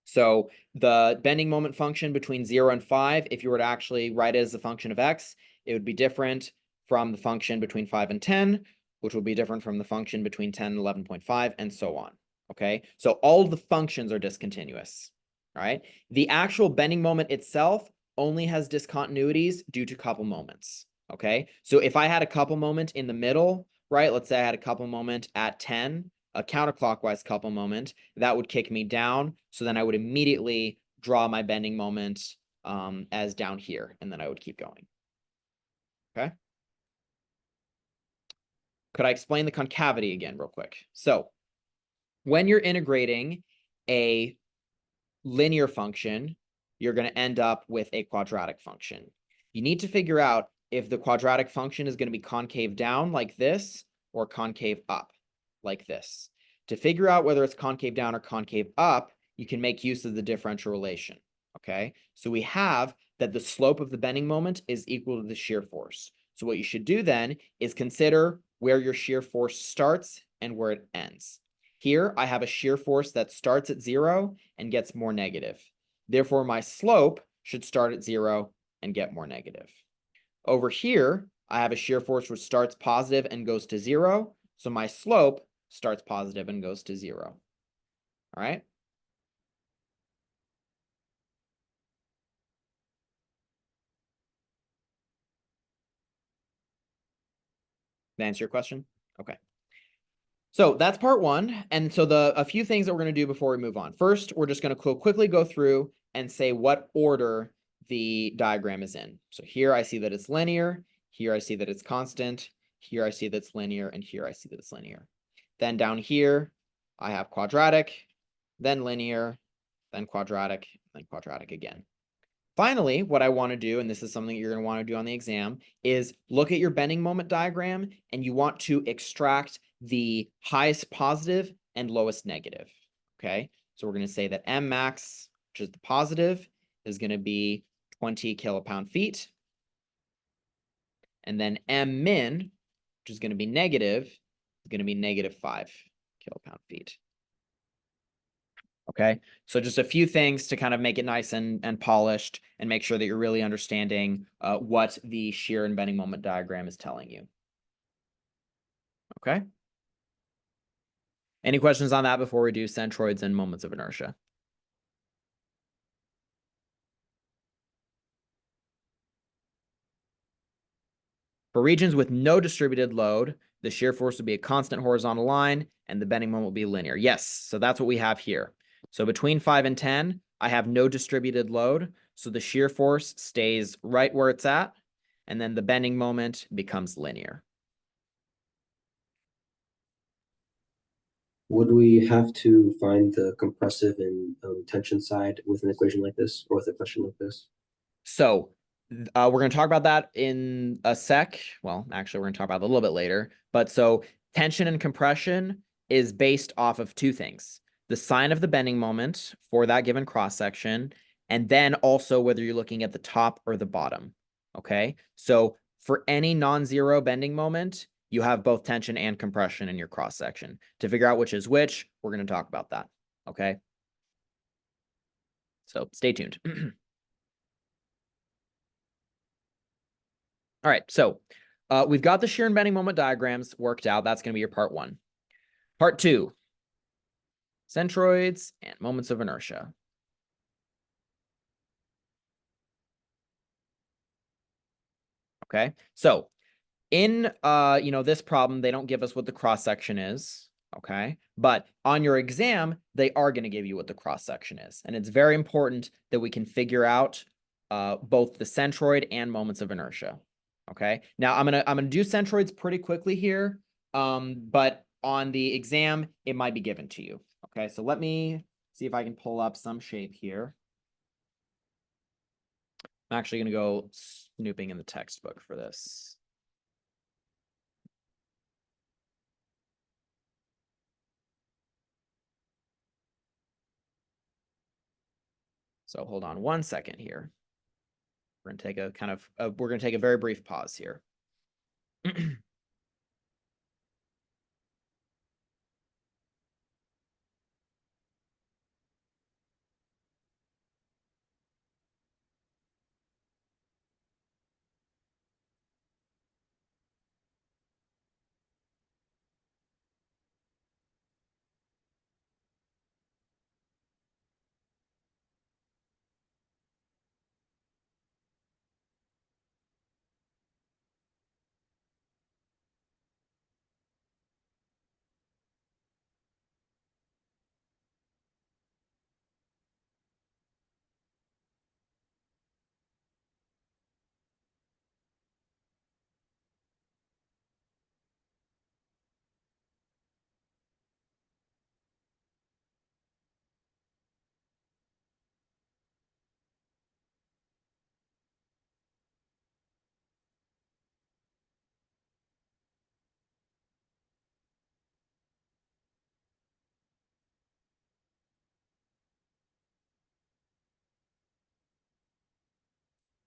So the bending moment function between 0 and 5, if you were to actually write it as a function of x, it would be different from the function between 5 and 10, which would be different from the function between 10 and 11.5, and so on. Okay. So all of the functions are discontinuous. All right. The actual bending moment itself only has discontinuities due to couple moments. Okay. So if I had a couple moment in the middle, right, let's say I had a couple moment at 10, a counterclockwise couple moment, that would kick me down. So then I would immediately draw my bending moment as down here, and then I would keep going. Okay. Could I explain the concavity again real quick? So when you're integrating a linear function, you're going to end up with a quadratic function. You need to figure out if the quadratic function is going to be concave down like this or concave up like this. To figure out whether it's concave down or concave up, you can make use of the differential relation, okay? So we have that the slope of the bending moment is equal to the shear force. So what you should do then is consider where your shear force starts and where it ends. Here, I have a shear force that starts at 0 and gets more negative. Therefore, my slope should start at 0 and get more negative. Over here, I have a shear force which starts positive and goes to 0. So my slope starts positive and goes to 0. All right. That answer your question? Okay. So that's part one. And so a few things that we're going to do before we move on. First, we're just going to quickly go through and say what order the diagram is in. So here I see that it's linear. Here I see that it's constant. Here I see that it's linear. And here I see that it's linear. Then down here, I have quadratic, then linear, then quadratic again. Finally, what I want to do, and this is something you're going to want to do on the exam, is look at your bending moment diagram, and you want to extract the highest positive and lowest negative, okay? So we're going to say that M max, which is the positive, is going to be 20 kilopound-feet. And then M min, which is going to be negative, is going to be negative 5 kilopound-feet. Okay, so just a few things to kind of make it nice and polished and make sure that you're really understanding what the shear and bending moment diagram is telling you. Okay. Any questions on that before we do centroids and moments of inertia? For regions with no distributed load, the shear force would be a constant horizontal line and the bending moment will be linear. Yes, so that's what we have here. So between 5 and 10, I have no distributed load. So the shear force stays right where it's at. And then the bending moment becomes linear. Would we have to find the compressive and tension side with an equation like this, or with a question like this? So we're going to talk about that in a sec. Well, actually, we're going to talk about it a little bit later. But so tension and compression is based off of two things: the sign of the bending moment for that given cross section, and then also whether you're looking at the top or the bottom. Okay, so for any non-zero bending moment, you have both tension and compression in your cross section. To figure out which is which, we're going to talk about that. Okay, so stay tuned. All right, so we've got the shear and bending moment diagrams worked out. That's going to be your part one. Part two, centroids and moments of inertia. Okay, so in this problem, they don't give us what the cross section is. Okay, but on your exam, they are going to give you what the cross section is, and it's very important that we can figure out both the centroid and moments of inertia. Okay, now I'm gonna do centroids pretty quickly here, but on the exam, it might be given to you. Okay, so let me see if I can pull up some shape here. I'm actually gonna go snooping in the textbook for this. So hold on one second here. We're gonna take a very brief pause here.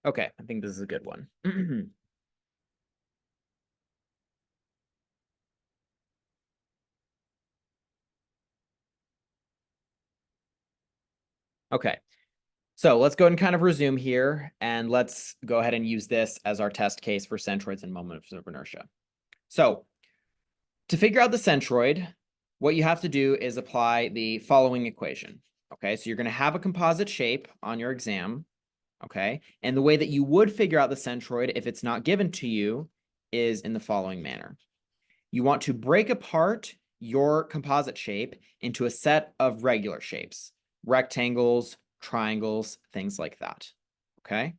Okay, I think this is a good one. Okay, so let's go ahead and kind of resume here, and let's go ahead and use this as our test case for centroids and moments of inertia. So to figure out the centroid, what you have to do is apply the following equation. Okay, so you're going to have a composite shape on your exam. Okay, and the way that you would figure out the centroid if it's not given to you is in the following manner. You want to break apart your composite shape into a set of regular shapes, rectangles, triangles, things like that. Okay,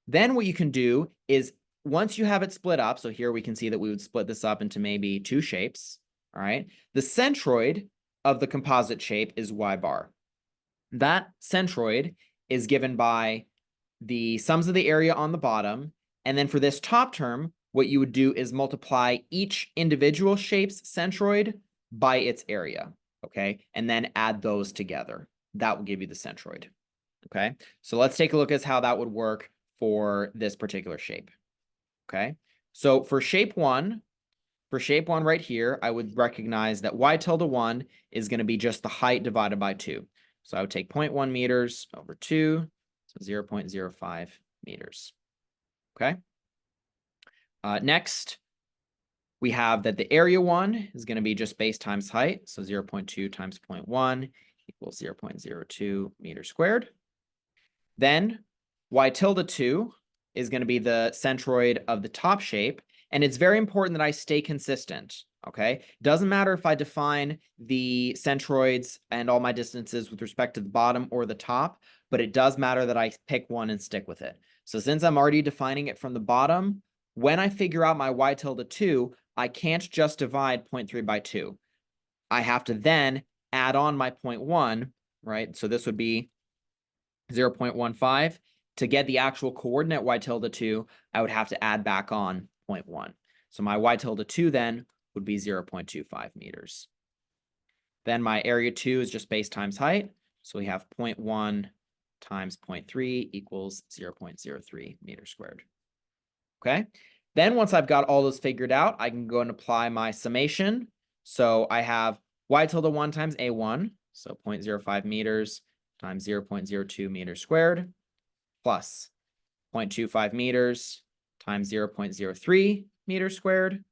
then what you can do is once you have it split up, so here we can see that we would split this up into maybe two shapes. All right, the centroid of the composite shape is y bar. That centroid is given by the sums of the area on the bottom. And then for this top term, what you would do is multiply each individual shape's centroid by its area, okay? And then add those together. That will give you the centroid, okay? So let's take a look at how that would work for this particular shape, okay? So for shape one right here, I would recognize that y tilde 1 is going to be just the height divided by 2. So I would take 0.1 meters over 2, so 0.05 meters. Okay. Next, we have that the area 1 is going to be just base times height. So 0.2 times 0.1 equals 0.02 meters squared. Then y tilde 2 is going to be the centroid of the top shape. And it's very important that I stay consistent. Okay. Doesn't matter if I define the centroids and all my distances with respect to the bottom or the top, but it does matter that I pick one and stick with it. So since I'm already defining it from the bottom, when I figure out my y tilde 2, I can't just divide 0.3 by 2. I have to then add on my 0.1, right? So this would be 0.15. To get the actual coordinate y tilde 2, I would have to add back on 0.1. So my y tilde 2 then would be 0.25 meters. Then my area 2 is just base times height. So we have 0.1 times 0.3 equals 0.03 meters squared. Okay. Then once I've got all those figured out, I can go and apply my summation. So I have y tilde 1 times a1, so 0.05 meters times 0.02 meters squared, plus 0.25 meters times 0.03 meters squared.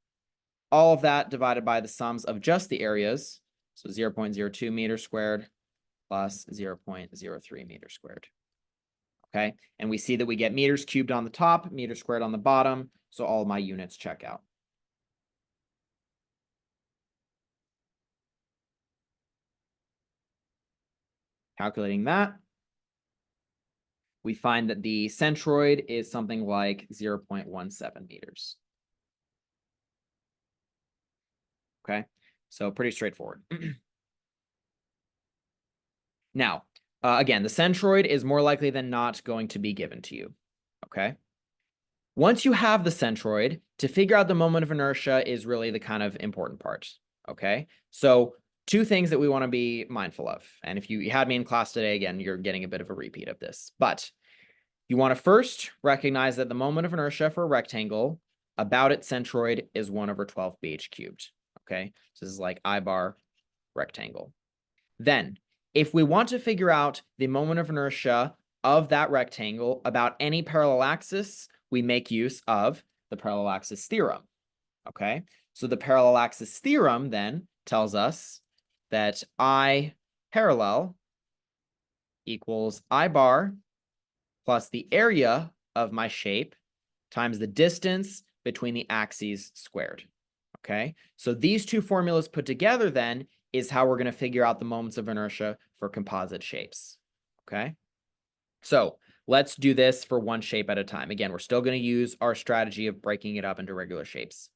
All of that divided by the sums of just the areas. So 0.02 meters squared plus 0.03 meters squared. Okay, and we see that we get meters cubed on the top, meters squared on the bottom. So all of my units check out. Calculating that, we find that the centroid is something like 0.17 meters. Okay, so pretty straightforward. Now, again, the centroid is more likely than not going to be given to you. Okay. Once you have the centroid, to figure out the moment of inertia is really the kind of important part. Okay. So two things that we want to be mindful of. And if you had me in class today, again, you're getting a bit of a repeat of this. But you want to first recognize that the moment of inertia for a rectangle about its centroid is 1 over 12 bh cubed. Okay. So this is like I bar rectangle. Then, if we want to figure out the moment of inertia of that rectangle about any parallel axis, we make use of the parallel axis theorem. Okay, so the parallel axis theorem then tells us that I parallel equals I bar plus the area of my shape times the distance between the axes squared. Okay, so these two formulas put together then is how we're going to figure out the moments of inertia for composite shapes. Okay, so let's do this for one shape at a time. Again, we're still going to use our strategy of breaking it up into regular shapes.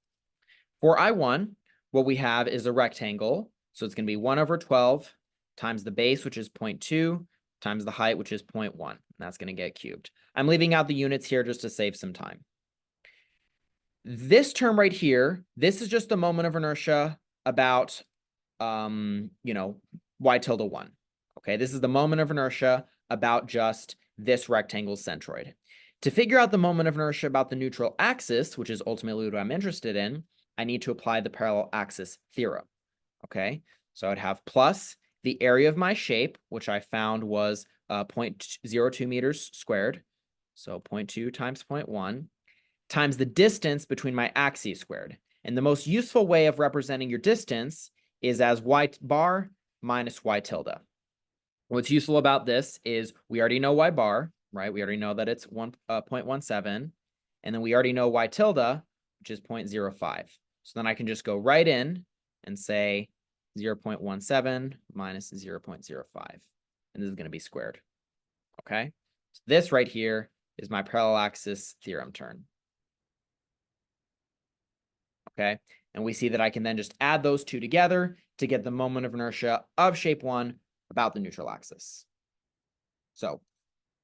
For I1, what we have is a rectangle. So it's going to be 1 over 12 times the base, which is 0.2, times the height, which is 0.1. And that's going to get cubed. I'm leaving out the units here just to save some time. This term right here, this is just the moment of inertia about y tilde 1. Okay, this is the moment of inertia about just this rectangle's centroid. To figure out the moment of inertia about the neutral axis, which is ultimately what I'm interested in, I need to apply the parallel axis theorem. Okay, so I'd have plus the area of my shape, which I found was 0.02 meters squared. So 0.2 times 0.1 times the distance between my axes squared. And the most useful way of representing your distance is as y bar minus y tilde. What's useful about this is we already know y bar, right? We already know that it's 0.17. And then we already know y tilde, which is 0.05. So then I can just go right in and say 0.17 minus 0.05. And this is going to be squared. Okay? So this right here is my parallel axis theorem term. Okay? And we see that I can then just add those two together to get the moment of inertia of shape 1 about the neutral axis. So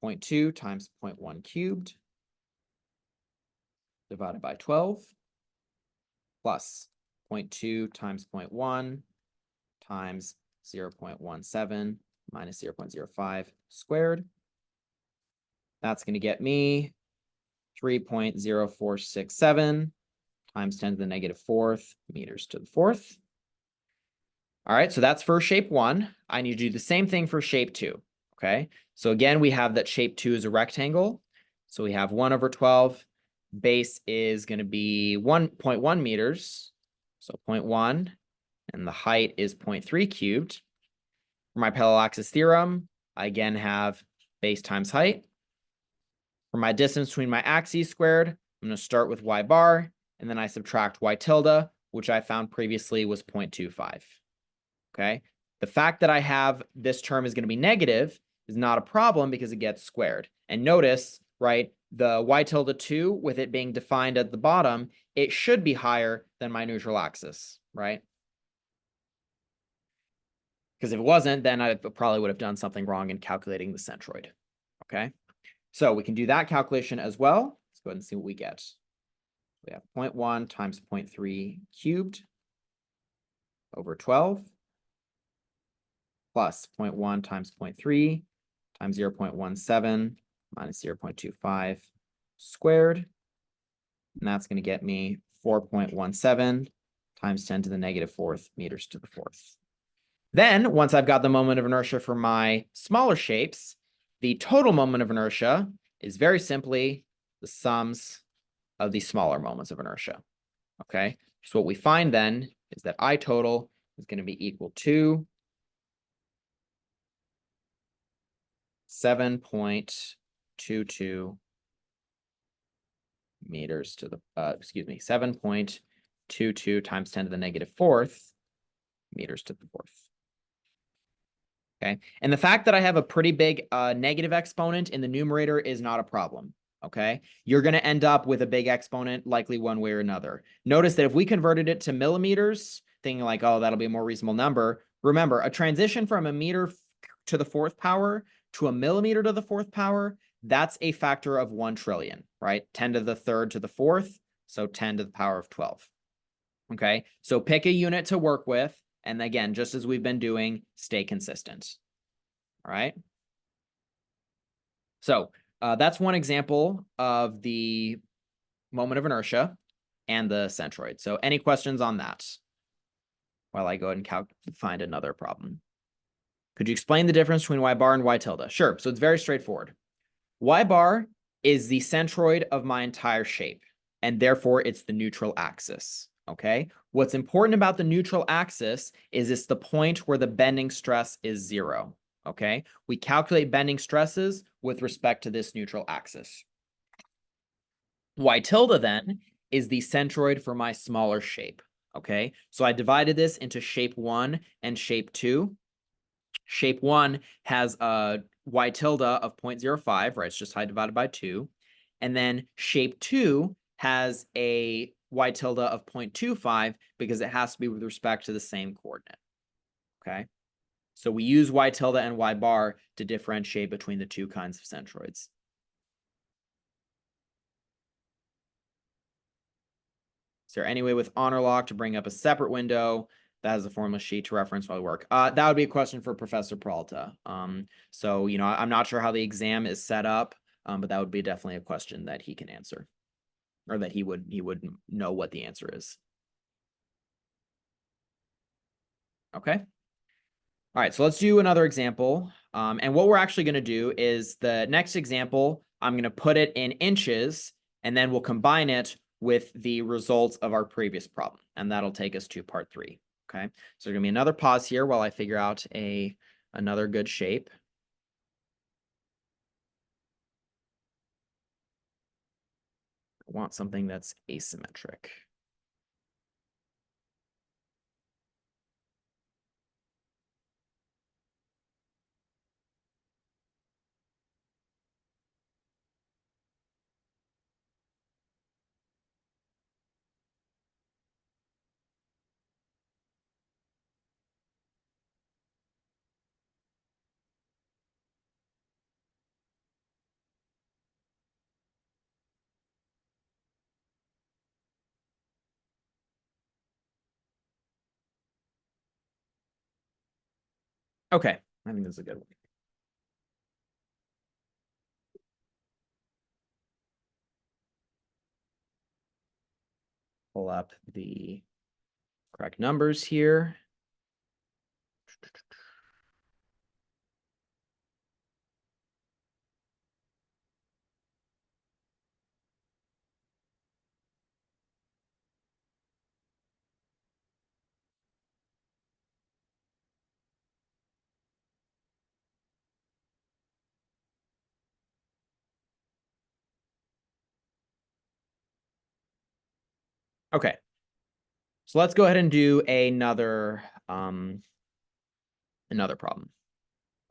0.2 times 0.1 cubed divided by 12 plus 0.2 times 0.1 times 0.17 minus 0.05 squared. That's going to get me 3.0467 times 10 to the negative 4th meters to the 4th. All right, so that's for shape 1. I need to do the same thing for shape 2. Okay, so again, we have that shape 2 is a rectangle. So we have 1/12. Base is going to be 1.1 meters. So 0.1, and the height is 0.3 cubed. For my parallel axis theorem, I again have base times height. For my distance between my axes squared, I'm going to start with y bar, and then I subtract y tilde, which I found previously was 0.25. Okay, the fact that I have this term is going to be negative is not a problem because it gets squared. And notice, right, the y tilde 2, with it being defined at the bottom, it should be higher than my neutral axis, right? Because if it wasn't, then I probably would have done something wrong in calculating the centroid. Okay, so we can do that calculation as well. Let's go ahead and see what we get. We have 0.1 times 0.3 cubed over 12 plus 0.1 times 0.3 times 0.17 minus 0.25 squared. And that's going to get me 4.17 times 10 to the negative 4th meters to the 4th. Then, once I've got the moment of inertia for my smaller shapes, the total moment of inertia is very simply the sums of the smaller moments of inertia. Okay, so what we find then is that I total is going to be equal to 7.22 meters to the, 7.22 times 10 to the negative 4th meters to the 4th. Okay, and the fact that I have a pretty big negative exponent in the numerator is not a problem. Okay, you're going to end up with a big exponent likely one way or another. Notice that if we converted it to millimeters, thinking like, oh, that'll be a more reasonable number. Remember, a transition from a meter to the 4th power to a millimeter to the 4th power, that's a factor of 1 trillion, right? 10 to the 3rd to the 4th, so 10 to the power of 12. Okay, so pick a unit to work with. And again, just as we've been doing, stay consistent. All right. So that's one example of the moment of inertia and the centroid. So any questions on that? While I go ahead and find another problem. Could you explain the difference between y bar and y tilde? Sure. So it's very straightforward. Y bar is the centroid of my entire shape, and therefore it's the neutral axis. Okay, what's important about the neutral axis is it's the point where the bending stress is 0. Okay, we calculate bending stresses with respect to this neutral axis. Y tilde then is the centroid for my smaller shape. Okay, so I divided this into shape 1 and shape 2. Shape 1 has a y tilde of 0.05, right? It's just height divided by 2. And then shape 2 has a y tilde of 0.25 because it has to be with respect to the same coordinate. Okay, so we use y tilde and y bar to differentiate between the two kinds of centroids. Is there any way with honor lock to bring up a separate window that has a formula sheet to reference while we work? That would be a question for Professor Peralta. So, you know, I'm not sure how the exam is set up but that would be definitely a question that he can answer, or that he would know what the answer is. Okay. All right, so let's do another example. And what we're actually going to do is the next example, I'm going to put it in inches, and then we'll combine it with the results of our previous problem. And that'll take us to part 3. Okay, so there's going to be another pause here while I figure out another good shape. I want something that's asymmetric. Okay, I think this is a good one. Pull up the correct numbers here. Okay, so let's go ahead and do another problem.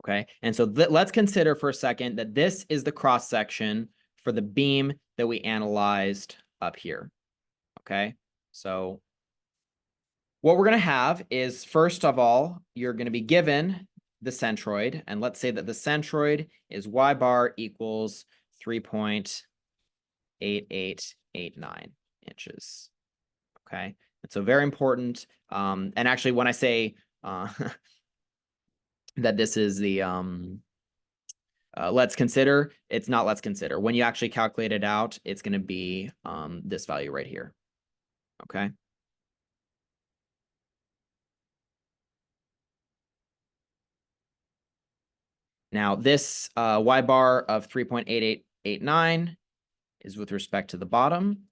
Okay, and so let's consider for a second that this is the cross section for the beam that we analyzed up here. Okay, so what we're going to have is, first of all, you're going to be given the centroid, and let's say that the centroid is y bar equals 3.8889 inches. Okay, and so very important. And actually, when I say that this is the let's consider, it's not let's consider. When you actually calculate it out, it's going to be this value right here. Okay. Now this y bar of 3.8889 is with respect to the bottom.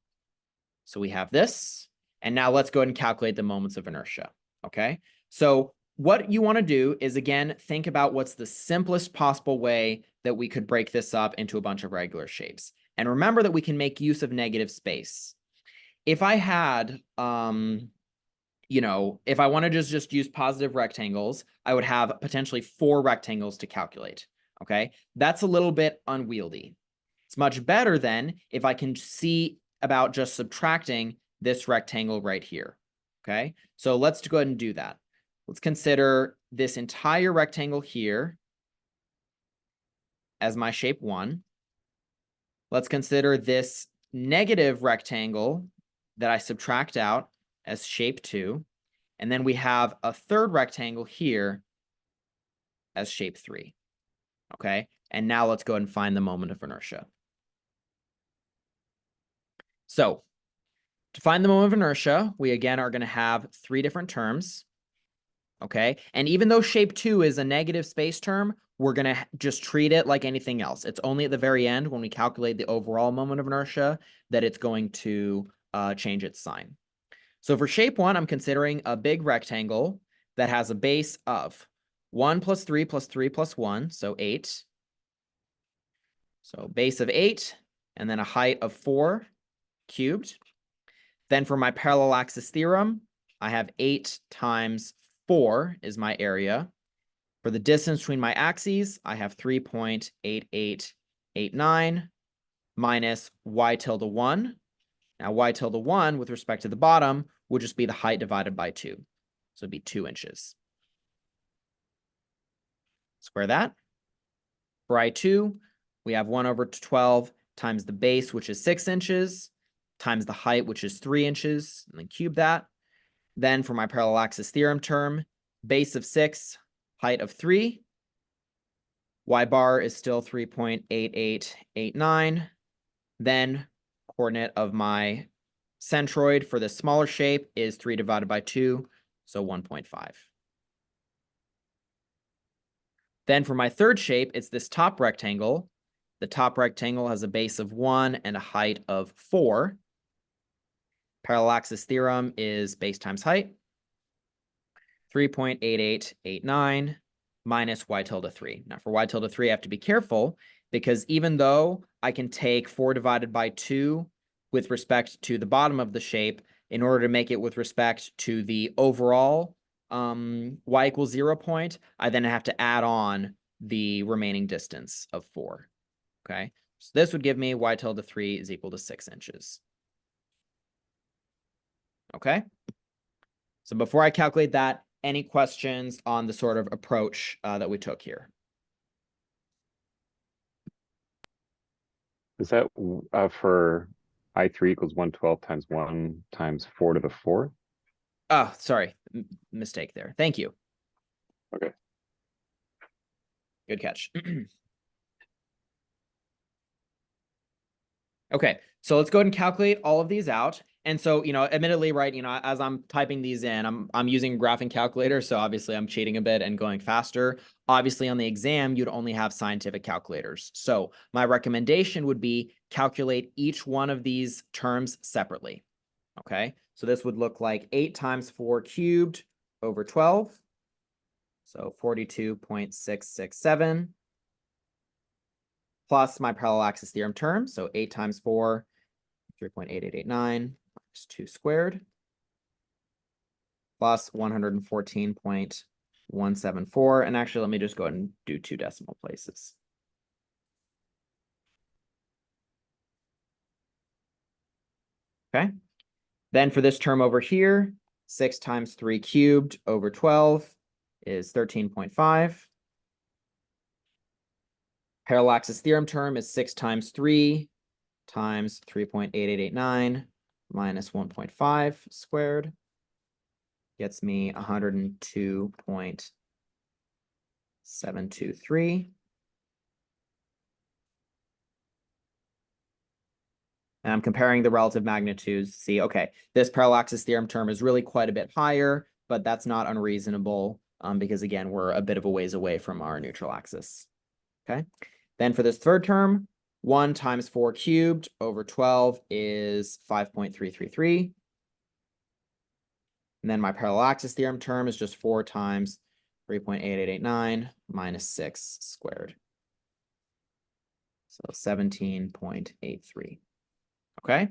So we have this. And now let's go ahead and calculate the moments of inertia. Okay. So what you want to do is, again, think about what's the simplest possible way that we could break this up into a bunch of regular shapes. And remember that we can make use of negative space. If I had, if I want to just use positive rectangles, I would have potentially 4 rectangles to calculate. Okay, that's a little bit unwieldy. It's much better then if I can see about just subtracting this rectangle right here. Okay, so let's go ahead and do that. Let's consider this entire rectangle here as my shape 1. Let's consider this negative rectangle that I subtract out as shape 2. And then we have a third rectangle here as shape 3. Okay, and now let's go ahead and find the moment of inertia. So to find the moment of inertia, we again are going to have 3 different terms. Okay, and even though shape 2 is a negative space term, we're going to just treat it like anything else. It's only at the very end when we calculate the overall moment of inertia that it's going to change its sign. So for shape 1, I'm considering a big rectangle that has a base of 1 plus 3 plus 3 plus 1, so 8. So base of 8, and then a height of 4 cubed. Then for my parallel axis theorem, I have 8 times 4 is my area. For the distance between my axes, I have 3.8889 minus y tilde 1. Now, y tilde 1 with respect to the bottom would just be the height divided by 2. So it'd be 2 inches. Square that. For I2, we have 1 over 12 times the base, which is 6 inches, times the height, which is 3 inches, and then cube that. Then for my parallel axis theorem term, base of 6, height of 3. Y bar is still 3.8889. Then coordinate of my centroid for the smaller shape is 3 divided by 2, so 1.5. Then for my third shape, it's this top rectangle. The top rectangle has a base of 1 and a height of 4. Parallel axis theorem is base times height. 3.8889 minus y tilde 3. Now for y tilde 3, I have to be careful because even though I can take 4 divided by 2 with respect to the bottom of the shape, in order to make it with respect to the overall y equals 0 point, I then have to add on the remaining distance of 4. Okay, so this would give me y tilde 3 is equal to 6 inches. Okay, so before I calculate that, any questions on the sort of approach that we took here? Is that for I3 equals 112 times 1 times 4 to the 4th? Oh, sorry, mistake there. Thank you. Okay. Good catch. Okay, so let's go ahead and calculate all of these out. And so, admittedly, right, as I'm typing these in, I'm using a graphing calculator, so obviously I'm cheating a bit and going faster. Obviously, on the exam, you'd only have scientific calculators. So my recommendation would be calculate each one of these terms separately. Okay, so this would look like 8 times 4 cubed over 12. So 42.667. Plus my parallel axis theorem term. So 8 times 4, 3.8889 minus 2 squared. Plus 114.174. And actually, let me just go ahead and do 2 decimal places. Okay. Then for this term over here, 6 times 3 cubed over 12 is 13.5. Parallel axis theorem term is 6 times 3 times 3.8889 minus 1.5 squared. Gets me 102.723. And I'm comparing the relative magnitudes to see, okay, this parallel axis theorem term is really quite a bit higher, but that's not unreasonable because, again, we're a bit of a ways away from our neutral axis. Okay, then for this third term, 1 times 4 cubed over 12 is 5.333. And then my parallel axis theorem term is just 4 times 3.8889 minus 6 squared. So 17.83. Okay.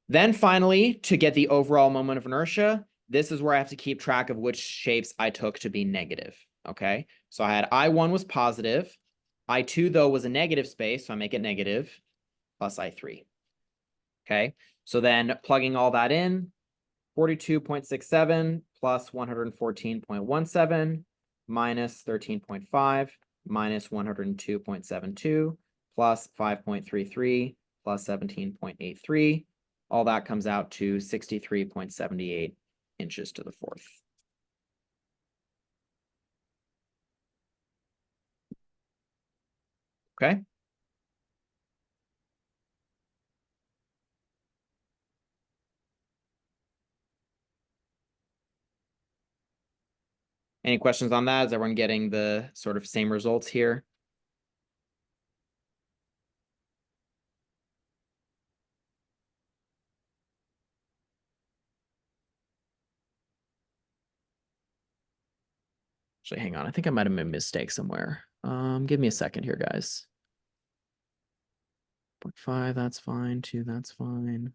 Then finally, to get the overall moment of inertia, this is where I have to keep track of which shapes I took to be negative. Okay. So I had I1 was positive. I2, though, was a negative space, so I make it negative, plus I3. Okay. So then plugging all that in, 42.67 plus 114.17 minus 13.5 minus 102.72 plus 5.33 plus 17.83. All that comes out to 63.78 inches to the 4th. Okay. Any questions on that? Is everyone getting the sort of same results here? Actually, hang on. I think I might have made a mistake somewhere. Give me a second here, guys. 0.5, that's fine. 2, that's fine.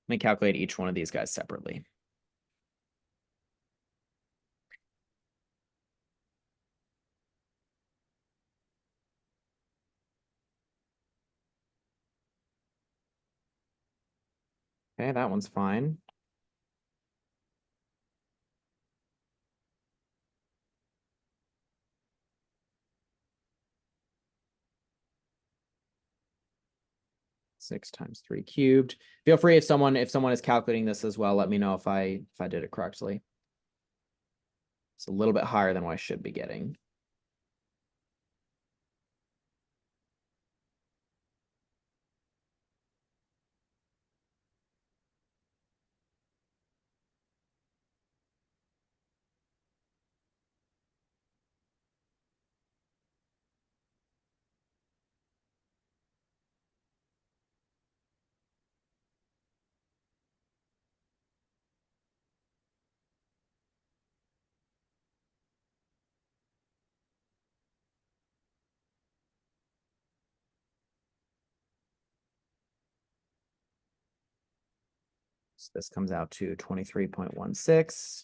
Let me calculate each one of these guys separately. Okay, that one's fine. 6 times 3 cubed. Feel free if someone is calculating this as well, let me know if I did it correctly. It's a little bit higher than what I should be getting. So this comes out to 23.16.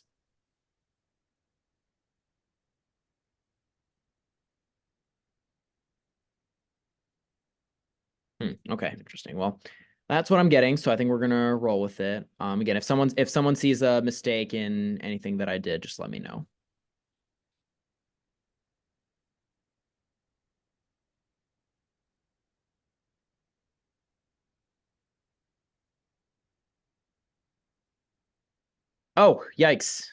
Okay, interesting. Well, that's what I'm getting, so I think we're gonna roll with it. Again, if someone sees a mistake in anything that I did, just let me know. Oh, yikes.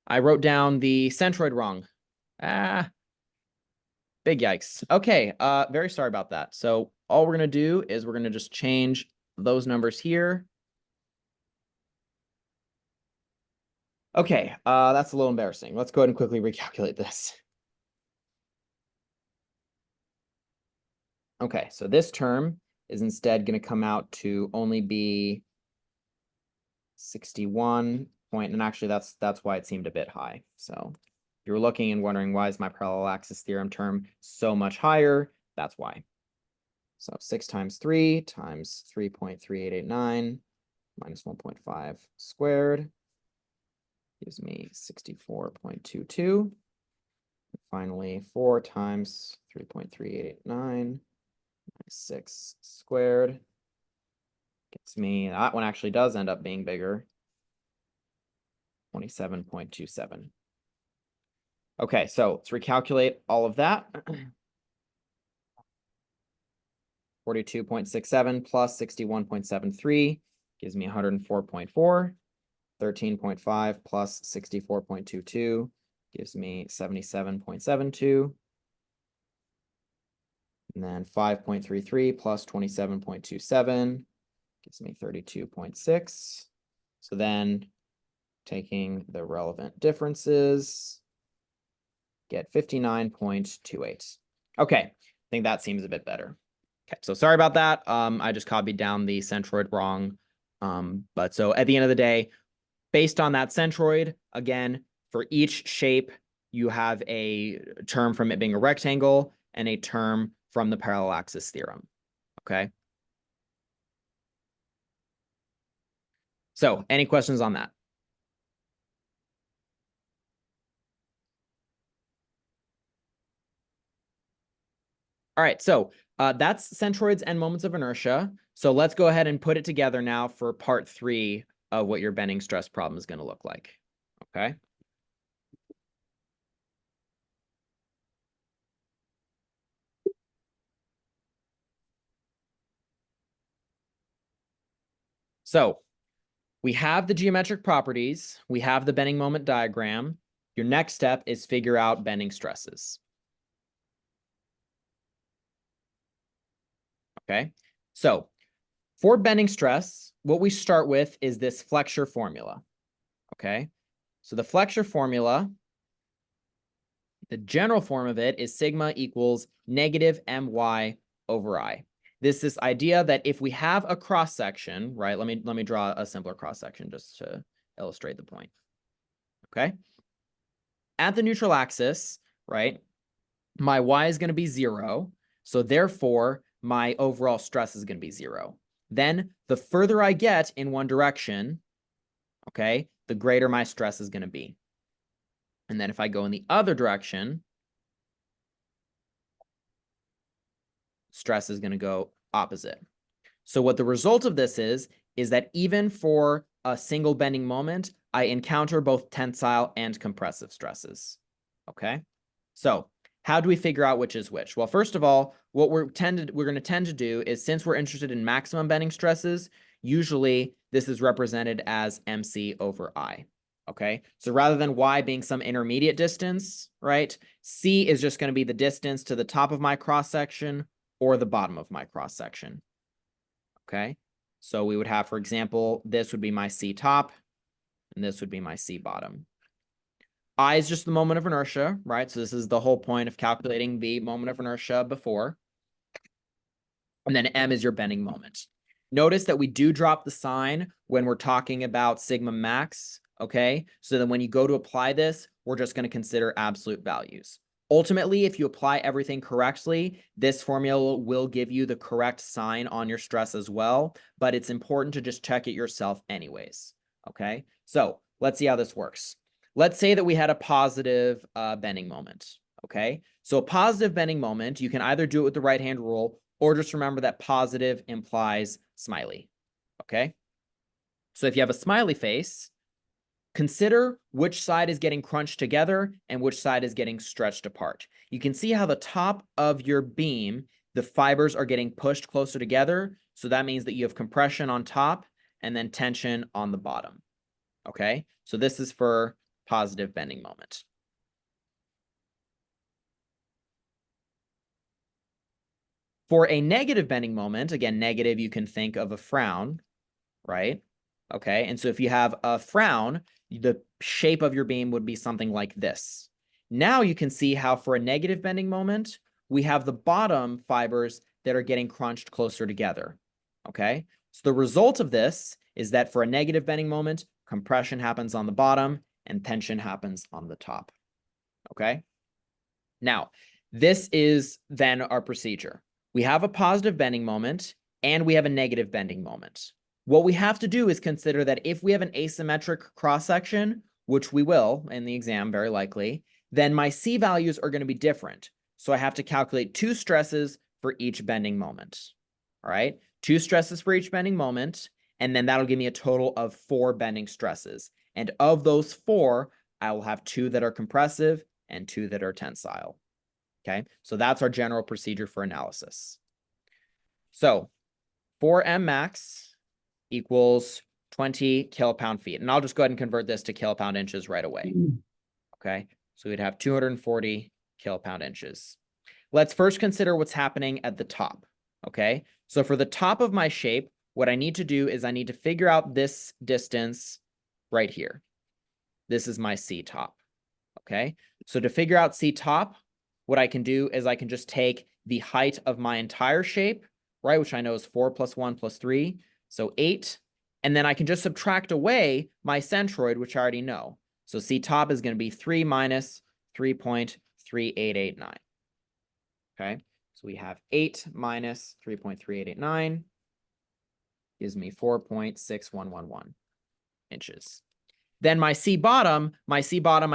I wrote down the centroid wrong. Ah, big yikes. Okay, very sorry about that. So all we're gonna do is we're gonna just change those numbers here. Okay, that's a little embarrassing. Let's go ahead and quickly recalculate this. Okay, so this term is instead going to come out to only be 61 point, and actually that's why it seemed a bit high. So if you're looking and wondering why is my parallel axis theorem term so much higher, that's why. So 6 times 3 times 3.3889 minus 1.5 squared gives me 64.22. Finally, 4 times 3.3889 6 squared gets me, that one actually does end up being bigger, 27.27. Okay, so let's recalculate all of that. 42.67 plus 61.73 gives me 104.4. 13.5 plus 64.22 gives me 77.72. And then 5.33 plus 27.27 gives me 32.6. So then taking the relevant differences, get 59.28. Okay, I think that seems a bit better. Okay, so sorry about that. I just copied down the centroid wrong. But so at the end of the day, based on that centroid, again, for each shape, you have a term from it being a rectangle and a term from the parallel axis theorem, okay? So any questions on that? All right, so that's centroids and moments of inertia. So let's go ahead and put it together now for part 3 of what your bending stress problem is going to look like, okay? So we have the geometric properties, we have the bending moment diagram. Your next step is figure out bending stresses. Okay, so for bending stress, what we start with is this flexure formula. Okay, so the flexure formula, the general form of it is sigma equals negative my over I. This idea that if we have a cross section, right? Let me draw a simpler cross section just to illustrate the point. Okay, at the neutral axis, right? My y is going to be 0, so therefore my overall stress is going to be 0. Then the further I get in one direction, okay, the greater my stress is going to be. And then if I go in the other direction, stress is going to go opposite. So what the result of this is that even for a single bending moment, I encounter both tensile and compressive stresses. Okay, so how do we figure out which is which? Well, first of all, what we're going to tend to do is, since we're interested in maximum bending stresses, usually this is represented as MC over I. Okay, so rather than Y being some intermediate distance, right, C is just going to be the distance to the top of my cross section or the bottom of my cross section. Okay, so we would have, for example, this would be my C top and this would be my C bottom. I is just the moment of inertia, right? So this is the whole point of calculating the moment of inertia before. And then M is your bending moment. Notice that we do drop the sign when we're talking about sigma max, okay? So then when you go to apply this, we're just going to consider absolute values. Ultimately, if you apply everything correctly, this formula will give you the correct sign on your stress as well, but it's important to just check it yourself anyways, okay? So let's see how this works. Let's say that we had a positive bending moment, okay? So a positive bending moment, you can either do it with the right-hand rule or just remember that positive implies smiley, okay? So if you have a smiley face, consider which side is getting crunched together and which side is getting stretched apart. You can see how the top of your beam, the fibers are getting pushed closer together. So that means that you have compression on top and then tension on the bottom, okay? So this is for positive bending moment. For a negative bending moment, again, negative, you can think of a frown, right? Okay, and so if you have a frown, the shape of your beam would be something like this. Now you can see how for a negative bending moment, we have the bottom fibers that are getting crunched closer together, okay? So the result of this is that for a negative bending moment, compression happens on the bottom and tension happens on the top, okay? Now, this is then our procedure. We have a positive bending moment and we have a negative bending moment. What we have to do is consider that if we have an asymmetric cross-section, which we will in the exam very likely, then my C values are going to be different. So I have to calculate 2 stresses for each bending moment. All right, 2 stresses for each bending moment, and then that'll give me a total of 4 bending stresses. And of those 4, I will have 2 that are compressive and 2 that are tensile. Okay, so that's our general procedure for analysis. So 4M max equals 20 kilopound-feet. And I'll just go ahead and convert this to kilopound-inches right away. Okay, so we'd have 240 kilopound-inches. Let's first consider what's happening at the top. Okay, so for the top of my shape, what I need to do is I need to figure out this distance right here. This is my C top. Okay, so to figure out C top, what I can do is I can just take the height of my entire shape, right, which I know is 4 plus 1 plus 3, so 8. And then I can just subtract away my centroid, which I already know. So C top is going to be 3 minus 3.3889. Okay, so we have 8 minus 3.3889 gives me 4.6111 inches. Then my C bottom, I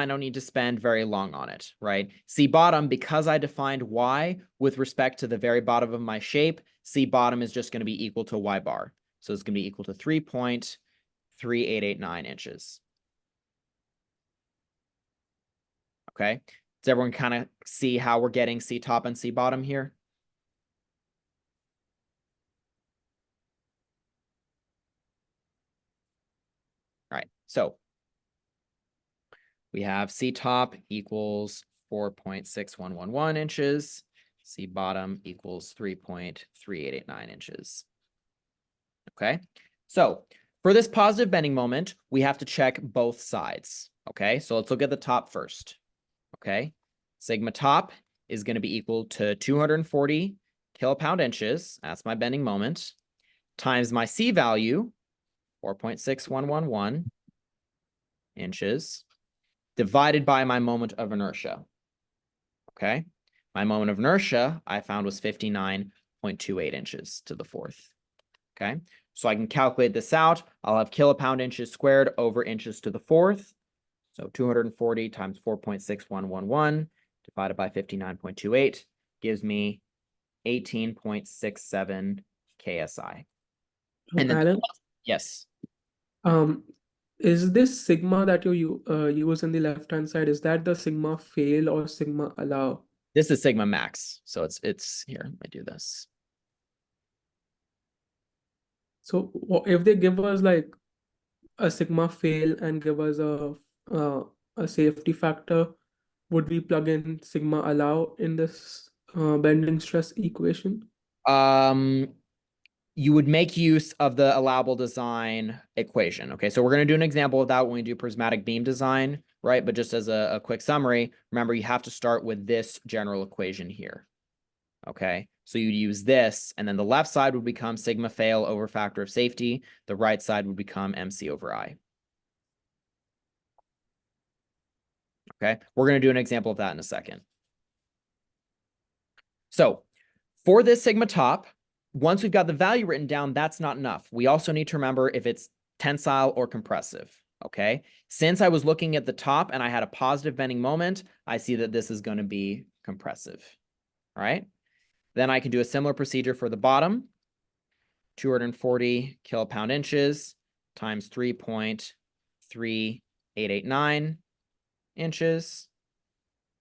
don't need to spend very long on it, right? C bottom, because I defined Y with respect to the very bottom of my shape, C bottom is just going to be equal to Y bar. So it's going to be equal to 3.3889 inches. Okay. Does everyone kind of see how we're getting C top and C bottom here? All right. So we have C top equals 4.6111 inches. C bottom equals 3.3889 inches. Okay, so for this positive bending moment, we have to check both sides. Okay, so let's look at the top first. Okay, sigma top is going to be equal to 240 kilopound-inches. That's my bending moment, times my C value, 4.6111 inches, divided by my moment of inertia. Okay, my moment of inertia I found was 59.28 inches to the 4th. Okay, so I can calculate this out. I'll have kilopound-inches squared over inches to the 4th. So 240 times 4.6111 divided by 59.28 gives me 18.67 KSI. And then, Alan, yes. Is this sigma that you use in the left-hand side, is that the sigma fail or sigma allow? This is sigma max. So it's here. Let me do this. So if they give us like a sigma fail and give us a safety factor, would we plug in sigma allow in this bending stress equation? You would make use of the allowable design equation. Okay, so we're going to do an example of that when we do prismatic beam design, right? But just as a quick summary, remember you have to start with this general equation here. Okay, so you'd use this, and then the left side would become sigma fail over factor of safety. The right side would become MC over I. Okay, we're going to do an example of that in a second. So for this sigma top, once we've got the value written down, that's not enough. We also need to remember if it's tensile or compressive, okay? Since I was looking at the top and I had a positive bending moment, I see that this is going to be compressive, all right? Then I can do a similar procedure for the bottom, 240 kilopound inches times 3.3889 inches,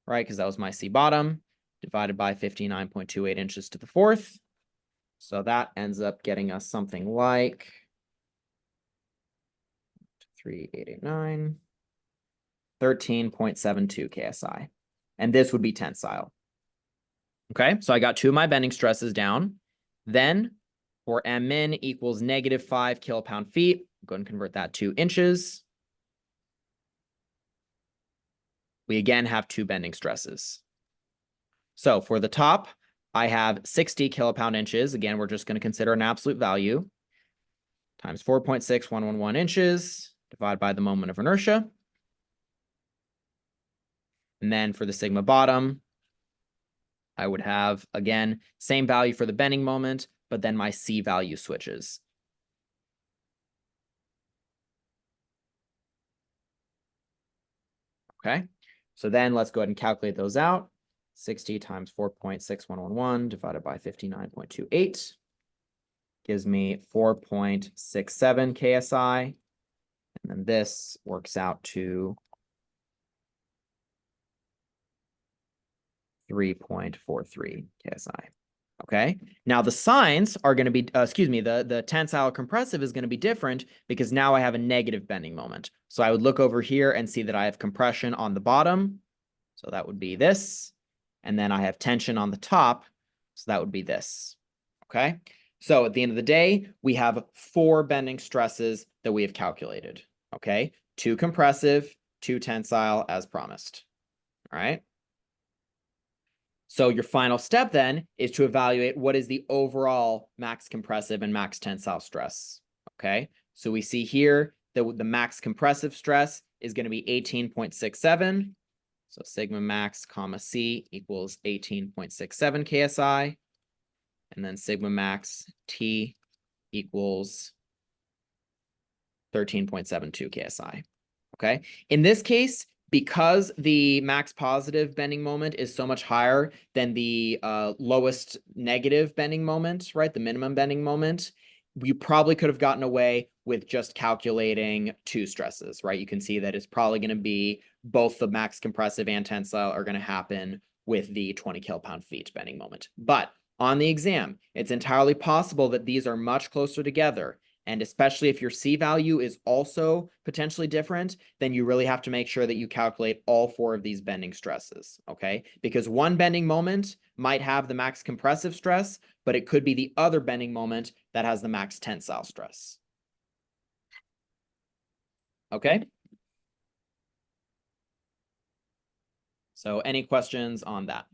right? Because that was my C bottom, divided by 59.28 inches to the fourth. So that ends up getting us something like 3.889, 13.72 KSI. And this would be tensile. Okay, so I got two of my bending stresses down. Then for M min equals -5 kilopound feet, go ahead and convert that to inches. We again have two bending stresses. So for the top, I have 60 kilopound inches. Again, we're just going to consider an absolute value times 4.6111 inches divided by the moment of inertia. And then for the sigma bottom, I would have, again, same value for the bending moment, but then my C value switches. Okay, so then let's go ahead and calculate those out. 60 times 4.6111 divided by 59.28 gives me 4.67 KSI. And then this works out to 3.43 KSI. Okay, now the signs are going to be, the tensile compressive is going to be different because now I have a negative bending moment. So I would look over here and see that I have compression on the bottom. So that would be this. And then I have tension on the top. So that would be this. Okay, so at the end of the day, we have 4 bending stresses that we have calculated. Okay, 2 compressive, 2 tensile as promised. All right. So your final step then is to evaluate what is the overall max compressive and max tensile stress. Okay, so we see here that the max compressive stress is going to be 18.67. So sigma max comma C equals 18.67 KSI. And then sigma max T equals 13.72 KSI. Okay, in this case, because the max positive bending moment is so much higher than the lowest negative bending moment, right? The minimum bending moment, we probably could have gotten away with just calculating 2 stresses, right? You can see that it's probably going to be both the max compressive and tensile are going to happen with the 20 kilopound feet bending moment. But on the exam, it's entirely possible that these are much closer together. And especially if your C value is also potentially different, then you really have to make sure that you calculate all 4 of these bending stresses, okay? Because one bending moment might have the max compressive stress, but it could be the other bending moment that has the max tensile stress. Okay? So any questions on that?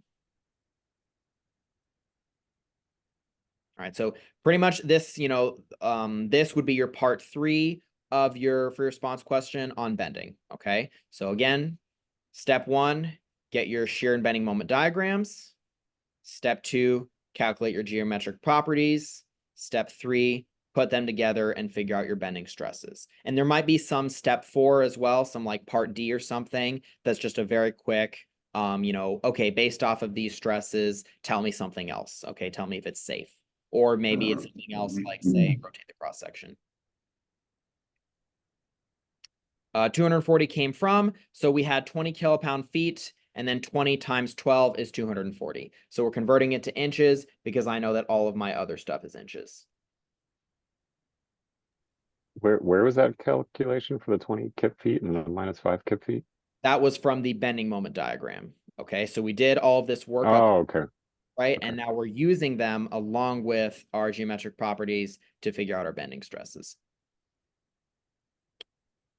All right, so pretty much this, this would be your part 3 of your free response question on bending, okay? So again, step 1, get your shear and bending moment diagrams. Step 2, calculate your geometric properties. Step 3, put them together and figure out your bending stresses. And there might be some step 4 as well, some like part D or something that's just a very quick, okay, based off of these stresses, tell me something else. Okay, tell me if it's safe. Or maybe it's something else like, say, rotate the cross section. 240 came from, so we had 20 kilopound feet and then 20 times 12 is 240. So we're converting it to inches because I know that all of my other stuff is inches. Where was that calculation for the 20 kip feet and the -5 kip feet? That was from the bending moment diagram. Okay, so we did all of this work up, Oh, okay. right? Okay. And now we're using them along with our geometric properties to figure out our bending stresses.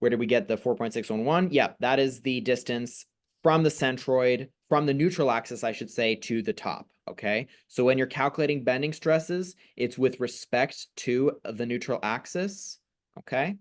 Where did we get the 4.611? Yep, that is the distance from the centroid, from the neutral axis, I should say, to the top, okay? So when you're calculating bending stresses, it's with respect to the neutral axis, okay?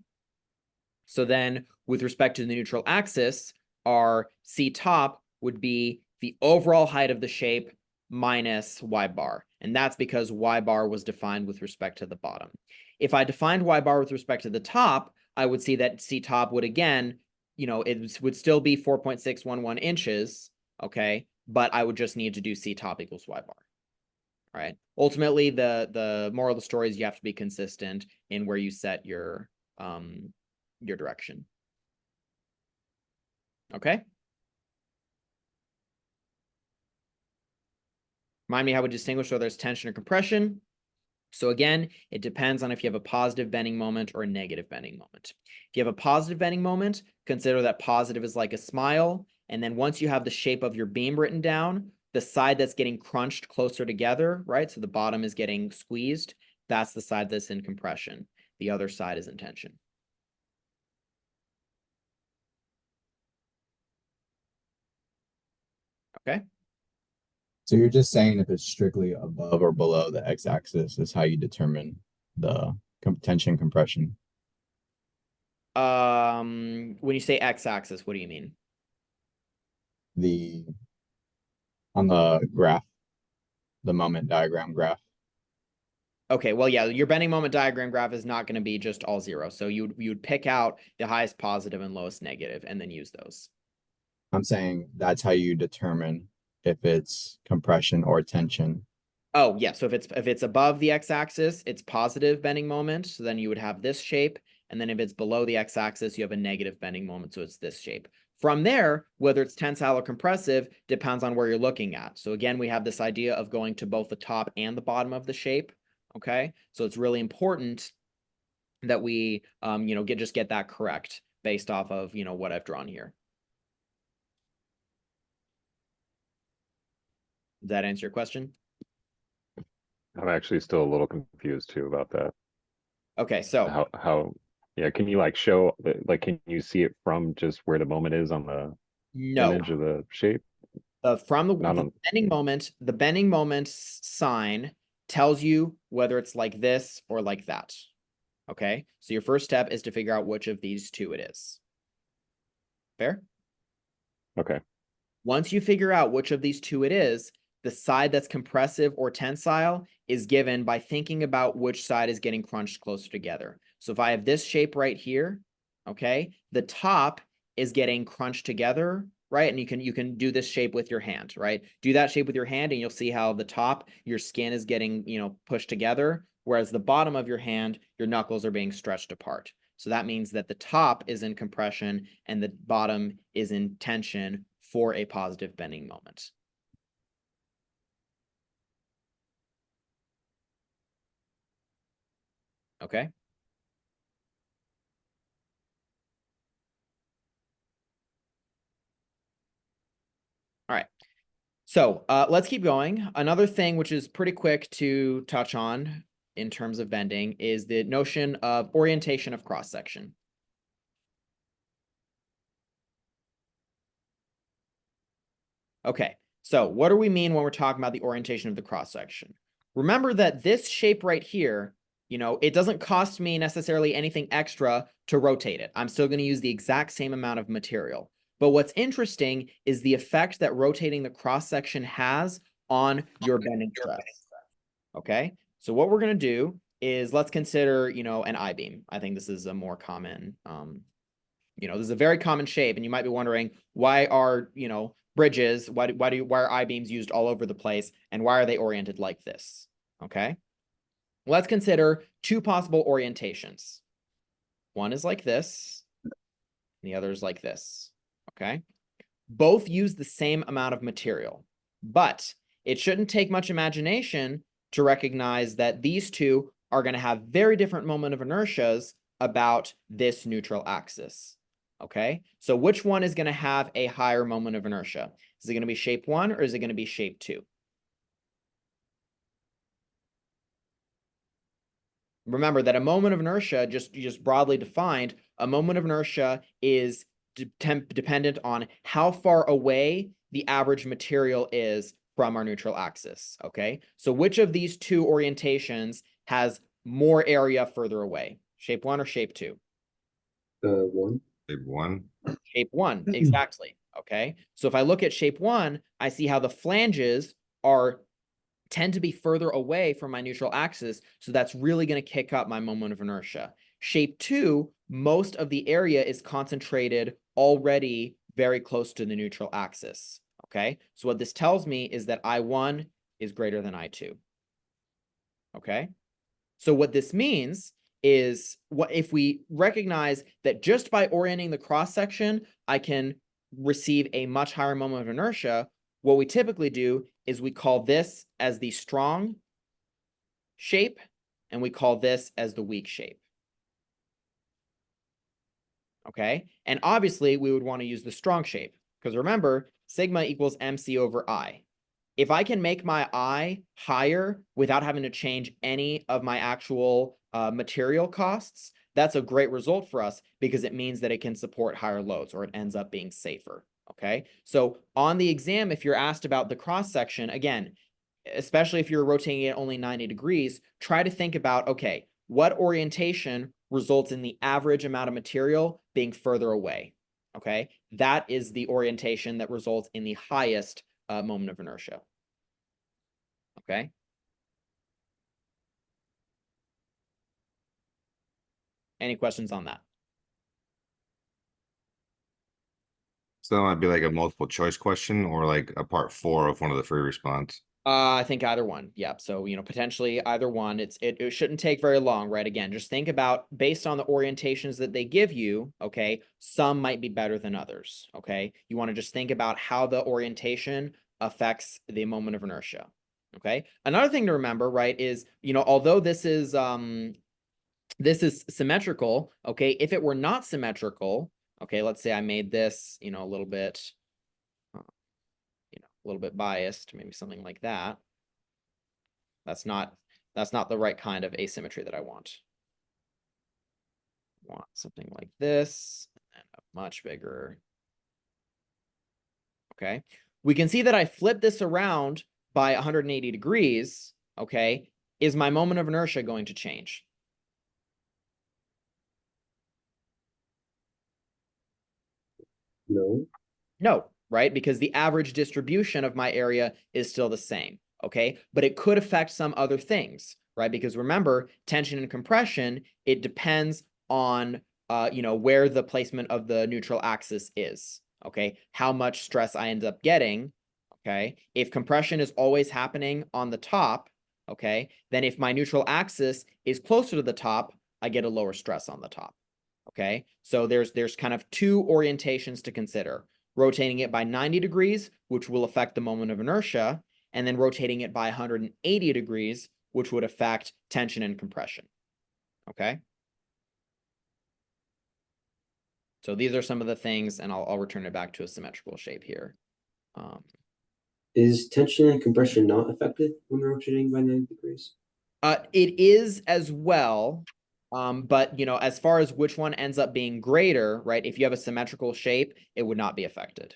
So then with respect to the neutral axis, our C top would be the overall height of the shape minus Y bar. And that's because Y bar was defined with respect to the bottom. If I defined Y bar with respect to the top, I would see that C top would again, it would still be 4.611 inches, okay? But I would just need to do C top equals Y bar. All right. Ultimately, the moral of the story is you have to be consistent in where you set your direction. Okay. Remind me how we distinguish whether it's tension or compression. So again, it depends on if you have a positive bending moment or a negative bending moment. If you have a positive bending moment, consider that positive is like a smile. And then once you have the shape of your beam written down, the side that's getting crunched closer together, right? So the bottom is getting squeezed. That's the side that's in compression. The other side is in tension. Okay. So you're just saying if it's strictly above or below the x-axis is how you determine the tension compression. When you say x-axis, what do you mean? On the graph, the moment diagram graph. Okay, well, yeah, your bending moment diagram graph is not going to be just all zero. So you'd pick out the highest positive and lowest negative and then use those. I'm saying that's how you determine if it's compression or tension. Oh, yeah. So if it's above the x-axis, it's positive bending moment. So then you would have this shape. And then if it's below the x-axis, you have a negative bending moment. So it's this shape. From there, whether it's tensile or compressive depends on where you're looking at. So again, we have this idea of going to both the top and the bottom of the shape. Okay. So it's really important that we, just get that correct based off of, what I've drawn here. Does that answer your question? I'm actually still a little confused too about that. Okay, so yeah, can you show can you see it from just where the moment is on the image of the shape? From the bending moment sign tells you whether it's like this or like that. Okay, so your first step is to figure out which of these two it is. Fair? Okay. Once you figure out which of these two it is, the side that's compressive or tensile is given by thinking about which side is getting crunched closer together. So if I have this shape right here, okay, the top is getting crunched together, right? And you can do this shape with your hand, right? Do that shape with your hand and you'll see how the top, your skin is getting, pushed together, whereas the bottom of your hand, your knuckles are being stretched apart. So that means that the top is in compression and the bottom is in tension for a positive bending moment. Okay. All right. So let's keep going. Another thing which is pretty quick to touch on in terms of bending is the notion of orientation of cross-section. Okay, so what do we mean when we're talking about the orientation of the cross-section? Remember that this shape right here, it doesn't cost me necessarily anything extra to rotate it. I'm still going to use the exact same amount of material. But what's interesting is the effect that rotating the cross-section has on your bending stress. Okay, so what we're going to do is let's consider, an I-beam. I think this is a more common, this is a very common shape, and you might be wondering why are, bridges, why are I-beams used all over the place, and why are they oriented like this? Okay, let's consider two possible orientations. One is like this, and the other is like this. Okay, both use the same amount of material, but it shouldn't take much imagination to recognize that these two are going to have very different moment of inertias about this neutral axis. Okay, so which one is going to have a higher moment of inertia? Is it going to be shape 1 or is it going to be shape 2? Remember that a moment of inertia, just broadly defined, a moment of inertia is dependent on how far away the average material is from our neutral axis, okay? So which of these two orientations has more area further away? Shape 1 or shape 2? 1. Shape 1. Shape 1, exactly, okay? So if I look at shape 1, I see how the flanges tend to be further away from my neutral axis, so that's really going to kick up my moment of inertia. Shape 2, most of the area is concentrated already very close to the neutral axis, okay? So what this tells me is that I1 is greater than I2, okay? So what this means is, what if we recognize that just by orienting the cross-section, I can receive a much higher moment of inertia, what we typically do is we call this as the strong shape, and we call this as the weak shape. Okay, and obviously we would want to use the strong shape, because remember, sigma equals MC over I. If I can make my I higher without having to change any of my actual material costs, that's a great result for us because it means that it can support higher loads, or it ends up being safer. Okay, so on the exam, if you're asked about the cross section, again, especially if you're rotating it only 90 degrees, try to think about, okay, what orientation results in the average amount of material being further away? Okay, that is the orientation that results in the highest moment of inertia. Okay. Any questions on that? So that might be like a multiple choice question or like a part 4 of one of the free response. I think either one. Yeah. So, potentially either one. It shouldn't take very long, right? Again, just think about based on the orientations that they give you, okay, some might be better than others. Okay. You want to just think about how the orientation affects the moment of inertia. Okay. Another thing to remember, right, is, although this is symmetrical, okay, if it were not symmetrical, okay, let's say I made this, a little bit biased, maybe something like that. That's not the right kind of asymmetry that I want. I want something like this, and a much bigger. Okay, we can see that I flip this around by 180 degrees. Okay, is my moment of inertia going to change? No. No, right? Because the average distribution of my area is still the same, okay? But it could affect some other things, right? Because remember, tension and compression, it depends on, where the placement of the neutral axis is, okay? How much stress I end up getting, okay? If compression is always happening on the top, okay, then if my neutral axis is closer to the top, I get a lower stress on the top, okay? So there's kind of two orientations to consider. Rotating it by 90 degrees, which will affect the moment of inertia, and then rotating it by 180 degrees, which would affect tension and compression, okay? So these are some of the things, and I'll return it back to a symmetrical shape here. Is tension and compression not affected when rotating by 90 degrees? It is as well, but as far as which one ends up being greater, right? If you have a symmetrical shape, it would not be affected.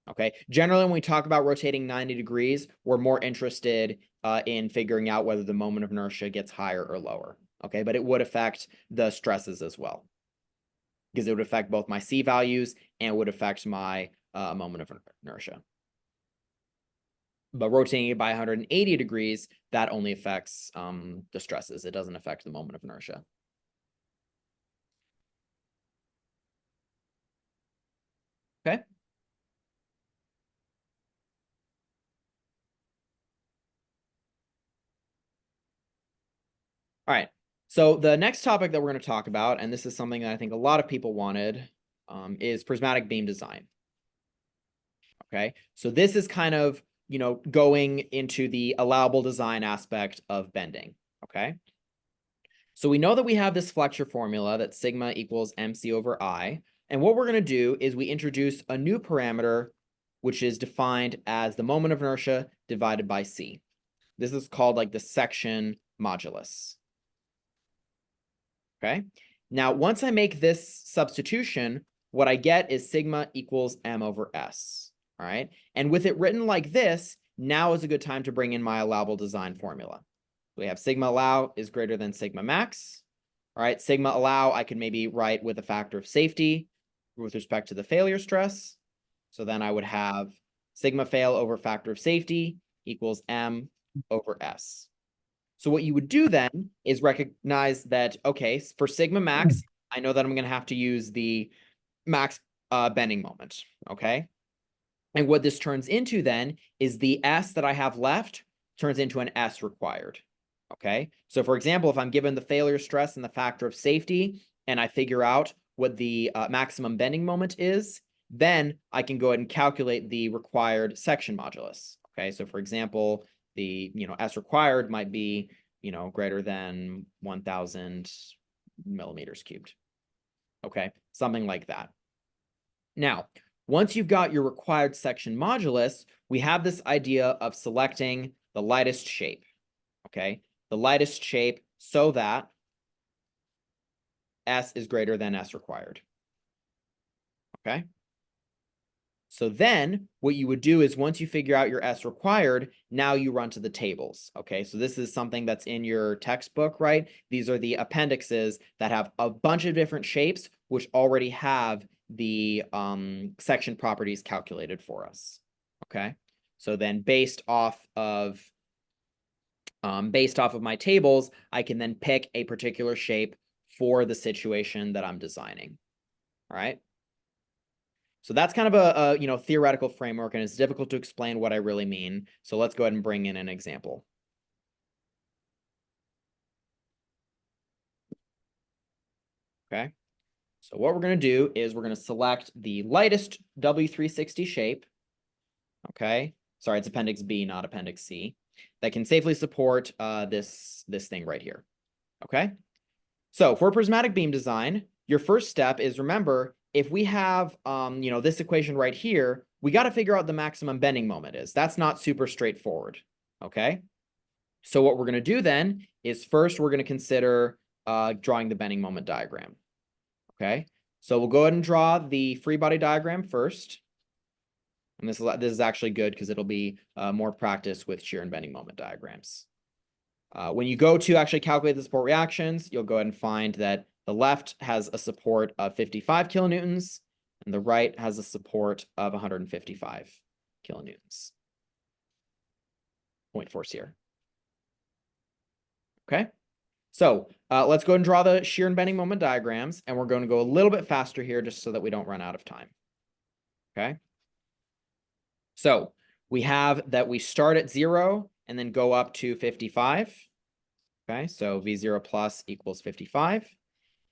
Okay. Generally, when we talk about rotating 90 degrees, we're more interested in figuring out whether the moment of inertia gets higher or lower. Okay, but it would affect the stresses as well, because it would affect both my C values and would affect my moment of inertia. But rotating it by 180 degrees, that only affects the stresses. It doesn't affect the moment of inertia. Okay. All right. So the next topic that we're going to talk about, and this is something that I think a lot of people wanted, is prismatic beam design. Okay, so this is kind of, you know, going into the allowable design aspect of bending. Okay, so we know that we have this flexure formula that sigma equals MC over I. And what we're going to do is we introduce a new parameter, which is defined as the moment of inertia divided by C. This is called like the section modulus. Okay, now once I make this substitution, what I get is sigma equals M over S. All right, and with it written like this, now is a good time to bring in my allowable design formula. We have sigma allow is greater than sigma max. All right, sigma allow I can maybe write with a factor of safety with respect to the failure stress. So then I would have sigma fail over factor of safety equals M over S. So what you would do then is recognize that, okay, for sigma max, I know that I'm going to have to use the max bending moment, okay? And what this turns into then is the S that I have left turns into an S required, okay? So for example, if I'm given the failure stress and the factor of safety, and I figure out what the maximum bending moment is, then I can go ahead and calculate the required section modulus, okay? So for example, the, you know, S required might be, you know, greater than 1,000 millimeters cubed, okay? Something like that. Now, once you've got your required section modulus, we have this idea of selecting the lightest shape, okay? The lightest shape so that S is greater than S required, okay? So then what you would do is once you figure out your S required, now you run to the tables, okay? So this is something that's in your textbook, right? These are the appendixes that have a bunch of different shapes, which already have the section properties calculated for us, okay? So then based off of my tables, I can then pick a particular shape for the situation that I'm designing, all right? So that's kind of a you know, theoretical framework, and it's difficult to explain what I really mean. So let's go ahead and bring in an example. Okay. So what we're going to do is we're going to select the lightest W360 shape. Okay. Sorry, it's Appendix B, not Appendix C. That can safely support this thing right here. Okay. So for prismatic beam design, your first step is, remember, if we have you know, this equation right here, we got to figure out the maximum bending moment is. That's not super straightforward. Okay. So what we're going to do then is first we're going to consider drawing the bending moment diagram. Okay, so we'll go ahead and draw the free body diagram first. And this is actually good because it'll be more practice with shear and bending moment diagrams. When you go to actually calculate the support reactions, you'll go ahead and find that the left has a support of 55 kilonewtons and the right has a support of 155 kilonewtons. Point force here. Okay. So let's go ahead and draw the shear and bending moment diagrams, and we're going to go a little bit faster here just so that we don't run out of time. Okay. So we have that we start at 0 and then go up to 55. Okay, so V0 plus equals 55.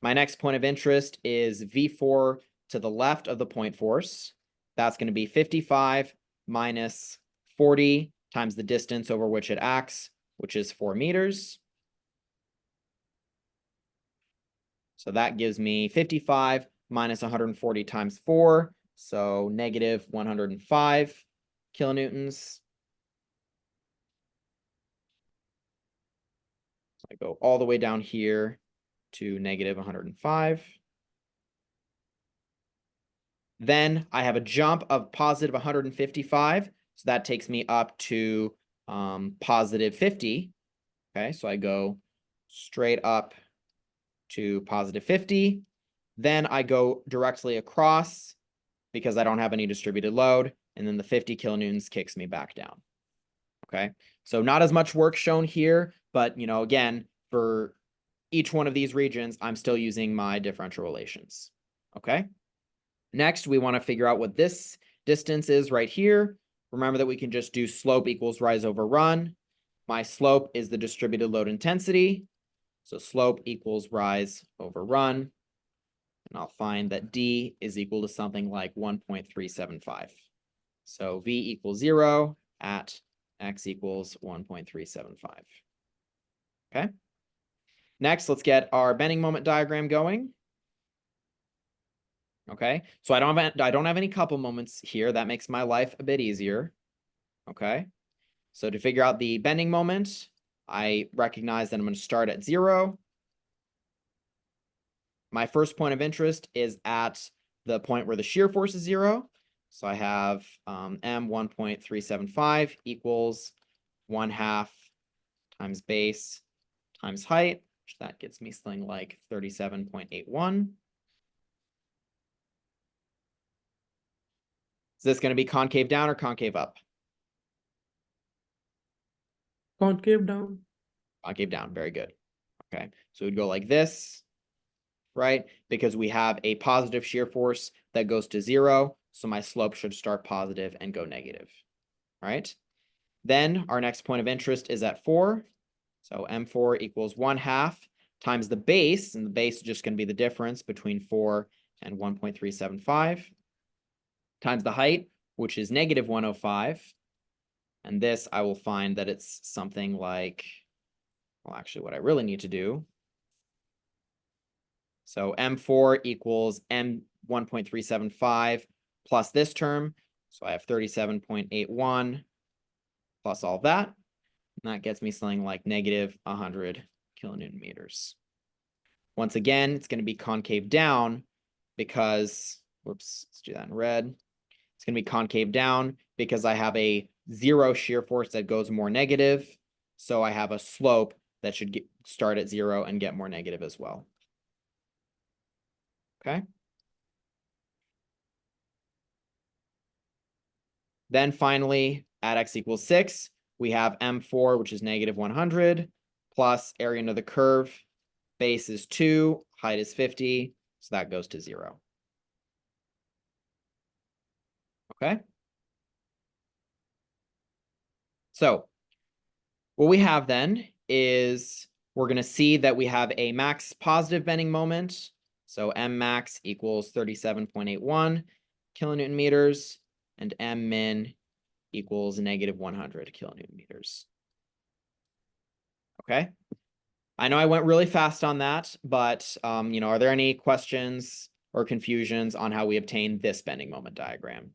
My next point of interest is V4 to the left of the point force. That's going to be 55 minus 40 times the distance over which it acts, which is 4 meters. So that gives me 55 minus 140 times 4, so negative 105 kilonewtons. So I go all the way down here to negative 105. Then I have a jump of positive 155, so that takes me up to positive 50. Okay, so I go straight up to positive 50. Then I go directly across because I don't have any distributed load. And then the 50 kilonewtons kicks me back down. Okay, so not as much work shown here, but you know, again, for each one of these regions, I'm still using my differential relations. Okay, next we want to figure out what this distance is right here. Remember that we can just do slope equals rise over run. My slope is the distributed load intensity. So slope equals rise over run. And I'll find that D is equal to something like 1.375. So V equals 0 at X equals 1.375. Okay. Next, let's get our bending moment diagram going. Okay, so I don't have any couple moments here. That makes my life a bit easier. Okay, so to figure out the bending moment, I recognize that I'm going to start at 0. My first point of interest is at the point where the shear force is 0. So I have M 1.375 equals 1/2 times base times height, which that gets me something like 37.81. Is this going to be concave down or concave up? Concave down. Concave down, very good. Okay, so we'd go like this, right? Because we have a positive shear force that goes to 0, so my slope should start positive and go negative, right? Then our next point of interest is at 4. So M4 equals 1/2 times the base, and the base is just going to be the difference between 4 and 1.375, times the height, which is negative 105. And this, I will find that it's something like, well, actually, what I really need to do. So M4 equals M 1.375 plus this term. So I have 37.81 plus all that. And that gets me something like negative 100 kilonewton meters. Once again, it's going to be concave down because, whoops, let's do that in red. It's going to be concave down because I have a 0 shear force that goes more negative. So I have a slope that should start at 0 and get more negative as well. Okay. Then finally, at X equals 6, we have M4, which is negative 100, plus area under the curve. Base is 2, height is 50, so that goes to 0. Okay. So what we have then is we're going to see that we have a max positive bending moment. So M max equals 37.81 kilonewton meters, and M min equals negative 100 kilonewton meters. Okay. I know I went really fast on that, but are there any questions or confusions on how we obtain this bending moment diagram?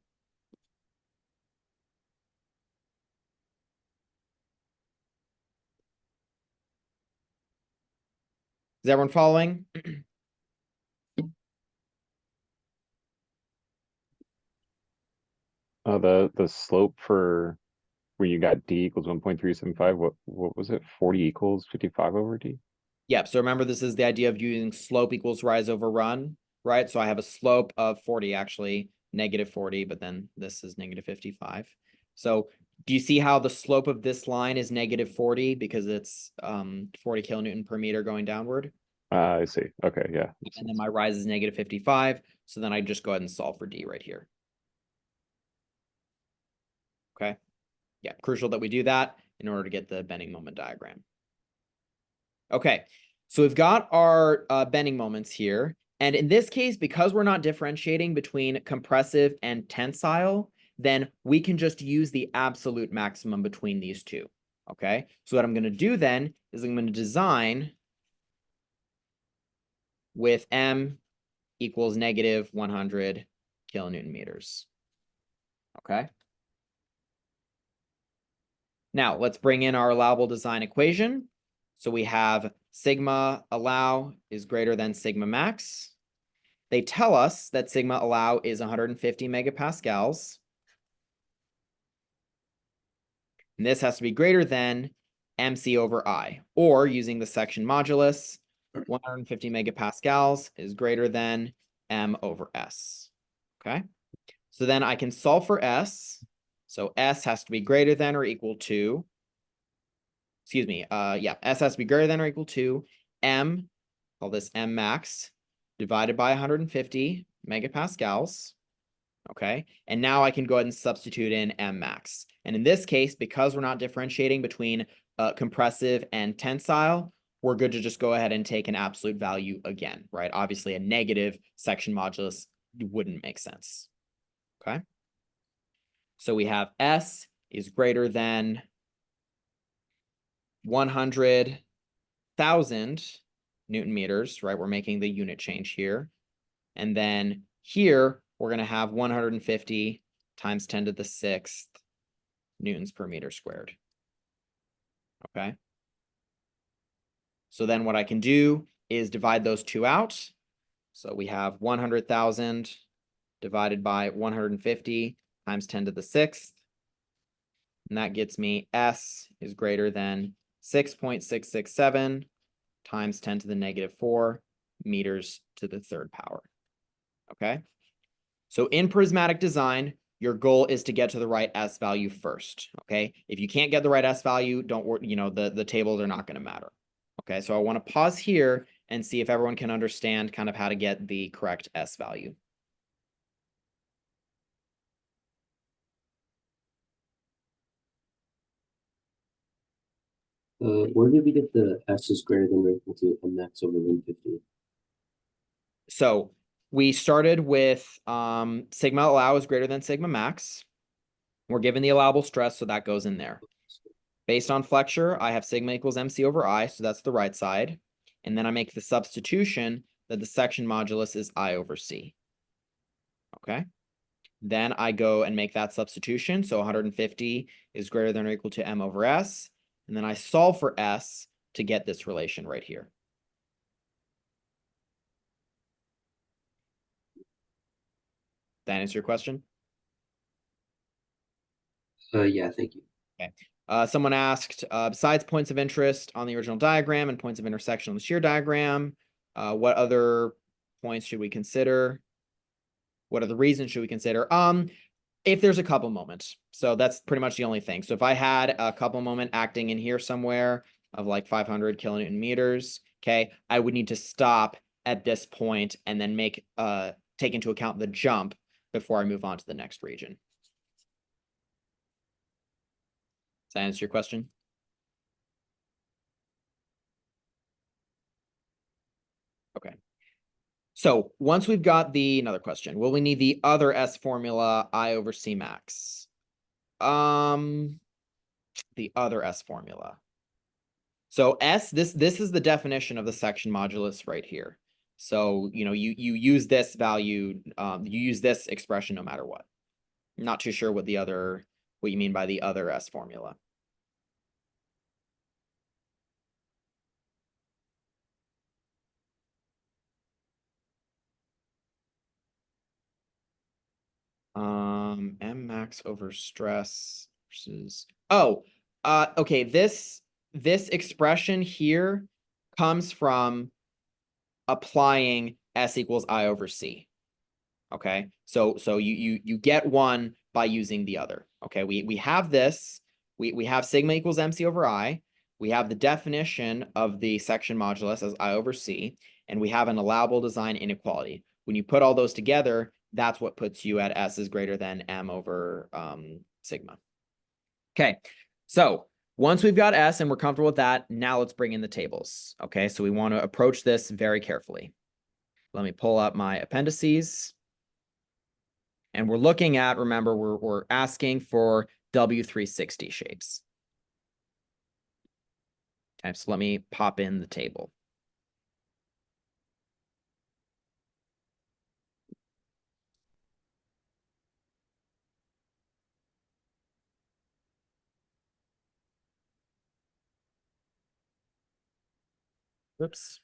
Is everyone following? The slope for where you got D equals 1.375, what was it? 40 equals 55 over D? Yep. So remember, this is the idea of using slope equals rise over run, right? So I have a slope of 40, actually, negative 40, but then this is negative 55. So do you see how the slope of this line is negative 40 because it's 40 kilonewton per meter going downward? I see. Okay, yeah. And then my rise is negative 55. So then I just go ahead and solve for D right here. Okay. Yeah, crucial that we do that in order to get the bending moment diagram. Okay, so we've got our bending moments here. And in this case, because we're not differentiating between compressive and tensile, then we can just use the absolute maximum between these two. Okay, so what I'm going to do then is I'm going to design with M equals negative 100 kilonewton meters. Okay. Now let's bring in our allowable design equation. So we have sigma allow is greater than sigma max. They tell us that sigma allow is 150 megapascals. And this has to be greater than MC over I, or using the section modulus, 150 megapascals is greater than M over S. Okay. So then I can solve for S. So S has to be greater than or equal to, S has to be greater than or equal to M, call this M max, divided by 150 megapascals. Okay, and now I can go ahead and substitute in M max. And in this case, because we're not differentiating between compressive and tensile, we're good to just go ahead and take an absolute value again, right? Obviously, a negative section modulus wouldn't make sense. Okay. So we have S is greater than 100,000 Newton meters, right? We're making the unit change here. And then here, we're going to have 150 times 10 to the 6th newtons per meter squared. Okay. So then what I can do is divide those two out. So we have 100,000 divided by 150 times 10 to the 6th. And that gets me S is greater than 6.667 times 10 to the negative 4 meters to the 3rd power. Okay. So in prismatic design, your goal is to get to the right S value first. Okay. If you can't get the right S value, don't worry, the tables are not going to matter. Okay. So I want to pause here and see if everyone can understand kind of how to get the correct S value. Where did we get the S is greater than or equal to a max over 150? So we started with sigma allow is greater than sigma max. We're given the allowable stress, so that goes in there. Based on flexure, I have sigma equals MC over I, so that's the right side. And then I make the substitution that the section modulus is I over C. Okay. Then I go and make that substitution. So 150 is greater than or equal to M over S. And then I solve for S to get this relation right here. That answer your question? Yeah, thank you. Okay. Someone asked, besides points of interest on the original diagram and points of intersection on the shear diagram, what other points should we consider? What other reasons should we consider? If there's a couple moments. So that's pretty much the only thing. So if I had a couple moment acting in here somewhere of like 500 kilonewton meters, okay, I would need to stop at this point and then take into account the jump before I move on to the next region. Does that answer your question? Okay. So once we've got another question, will we need the other S formula, I over C max? The other S formula. So S, this is the definition of the section modulus right here. So, you use this value, you use this expression no matter what. I'm not too sure what you mean by the other S formula. M max over stress versus, okay, this expression here comes from applying S equals I over C. Okay, so you get one by using the other. Okay, we have this, we have sigma equals MC over I, we have the definition of the section modulus as I over C, and we have an allowable design inequality. When you put all those together, that's what puts you at S is greater than M over sigma. Okay, so once we've got S and we're comfortable with that, now let's bring in the tables. Okay, so we want to approach this very carefully. Let me pull up my appendices. And we're looking at, remember, we're asking for W360 shapes. Okay, so let me pop in the table. Oops.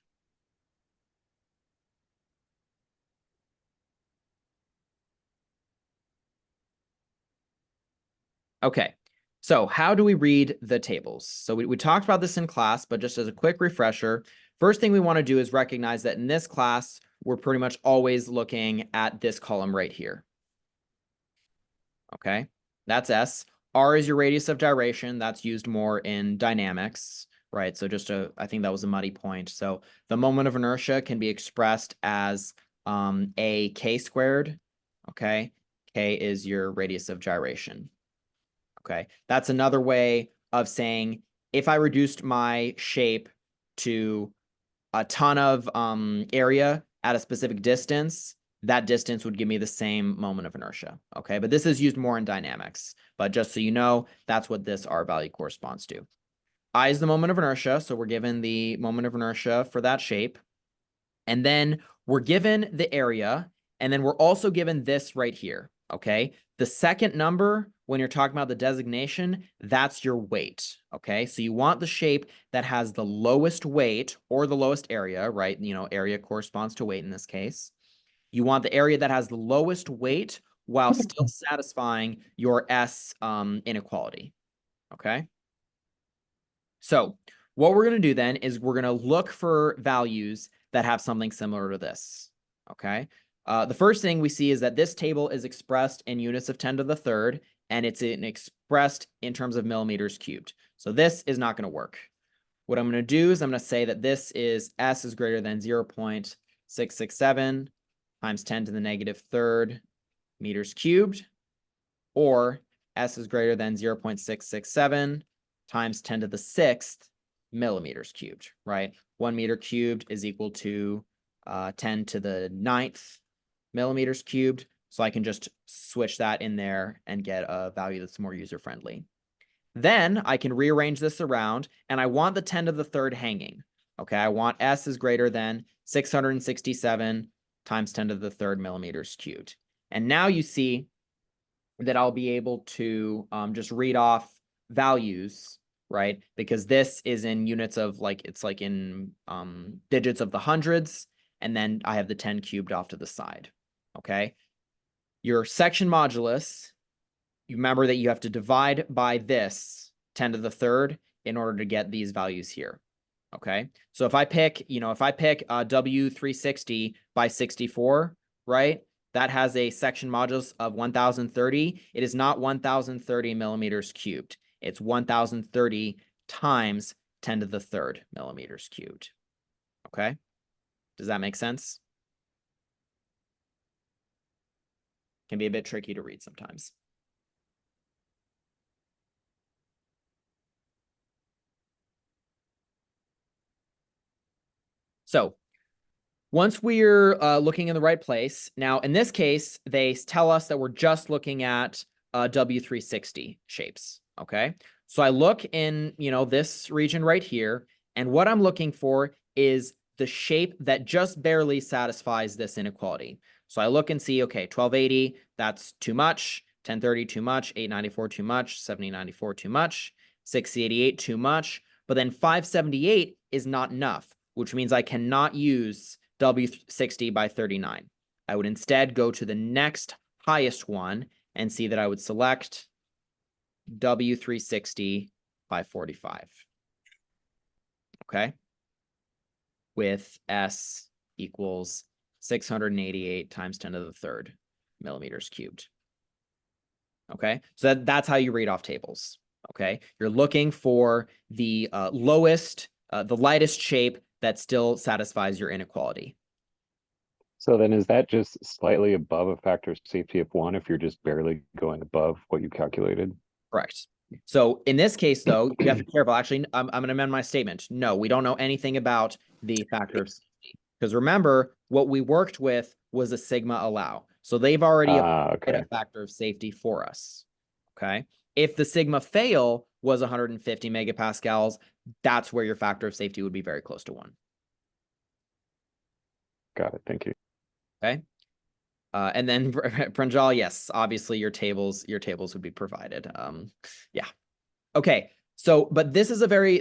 Okay, so how do we read the tables? So we talked about this in class, but just as a quick refresher, first thing we want to do is recognize that in this class, we're pretty much always looking at this column right here. Okay, that's S. R is your radius of gyration. That's used more in dynamics, right? So I think that was a muddy point. So the moment of inertia can be expressed as a k squared. Okay, k is your radius of gyration. Okay, that's another way of saying if I reduced my shape to a ton of area at a specific distance, that distance would give me the same moment of inertia, okay? But this is used more in dynamics, but just so you know, that's what this R value corresponds to. I is the moment of inertia, so we're given the moment of inertia for that shape. And then we're given the area, and then we're also given this right here, okay? The second number, when you're talking about the designation, that's your weight, okay? So you want the shape that has the lowest weight or the lowest area, right? You know, area corresponds to weight in this case. You want the area that has the lowest weight while still satisfying your S inequality, okay? So what we're going to do then is we're going to look for values that have something similar to this, okay? The first thing we see is that this table is expressed in units of 10 to the third, and it's expressed in terms of millimeters cubed. So this is not going to work. What I'm going to do is I'm going to say that this is S is greater than 0.667 times 10 to the negative third meters cubed, or S is greater than 0.667 times 10 to the sixth millimeters cubed, right? 1 meter cubed is equal to 10 to the ninth millimeters cubed. So I can just switch that in there and get a value that's more user-friendly. Then I can rearrange this around, and I want the 10 to the third hanging. Okay, I want S is greater than 667 times 10 to the third millimeters cubed. And now you see that I'll be able to just read off values, right? Because this is in units of like, it's like in digits of the hundreds, and then I have the 10 cubed off to the side, okay? Your section modulus, you remember that you have to divide by this 10 to the third in order to get these values here, okay? So if I pick, if I pick W360 by 64, right? That has a section modulus of 1030. It is not 1030 millimeters cubed. It's 1030 times 10 to the third millimeters cubed. Okay? Does that make sense? Can be a bit tricky to read sometimes. So once we're looking in the right place, now in this case, they tell us that we're just looking at W360 shapes, okay? So I look in, this region right here, and what I'm looking for is the shape that just barely satisfies this inequality. So I look and see, okay, 1280, that's too much, 1030 too much, 894 too much, 7094 too much, 6088 too much, but then 578 is not enough, which means I cannot use W60 by 39. I would instead go to the next highest one and see that I would select W360 by 45. Okay? With S equals 688 times 10 to the third millimeters cubed. Okay? So that's how you read off tables. Okay? You're looking for the lowest, the lightest shape that still satisfies your inequality. So then is that just slightly above a factor of safety of 1 if you're just barely going above what you calculated? Correct. So in this case, though, you have to be careful. Actually, I'm going to amend my statement. No, we don't know anything about the factor of safety. Because remember, what we worked with was a sigma allow. So they've already applied a factor of safety for us. Okay. If the sigma fail was 150 megapascals, that's where your factor of safety would be very close to 1. Got it. Thank you. Okay. And then Pranjal, yes, obviously your tables would be provided. Yeah. Okay. So, but this is a very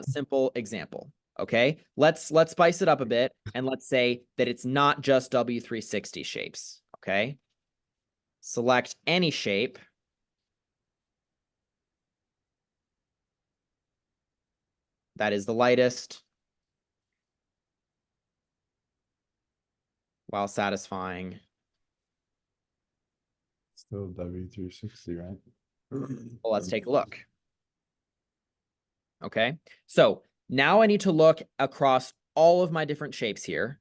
simple example. Okay. Let's spice it up a bit and let's say that it's not just W360 shapes. Okay. Select any shape. That is the lightest while satisfying. Still W360, right? Well, let's take a look. Okay. So now I need to look across all of my different shapes here.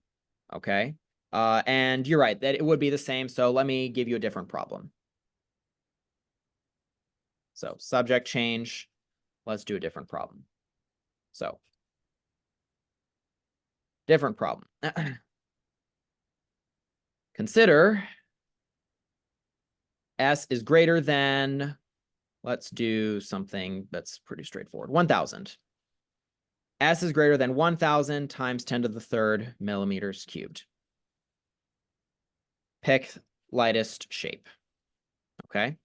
Okay. And you're right that it would be the same. So let me give you a different problem. So subject change. Let's do a different problem. So different problem. consider S is greater than, let's do something that's pretty straightforward, 1,000. S is greater than 1,000 times 10 to the third millimeters cubed. Pick lightest shape, okay?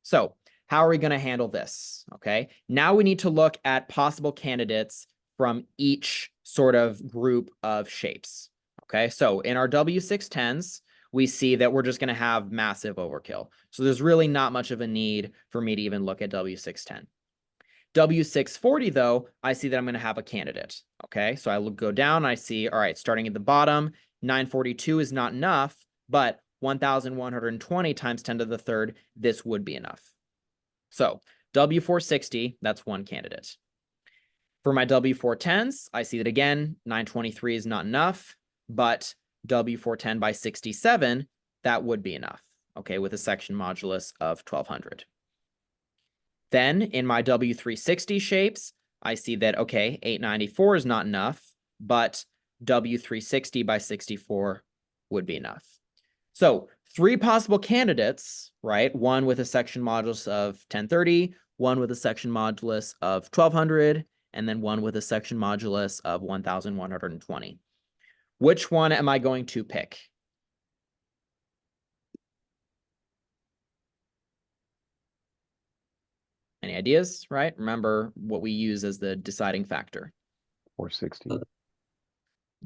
So how are we going to handle this, okay? Now we need to look at possible candidates from each sort of group of shapes, okay? So in our W610s, we see that we're just going to have massive overkill. So there's really not much of a need for me to even look at W610. W640, though, I see that I'm going to have a candidate, okay? So I will go down, I see, all right, starting at the bottom, 942 is not enough, but 1,120 times 10 to the third, this would be enough. So W460, that's one candidate. For my W410s, I see that again, 923 is not enough, but W410 by 67, that would be enough, okay, with a section modulus of 1,200. Then in my W360 shapes, I see that, okay, 894 is not enough, but W360 by 64 would be enough. So 3 possible candidates, right? One with a section modulus of 1030, one with a section modulus of 1,200, and then one with a section modulus of 1,120. Which one am I going to pick? Any ideas, right? Remember what we use as the deciding factor. 460.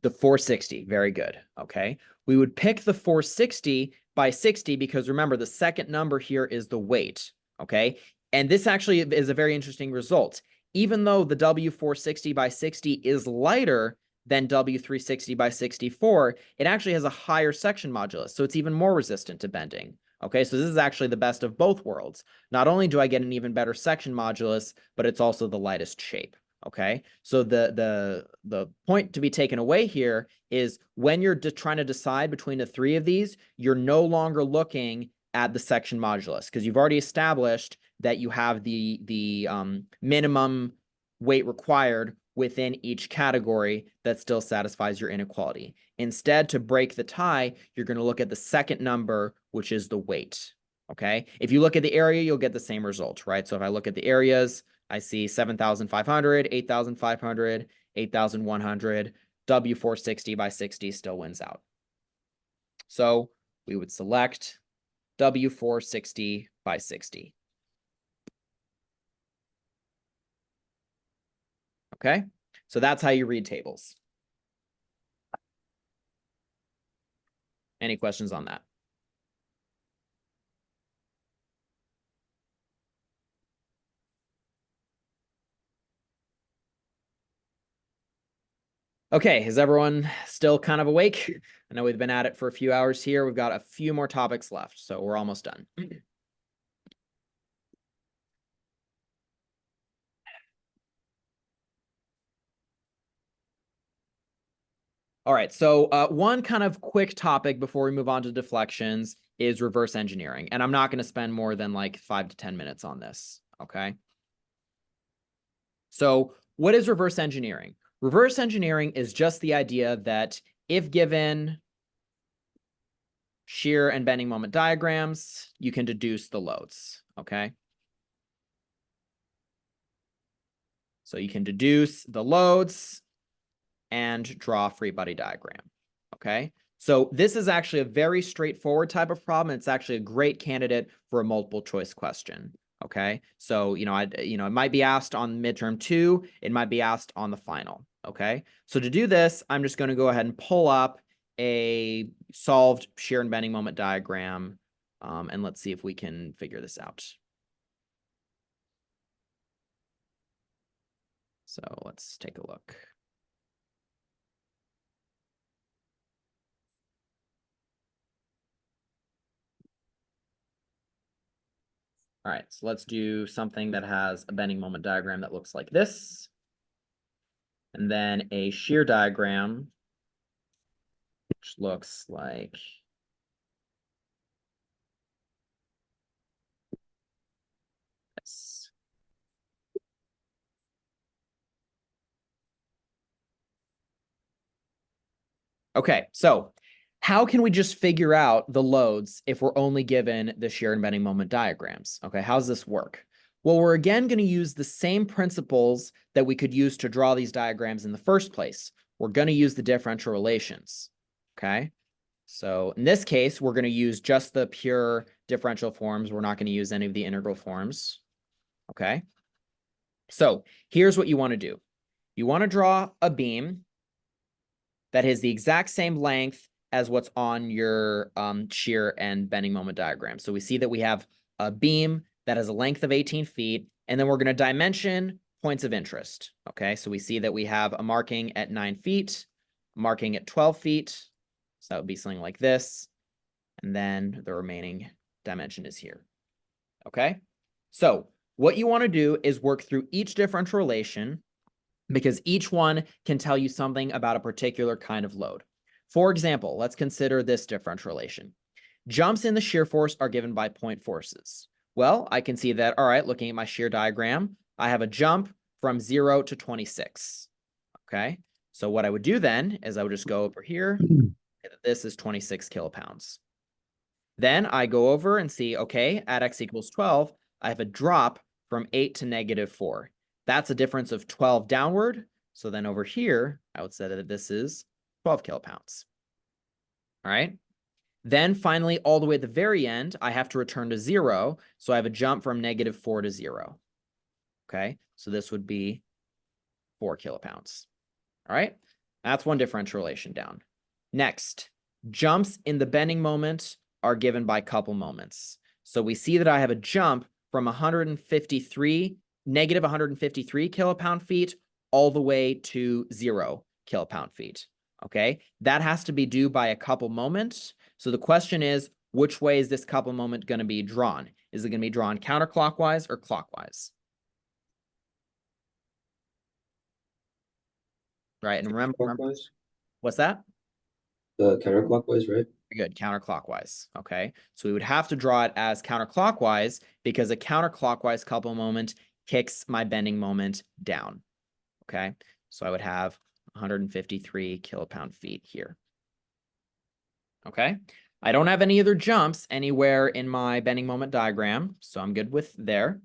The 460, very good, okay? We would pick the 460 by 60 because remember, the second number here is the weight, okay? And this actually is a very interesting result. Even though the W460 by 60 is lighter than W360 by 64, it actually has a higher section modulus, so it's even more resistant to bending. Okay, so this is actually the best of both worlds. Not only do I get an even better section modulus, but it's also the lightest shape. Okay, so the point to be taken away here is when you're trying to decide between the 3 of these, you're no longer looking at the section modulus because you've already established that you have the minimum weight required within each category that still satisfies your inequality. Instead, to break the tie, you're going to look at the second number, which is the weight. Okay, if you look at the area, you'll get the same result, right? So if I look at the areas, I see 7,500, 8,500, 8,100. W460 by 60 still wins out. So we would select W460 by 60. Okay, so that's how you read tables. Any questions on that? Okay, is everyone still kind of awake? I know we've been at it for a few hours here. We've got a few more topics left, so we're almost done. All right, so one kind of quick topic before we move on to deflections is reverse engineering. And I'm not going to spend more than like 5 to 10 minutes on this, okay? So what is reverse engineering? Reverse engineering is just the idea that if given shear and bending moment diagrams, you can deduce the loads, okay? So you can deduce the loads and draw a free body diagram, okay? So this is actually a very straightforward type of problem. It's actually a great candidate for a multiple choice question, okay? So, it might be asked on midterm 2, it might be asked on the final, okay? So to do this, I'm just going to go ahead and pull up a solved shear and bending moment diagram, and let's see if we can figure this out. So let's take a look. All right, so let's do something that has a bending moment diagram that looks like this. And then a shear diagram, which looks like this. Okay, so how can we just figure out the loads if we're only given the shear and bending moment diagrams? Okay, how does this work? Well, we're again going to use the same principles that we could use to draw these diagrams in the first place. We're going to use the differential relations, okay? So in this case, we're going to use just the pure differential forms. We're not going to use any of the integral forms, okay? So here's what you want to do. You want to draw a beam that has the exact same length as what's on your shear and bending moment diagram. So we see that we have a beam that has a length of 18 feet, and then we're going to dimension points of interest. Okay, so we see that we have a marking at 9 feet, marking at 12 feet. So that would be something like this. And then the remaining dimension is here. Okay, so what you want to do is work through each differential relation because each one can tell you something about a particular kind of load. For example, let's consider this differential relation. Jumps in the shear force are given by point forces. Well, I can see that, all right, looking at my shear diagram, I have a jump from 0 to 26. Okay, so what I would do then is I would just go over here. This is 26 kilopounds. Then I go over and see, okay, at x equals 12, I have a drop from 8 to -4. That's a difference of 12 downward. So then over here, I would say that this is 12 kilopounds. All right. Then finally, all the way at the very end, I have to return to 0. So I have a jump from -4 to 0. Okay, so this would be 4 kilopounds. All right, that's one differential relation down. Next, jumps in the bending moment are given by couple moments. So we see that I have a jump from -153 kilopound feet all the way to 0 kilopound feet. Okay, that has to be due by a couple moments. So the question is, which way is this couple moment going to be drawn? Is it going to be drawn counterclockwise or clockwise? Right, and remember Counterclockwise? What's that? Counterclockwise, right? Good, counterclockwise. Okay, so we would have to draw it as counterclockwise because a counterclockwise couple moment kicks my bending moment down. Okay, so I would have 153 kilopound feet here. Okay, I don't have any other jumps anywhere in my bending moment diagram, so I'm good with there.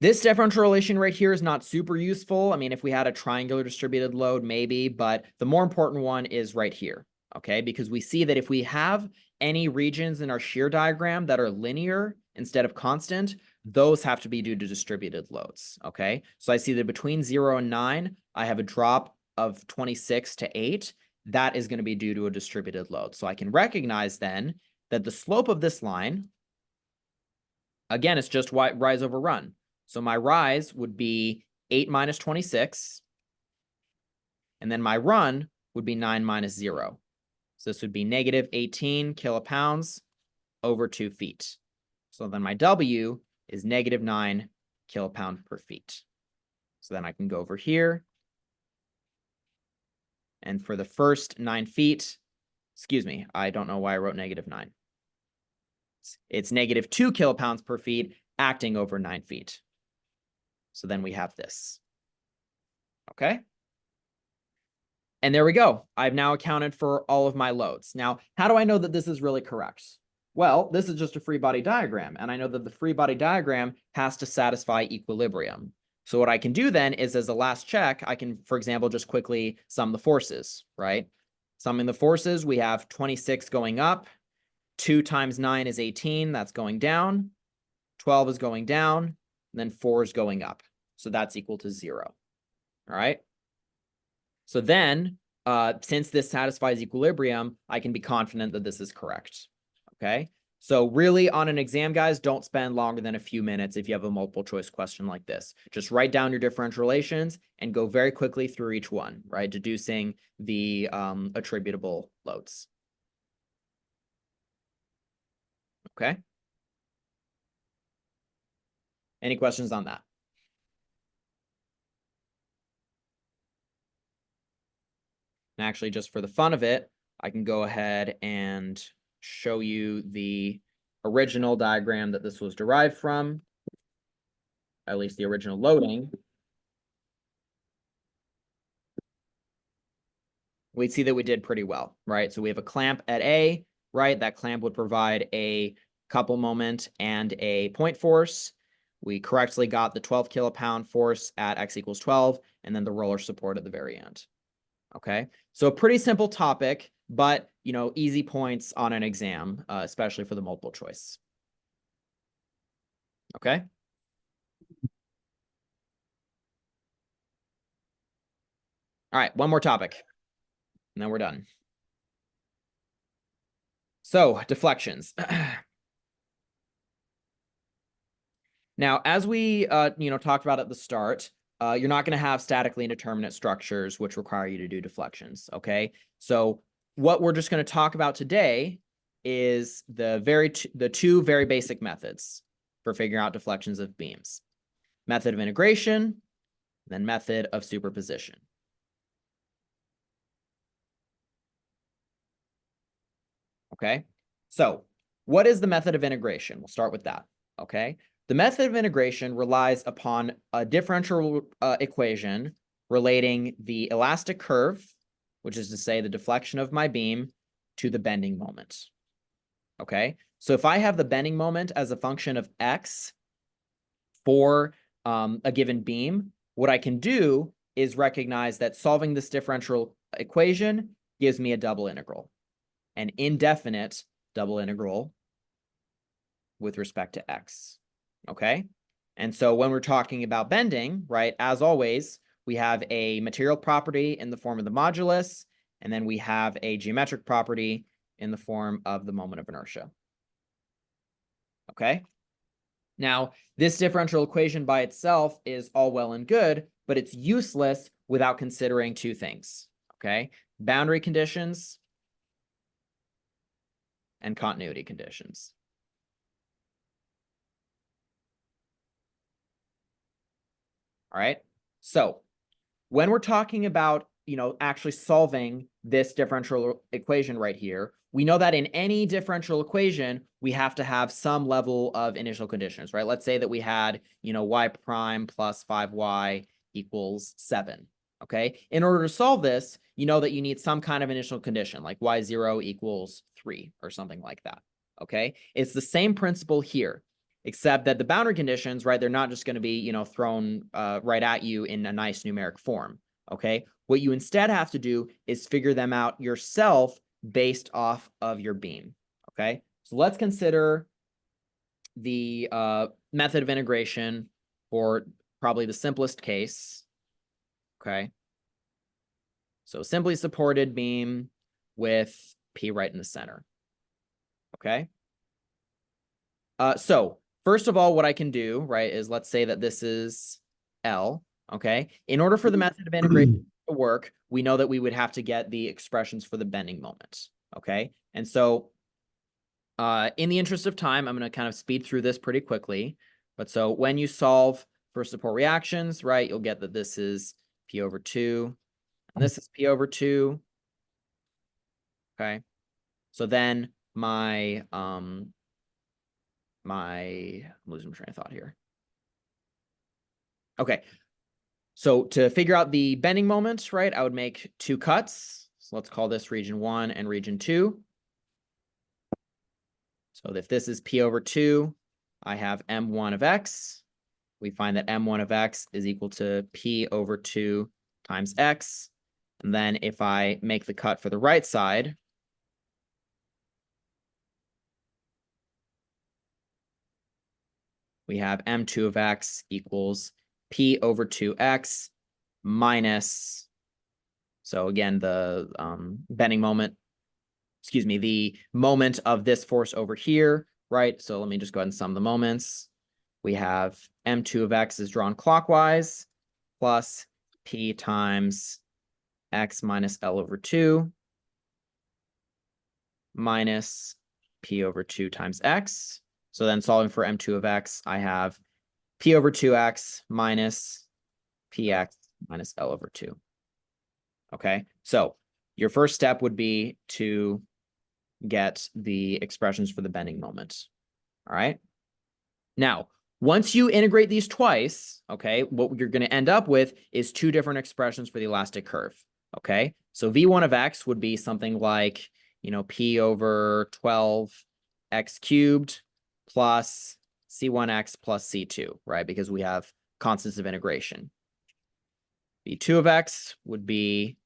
This differential relation right here is not super useful. I mean, if we had a triangular distributed load, maybe, but the more important one is right here, okay? Because we see that if we have any regions in our shear diagram that are linear instead of constant, those have to be due to distributed loads, okay? So I see that between 0 and 9, I have a drop of 26 to 8. That is going to be due to a distributed load. So I can recognize then that the slope of this line, again, it's just rise over run. So my rise would be 8 minus 26. And then my run would be 9 minus 0. So this would be -18 kilopounds over 2 feet. So then my W is -9 kilopound per feet. So then I can go over here. And for the first 9 feet, excuse me, I don't know why I wrote -9. It's -2 kilopounds per feet acting over 9 feet. So then we have this. Okay. And there we go. I've now accounted for all of my loads. Now, how do I know that this is really correct? Well, this is just a free body diagram, and I know that the free body diagram has to satisfy equilibrium. So what I can do then is, as a last check, I can, for example, just quickly sum the forces, right? Summing the forces, we have 26 going up, 2 times 9 is 18, that's going down, 12 is going down, and then 4 is going up. So that's equal to 0, all right? So then, since this satisfies equilibrium, I can be confident that this is correct, okay? So really on an exam, guys, don't spend longer than a few minutes if you have a multiple choice question like this. Just write down your differential relations and go very quickly through each one, right? Deducing the attributable loads. Okay? Any questions on that? And actually, just for the fun of it, I can go ahead and show you the original diagram that this was derived from, at least the original loading, we'd see that we did pretty well, right? So we have a clamp at A, right? That clamp would provide a couple moment and a point force. We correctly got the 12 kilopound force at x equals 12, and then the roller support at the very end. Okay, so a pretty simple topic, but easy points on an exam, especially for the multiple choice. Okay. All right, one more topic, and then we're done. So deflections. Now, as we talked about at the start, you're not going to have statically indeterminate structures which require you to do deflections. Okay, so what we're just going to talk about today is the two very basic methods for figuring out deflections of beams: method of integration, then method of superposition. Okay, so what is the method of integration? We'll start with that. Okay, the method of integration relies upon a differential equation relating the elastic curve, which is to say the deflection of my beam, to the bending moment. Okay, so if I have the bending moment as a function of x for a given beam, what I can do is recognize that solving this differential equation gives me a double integral, an indefinite double integral with respect to x. Okay, and so when we're talking about bending, right, as always, we have a material property in the form of the modulus, and then we have a geometric property in the form of the moment of inertia. Okay, now this differential equation by itself is all well and good, but it's useless without considering two things. Okay, boundary conditions and continuity conditions. All right, so when we're talking about, actually solving this differential equation right here, we know that in any differential equation, we have to have some level of initial conditions, right? Let's say that we had, y prime plus 5y equals 7, okay? In order to solve this, you know that you need some kind of initial condition, like y0 equals 3 or something like that, okay? It's the same principle here, except that the boundary conditions, right, they're not just going to be, thrown right at you in a nice numeric form, okay? What you instead have to do is figure them out yourself based off of your beam, okay? So let's consider the method of integration for probably the simplest case, okay? So simply supported beam with P right in the center, okay? So first of all, what I can do, right, is let's say that this is L, okay? In order for the method of integration to work, we know that we would have to get the expressions for the bending moment, okay? And so in the interest of time, I'm going to kind of speed through this pretty quickly. But so when you solve for support reactions, right, you'll get that this is P over 2, and this is P over 2, okay? So then I'm losing my train of thought here. Okay, so to figure out the bending moment, right, I would make two cuts. So let's call this region 1 and region 2. So if this is P over 2, I have M1 of x. We find that M1 of x is equal to P over 2 times x. And then if I make the cut for the right side, we have M2 of x equals P over 2x minus, so again, the bending moment, excuse me, the moment of this force over here, right? So let me just go ahead and sum the moments. We have M2 of x is drawn clockwise plus P times x minus L over 2 minus P over 2 times x. So then solving for M2 of x, I have P over 2x minus Px minus L over 2. Okay, so your first step would be to get the expressions for the bending moment. All right. Now, once you integrate these twice, okay, what you're going to end up with is two different expressions for the elastic curve. Okay, so V1 of X would be something like, P over 12 X cubed plus C1X plus C2, right? Because we have constants of integration. V2 of X would be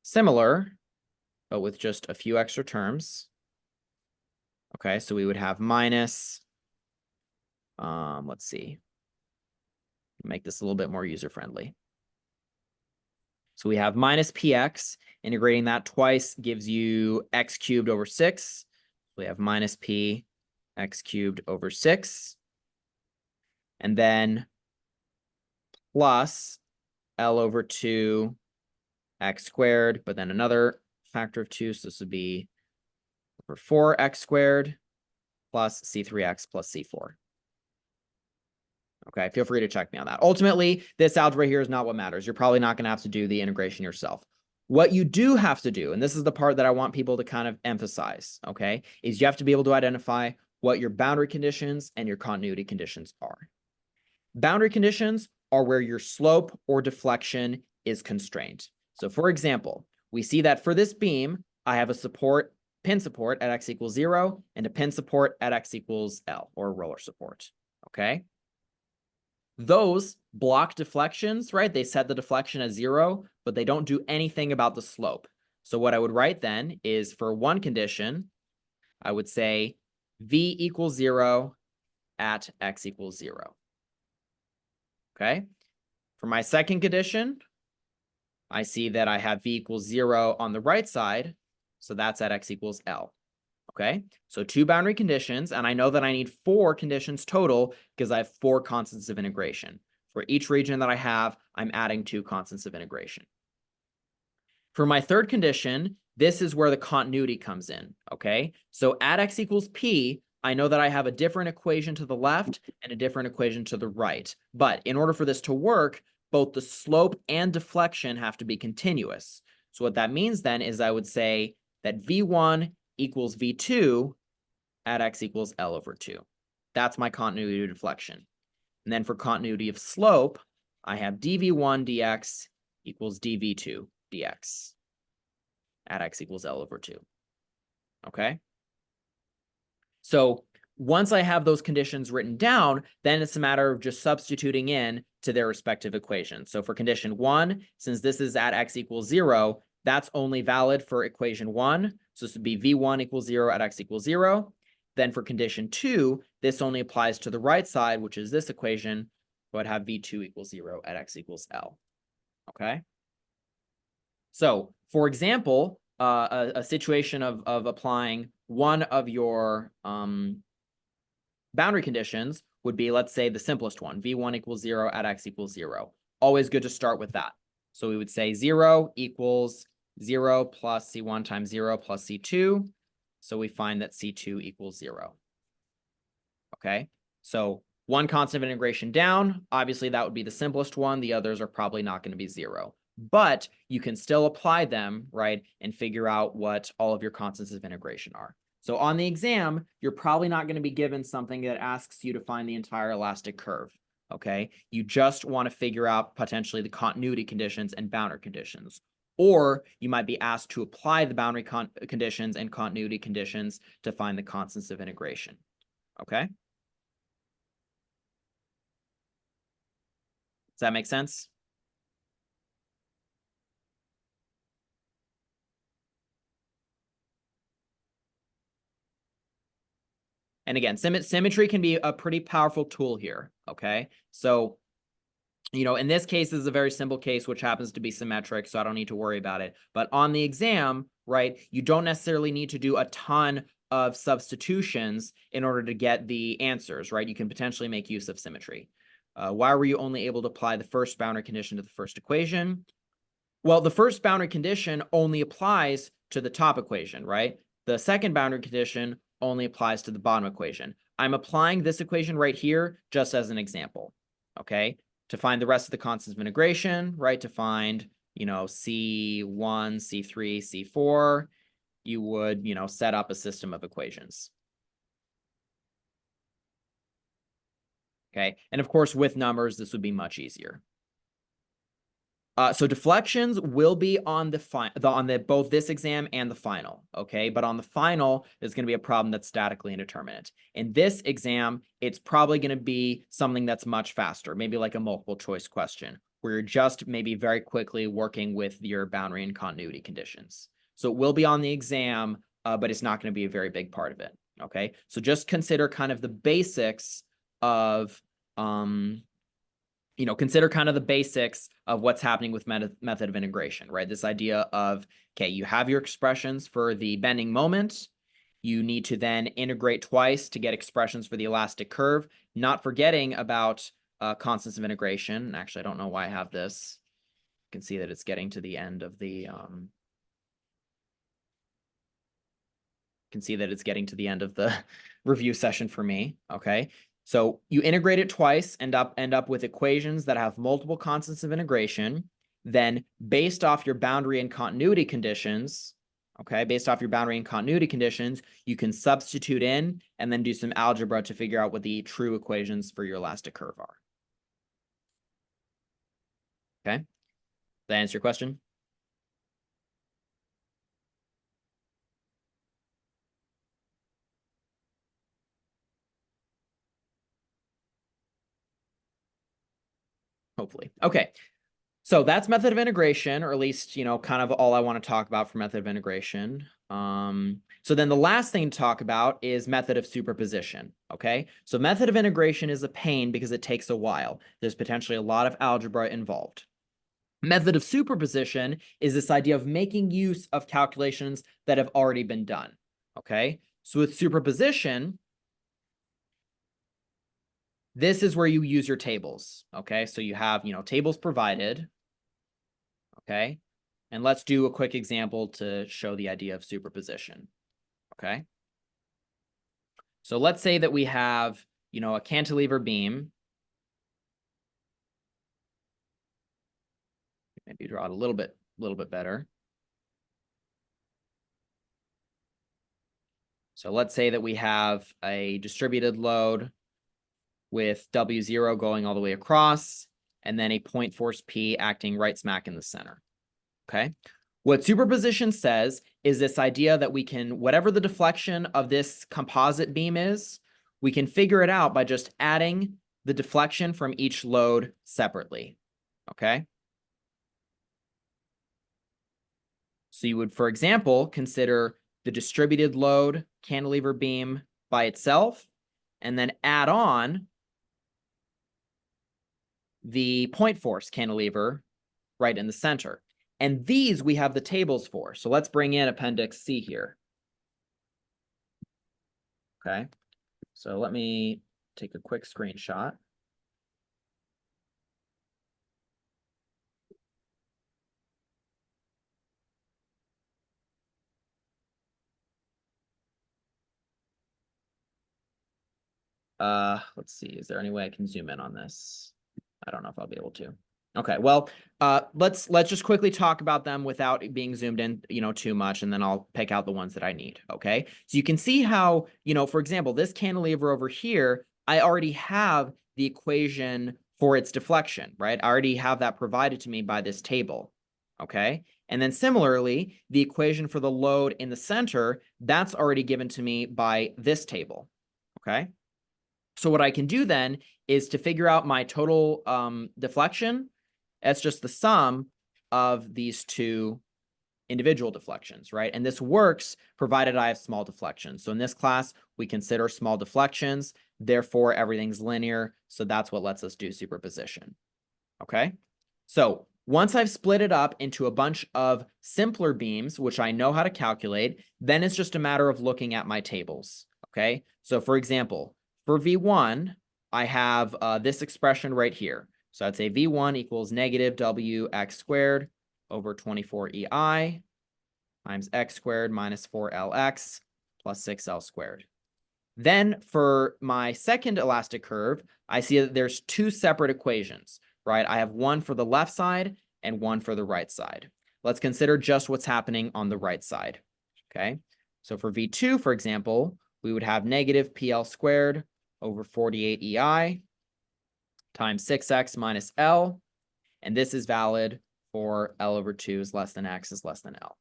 similar, but with just a few extra terms. Okay, so we would have minus, let's see, make this a little bit more user-friendly. So we have minus px, integrating that twice gives you x cubed over 6. We have minus p x cubed over 6. And then plus L over 2 x squared, but then another factor of 2. So this would be over 4x squared plus C3x plus C4. Okay, feel free to check me on that. Ultimately, this algebra here is not what matters. You're probably not going to have to do the integration yourself. What you do have to do, and this is the part that I want people to kind of emphasize, okay, is you have to be able to identify what your boundary conditions and your continuity conditions are. Boundary conditions are where your slope or deflection is constrained. So for example, we see that for this beam, I have a pin support at x equals 0 and a pin support at x equals L, or roller support, okay? Those block deflections, right? They set the deflection as 0, but they don't do anything about the slope. So what I would write then is for one condition, I would say V equals 0 at x equals 0. Okay. For my second condition, I see that I have V equals 0 on the right side. So that's at x equals L. Okay, so 2 boundary conditions, and I know that I need 4 conditions total because I have 4 constants of integration. For each region that I have, I'm adding 2 constants of integration. For my third condition, this is where the continuity comes in, okay? So at x equals p, I know that I have a different equation to the left and a different equation to the right. But in order for this to work, both the slope and deflection have to be continuous. So what that means then is I would say that V1 equals V2 at x equals L over 2. That's my continuity of deflection. And then for continuity of slope, I have dV1 dx equals dV2 dx at x equals L over 2. Okay? So once I have those conditions written down, then it's a matter of just substituting in to their respective equations. So for condition 1, since this is at x equals 0, that's only valid for equation 1. So this would be V1 equals 0 at x equals 0. Then for condition 2, this only applies to the right side, which is this equation. So I'd have V2 equals 0 at x equals L. Okay? So for example, a situation of applying one of your boundary conditions would be, let's say, the simplest one, V1 equals 0 at x equals 0. Always good to start with that. So we would say 0 equals 0 plus C1 times 0 plus C2. So we find that C2 equals 0. Okay, so one constant of integration down, obviously that would be the simplest one. The others are probably not going to be 0. But you can still apply them, right, and figure out what all of your constants of integration are. So on the exam, you're probably not going to be given something that asks you to find the entire elastic curve. Okay, you just want to figure out potentially the continuity conditions and boundary conditions. Or you might be asked to apply the boundary conditions and continuity conditions to find the constants of integration. Okay? Does that make sense? And again, symmetry can be a pretty powerful tool here, okay? So, in this case, this is a very simple case, which happens to be symmetric, so I don't need to worry about it. But on the exam, right, you don't necessarily need to do a ton of substitutions in order to get the answers, right? You can potentially make use of symmetry. Why were you only able to apply the first boundary condition to the first equation? Well, the first boundary condition only applies to the top equation, right? The second boundary condition only applies to the bottom equation. I'm applying this equation right here just as an example, okay? To find the rest of the constants of integration, right? To find, C1, C3, C4, you would, set up a system of equations. Okay, and of course, with numbers, this would be much easier. So deflections will be on both this exam and the final, okay? But on the final, there's going to be a problem that's statically indeterminate. In this exam, it's probably going to be something that's much faster, maybe like a multiple choice question, where you're just maybe very quickly working with your boundary and continuity conditions. So it will be on the exam, but it's not going to be a very big part of it, okay? So just consider kind of the basics of consider kind of the basics of what's happening with method of integration, right? This idea of, okay, you have your expressions for the bending moment. You need to then integrate twice to get expressions for the elastic curve, not forgetting about constants of integration. Actually, I don't know why I have this. You can see that it's getting to the end of the, review session for me, okay? So you integrate it twice, end up with equations that have multiple constants of integration. Then based off your boundary and continuity conditions, okay, you can substitute in and then do some algebra to figure out what the true equations for your elastic curve are. Okay, did that answer your question? Hopefully. Okay. So that's method of integration, or at least, kind of all I want to talk about for method of integration. So then the last thing to talk about is method of superposition, okay? So method of integration is a pain because it takes a while. There's potentially a lot of algebra involved. Method of superposition is this idea of making use of calculations that have already been done, okay? So with superposition, this is where you use your tables, okay? So you have, tables provided, okay? And let's do a quick example to show the idea of superposition, okay? So let's say that we have, a cantilever beam. Maybe draw it a little bit better. So let's say that we have a distributed load with W0 going all the way across, and then a point force P acting right smack in the center, okay? What superposition says is this idea that we can, whatever the deflection of this composite beam is, we can figure it out by just adding the deflection from each load separately, okay? So you would, for example, consider the distributed load cantilever beam by itself, and then add on the point force cantilever right in the center. And these we have the tables for. So let's bring in Appendix C here. Okay, so let me take a quick screenshot. Let's see, is there any way I can zoom in on this? I don't know if I'll be able to. Okay, well, let's just quickly talk about them without being zoomed in, too much, and then I'll pick out the ones that I need, okay? So you can see how, for example, this cantilever over here, I already have the equation for its deflection, right? I already have that provided to me by this table, okay? And then similarly, the equation for the load in the center, that's already given to me by this table, okay? So what I can do then is to figure out my total deflection. That's just the sum of these two individual deflections, right? And this works provided I have small deflections. So in this class, we consider small deflections. Therefore, everything's linear. So that's what lets us do superposition. Okay? So once I've split it up into a bunch of simpler beams, which I know how to calculate, then it's just a matter of looking at my tables. Okay? So for example, for V1, I have this expression right here. So I'd say V1 equals negative WX squared over 24EI times X squared minus 4LX plus 6L squared. Then for my second elastic curve, I see that there's two separate equations, right? I have one for the left side and one for the right side. Let's consider just what's happening on the right side, okay? So for V2, for example, we would have negative PL squared over 48EI times 6X minus L, and this is valid for L over 2 is less than X is less than L.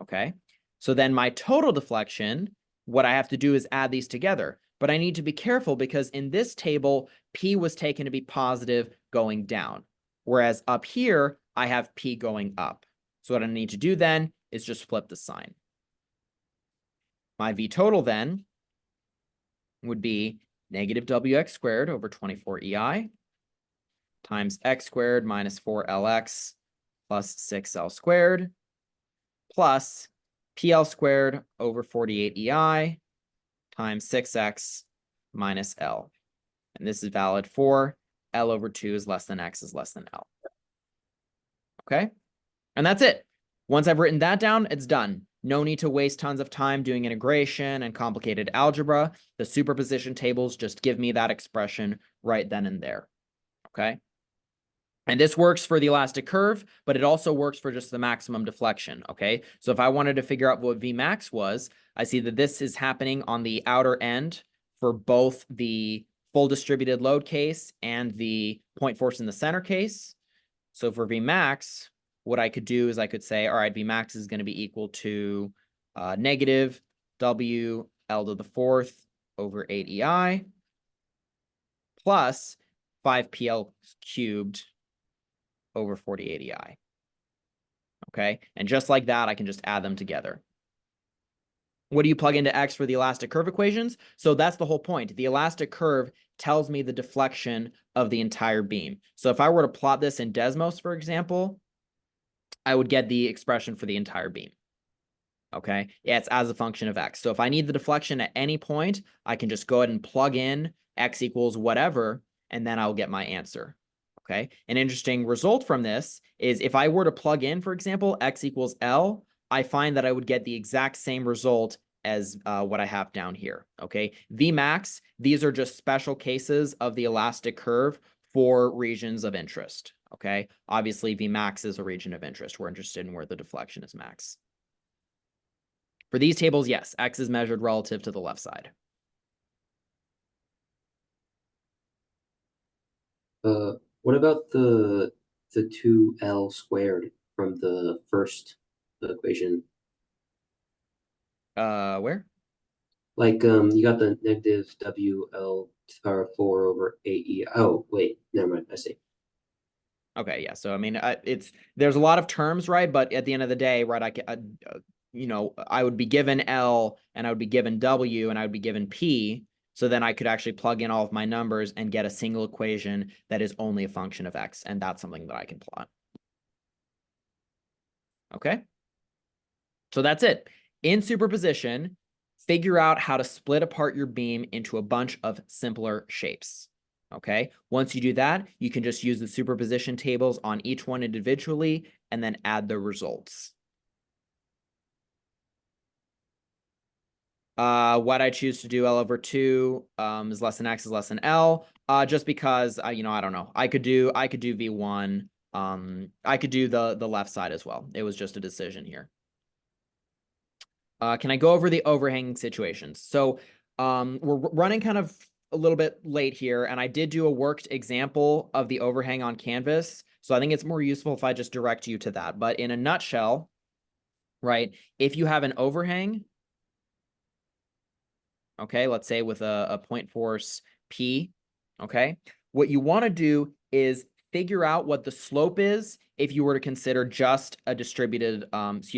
Okay, so then my total deflection, what I have to do is add these together. But I need to be careful because in this table, P was taken to be positive going down. Whereas up here, I have P going up. So what I need to do then is just flip the sign. My V total then would be negative WX squared over 24 EI times X squared minus 4LX plus 6L squared plus PL squared over 48 EI times 6X minus L. And this is valid for L over 2 is less than X is less than L. Okay, and that's it. Once I've written that down, it's done. No need to waste tons of time doing integration and complicated algebra. The superposition tables just give me that expression right then and there. Okay. And this works for the elastic curve, but it also works for just the maximum deflection. Okay. So if I wanted to figure out what Vmax was, I see that this is happening on the outer end for both the full distributed load case and the point force in the center case. So for Vmax, what I could do is I could say, all right, Vmax is going to be equal to negative W L to the fourth over 8 EI plus 5 PL cubed over 48 EI. Okay, and just like that, I can just add them together. What do you plug into X for the elastic curve equations? So that's the whole point. The elastic curve tells me the deflection of the entire beam. So if I were to plot this in Desmos, for example, I would get the expression for the entire beam. Okay, yeah, it's as a function of X. So if I need the deflection at any point, I can just go ahead and plug in X equals whatever, and then I'll get my answer. Okay, an interesting result from this is if I were to plug in, for example, X equals L, I find that I would get the exact same result as what I have down here. Okay, Vmax, these are just special cases of the elastic curve for regions of interest. Okay, obviously Vmax is a region of interest. We're interested in where the deflection is max. For these tables, yes, X is measured relative to the left side. What about the 2L squared from the first equation? Where? Like you got the negative WL power 4 over 8E. Oh, wait, never mind. I see. Okay, yeah. So I mean, there's a lot of terms, right? But at the end of the day, right, I would be given L and I would be given W and I would be given P. So then I could actually plug in all of my numbers and get a single equation that is only a function of X. And that's something that I can plot. Okay. So that's it. In superposition, figure out how to split apart your beam into a bunch of simpler shapes. Okay. Once you do that, you can just use the superposition tables on each one individually and then add the results. What I choose to do L over 2 is less than X is less than L. Just because I don't know. I could do V1. I could do the left side as well. It was just a decision here. Can I go over the overhanging situations? So we're running kind of a little bit late here, and I did do a worked example of the overhang on Canvas. So I think it's more useful if I just direct you to that. But in a nutshell, right, if you have an overhang, okay, let's say with a point force P, okay, what you want to do is figure out what the slope is if you were to consider just a distributed, if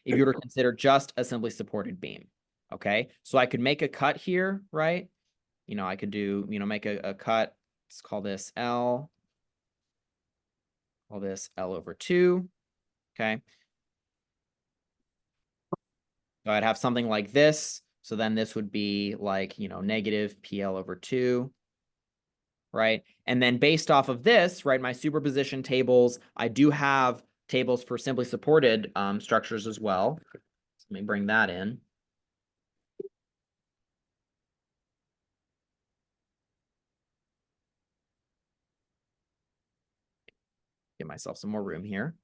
you were to consider just a simply supported beam, okay? So I could make a cut here, right? I could do, make a cut. Let's call this L. Call this L over 2, okay? So I'd have something like this. So then this would be like, negative PL over 2. Right? And then based off of this, right, my superposition tables, I do have tables for simply supported structures as well. Let me bring that in. Give myself some more room here.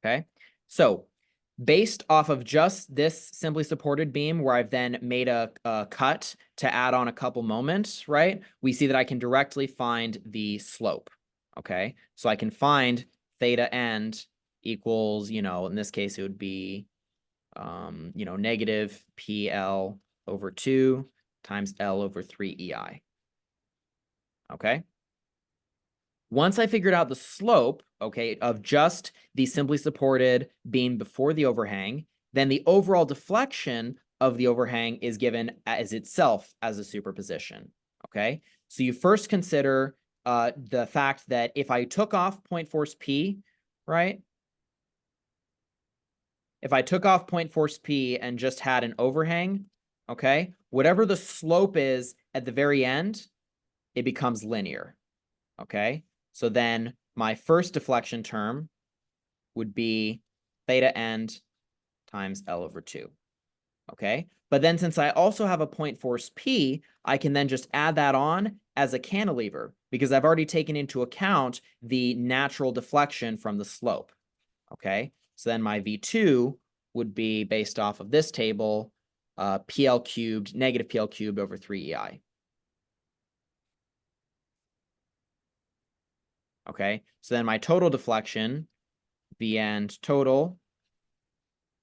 Okay, so based off of just this simply supported beam where I've then made a cut to add on a couple moments, right? We see that I can directly find the slope, okay? So I can find theta end equals, in this case, it would be, negative PL over 2 times L over 3 EI, okay? Once I figured out the slope, okay, of just the simply supported beam before the overhang, then the overall deflection of the overhang is given as itself as a superposition, okay? So you first consider the fact that if I took off point force P, right? If I took off point force P and just had an overhang, okay, whatever the slope is at the very end, it becomes linear, okay? So then my first deflection term would be theta end times L over 2, okay? But then since I also have a point force P, I can then just add that on as a cantilever because I've already taken into account the natural deflection from the slope, okay? So then my V2 would be based off of this table, PL cubed, negative PL cubed over 3 EI. Okay, so then my total deflection, V end total,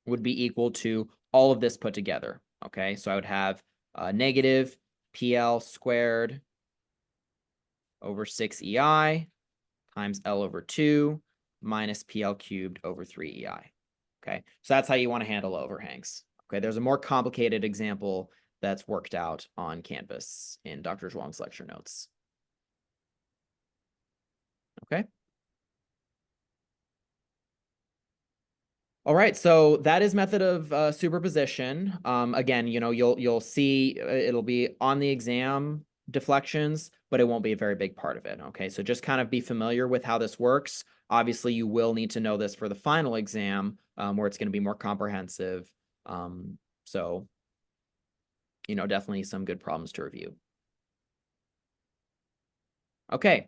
would be equal to all of this put together. Okay, so I would have negative PL squared over 6 EI times L over 2 minus PL cubed over 3 EI. Okay, so that's how you want to handle overhangs. Okay, there's a more complicated example that's worked out on Canvas in Dr. Zhuang's lecture notes. Okay. All right, so that is method of superposition. Again, you'll see it'll be on the exam deflections, but it won't be a very big part of it. Okay, so just kind of be familiar with how this works. Obviously, you will need to know this for the final exam, where it's going to be more comprehensive. So, definitely some good problems to review. Okay.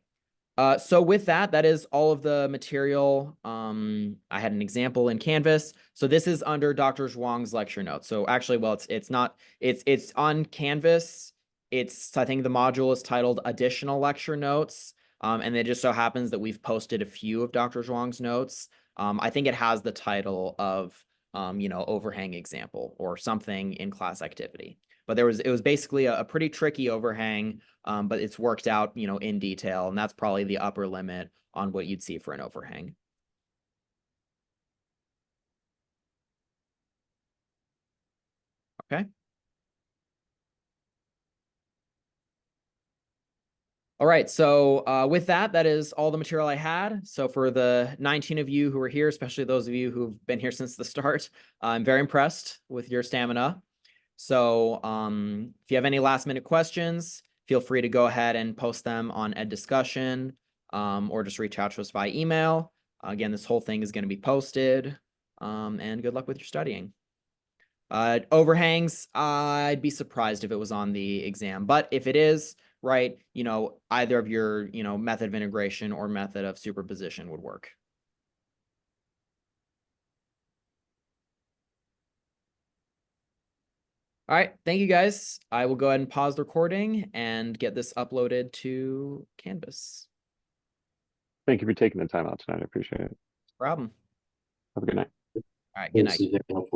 So with that is all of the material. I had an example in Canvas. So this is under Dr. Zhuang's lecture notes. So actually, well, it's not, it's on Canvas. I think the module is titled Additional Lecture Notes. And it just so happens that we've posted a few of Dr. Zhuang's notes. I think it has the title of, overhang example or something in class activity. But it was basically a pretty tricky overhang, but it's worked out, in detail, and that's probably the upper limit on what you'd see for an overhang. Okay. All right, so with that is all the material I had. So for the 19 of you who are here, especially those of you who've been here since the start, I'm very impressed with your stamina. So if you have any last minute questions, feel free to go ahead and post them on Ed Discussion, or just reach out to us via email. Again, this whole thing is going to be posted, and good luck with your studying. Overhangs, I'd be surprised if it was on the exam, but if it is, right, either of your, method of integration or method of superposition would work. All right, thank you guys. I will go ahead and pause the recording and get this uploaded to Canvas. Thank you for taking the time out tonight. I appreciate it. No problem. Have a good night. All right, good Thanks, night. very helpful.